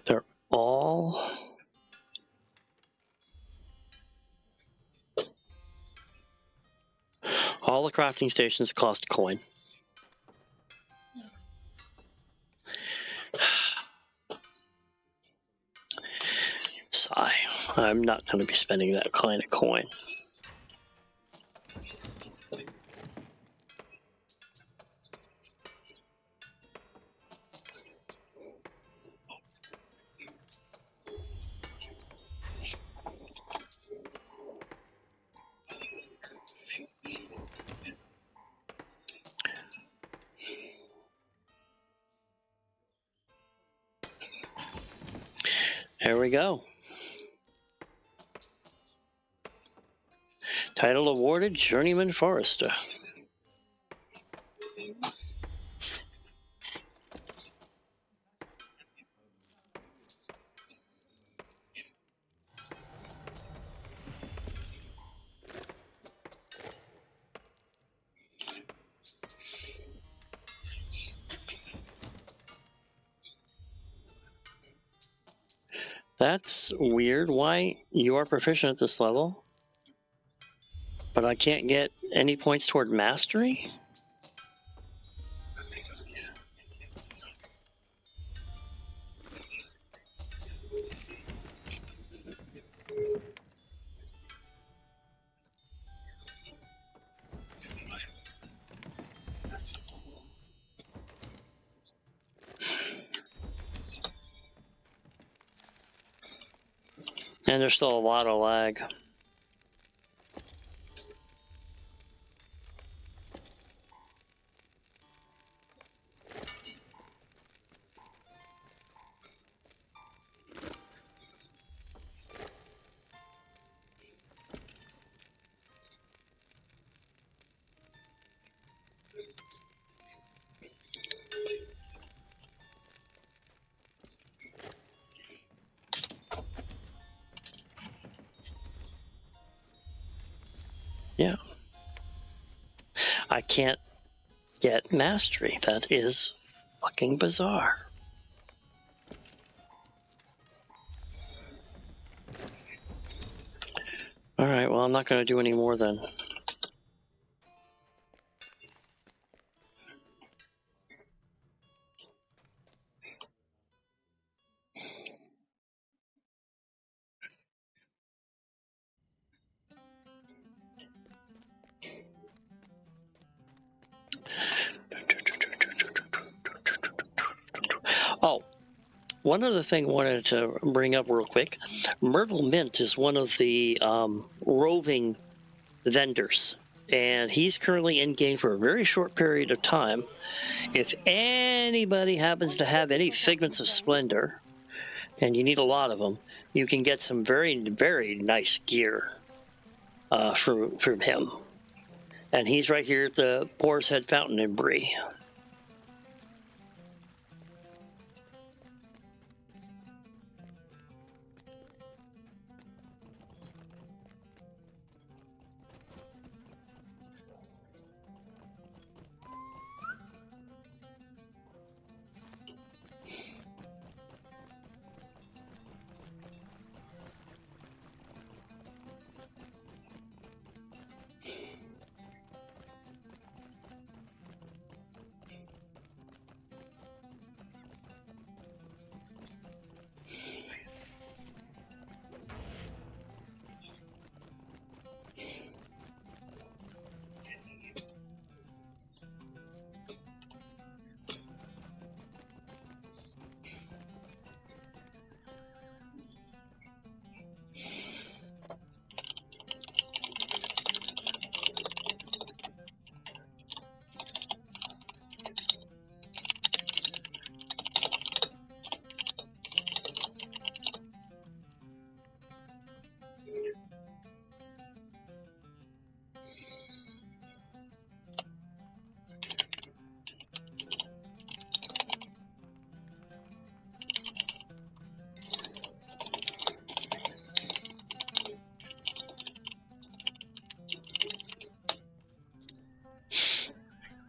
Speaker 2: They're all the crafting stations cost a coin. Sigh. I'm not going to be spending that kind of coin. There we go. Title awarded, Journeyman Forester. That's weird. Why? You are proficient at this level, but I can't get any points toward mastery? And there's still a lot of lag. Yeah. I can't get mastery. That is fucking bizarre. All right, well, I'm not going to do any more then. Oh, one other thing I wanted to bring up real quick. Myrtle Mint is one of the roving vendors, and he's currently in game for a very short period of time. If anybody happens to have any figments of splendor, and you need a lot of them, you can get some very, very nice gear from him. And he's right here at the Boar's Head Fountain in Bree.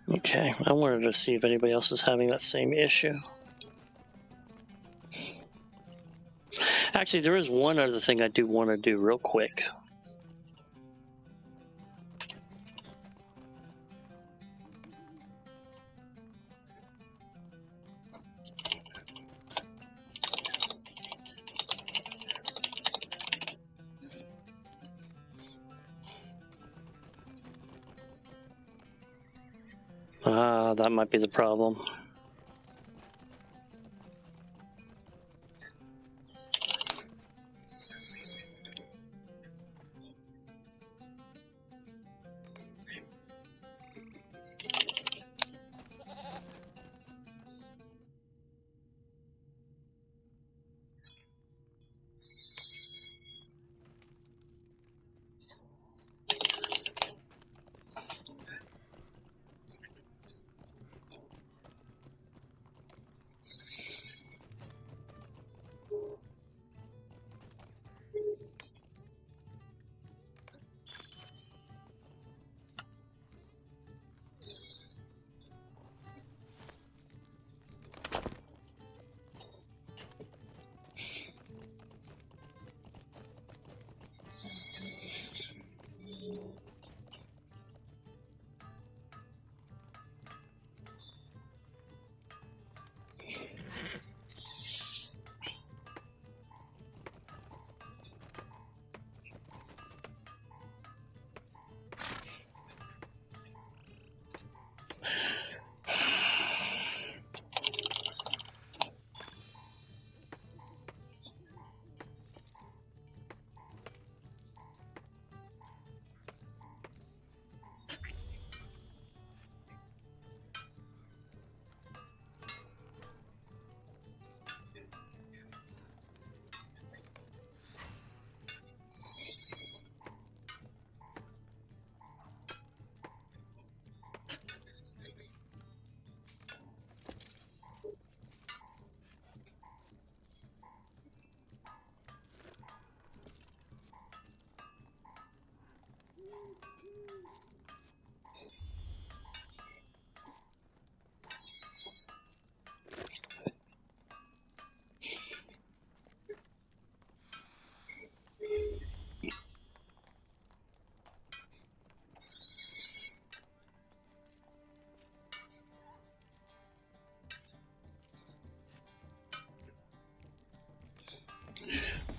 Speaker 2: Okay, I wanted to see if anybody else is having that same issue. Actually, there is one other thing I do want to do real quick. That might be the problem.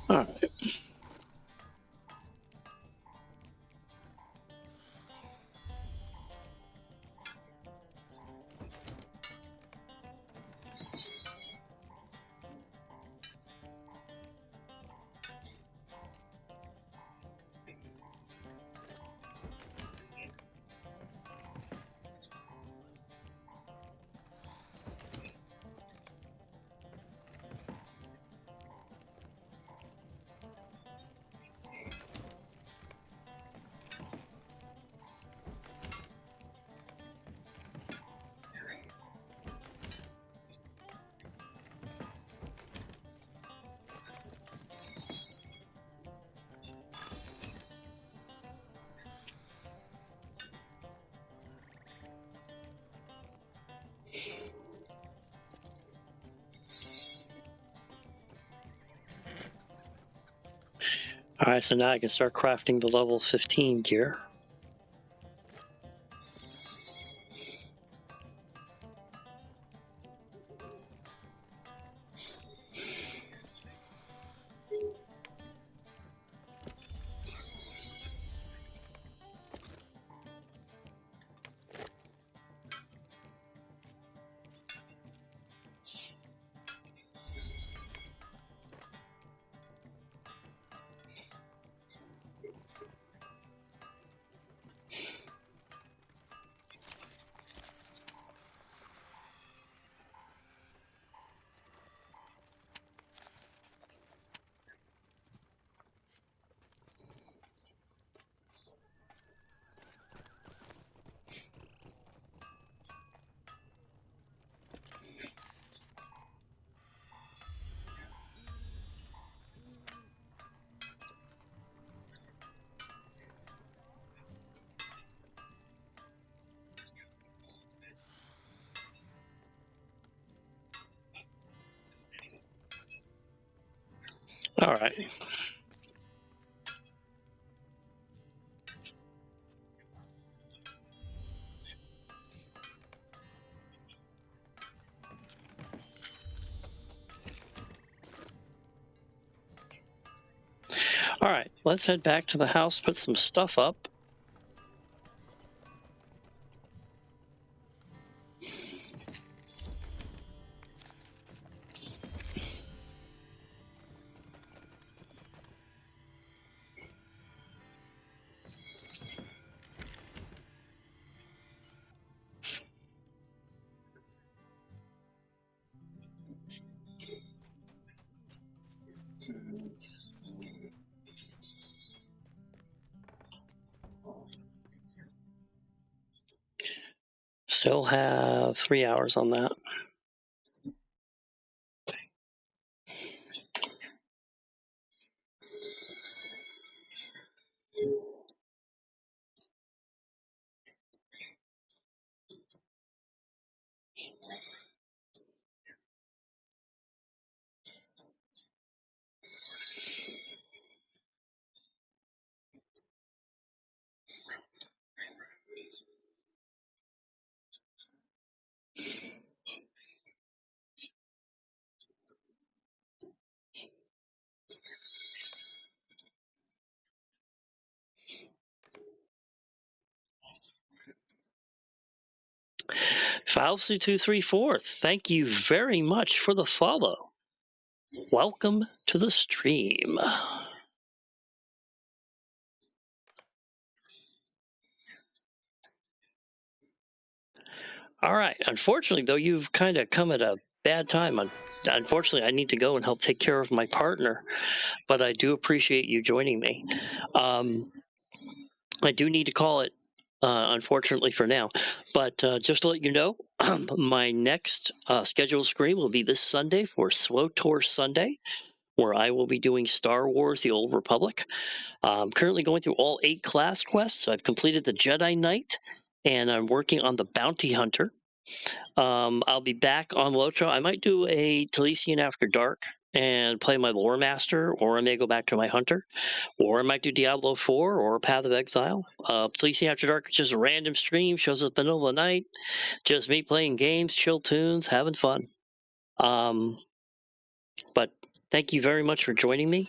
Speaker 2: All right. All right, so now I can start crafting the level 15 gear. All right. All right, let's head back to the house, put some stuff up. Still have 3 hours on that. Falsy234, thank you very much for the follow. Welcome to the stream. All right. Unfortunately, though, you've kind of come at a bad time. Unfortunately, I need to go and help take care of my partner, but I do appreciate you joining me. I do need to call it, unfortunately, for now. But just to let you know, my next scheduled stream will be this Sunday for LOTRO Sunday, where I will be doing Star Wars: The Old Republic. I'm currently going through all 8 class quests. I've completed the Jedi Knight, and I'm working on the Bounty Hunter. I'll be back on LOTRO. I might do a Talisian After Dark and play my Lore Master, or I may go back to my Hunter, or I might do Diablo 4 or Path of Exile. Talisian After Dark is just a random stream, shows up in the middle of the night, just me playing games, chill tunes, having fun. But thank you very much for joining me.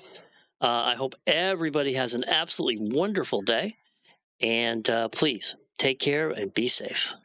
Speaker 2: I hope everybody has an absolutely wonderful day, and please take care and be safe.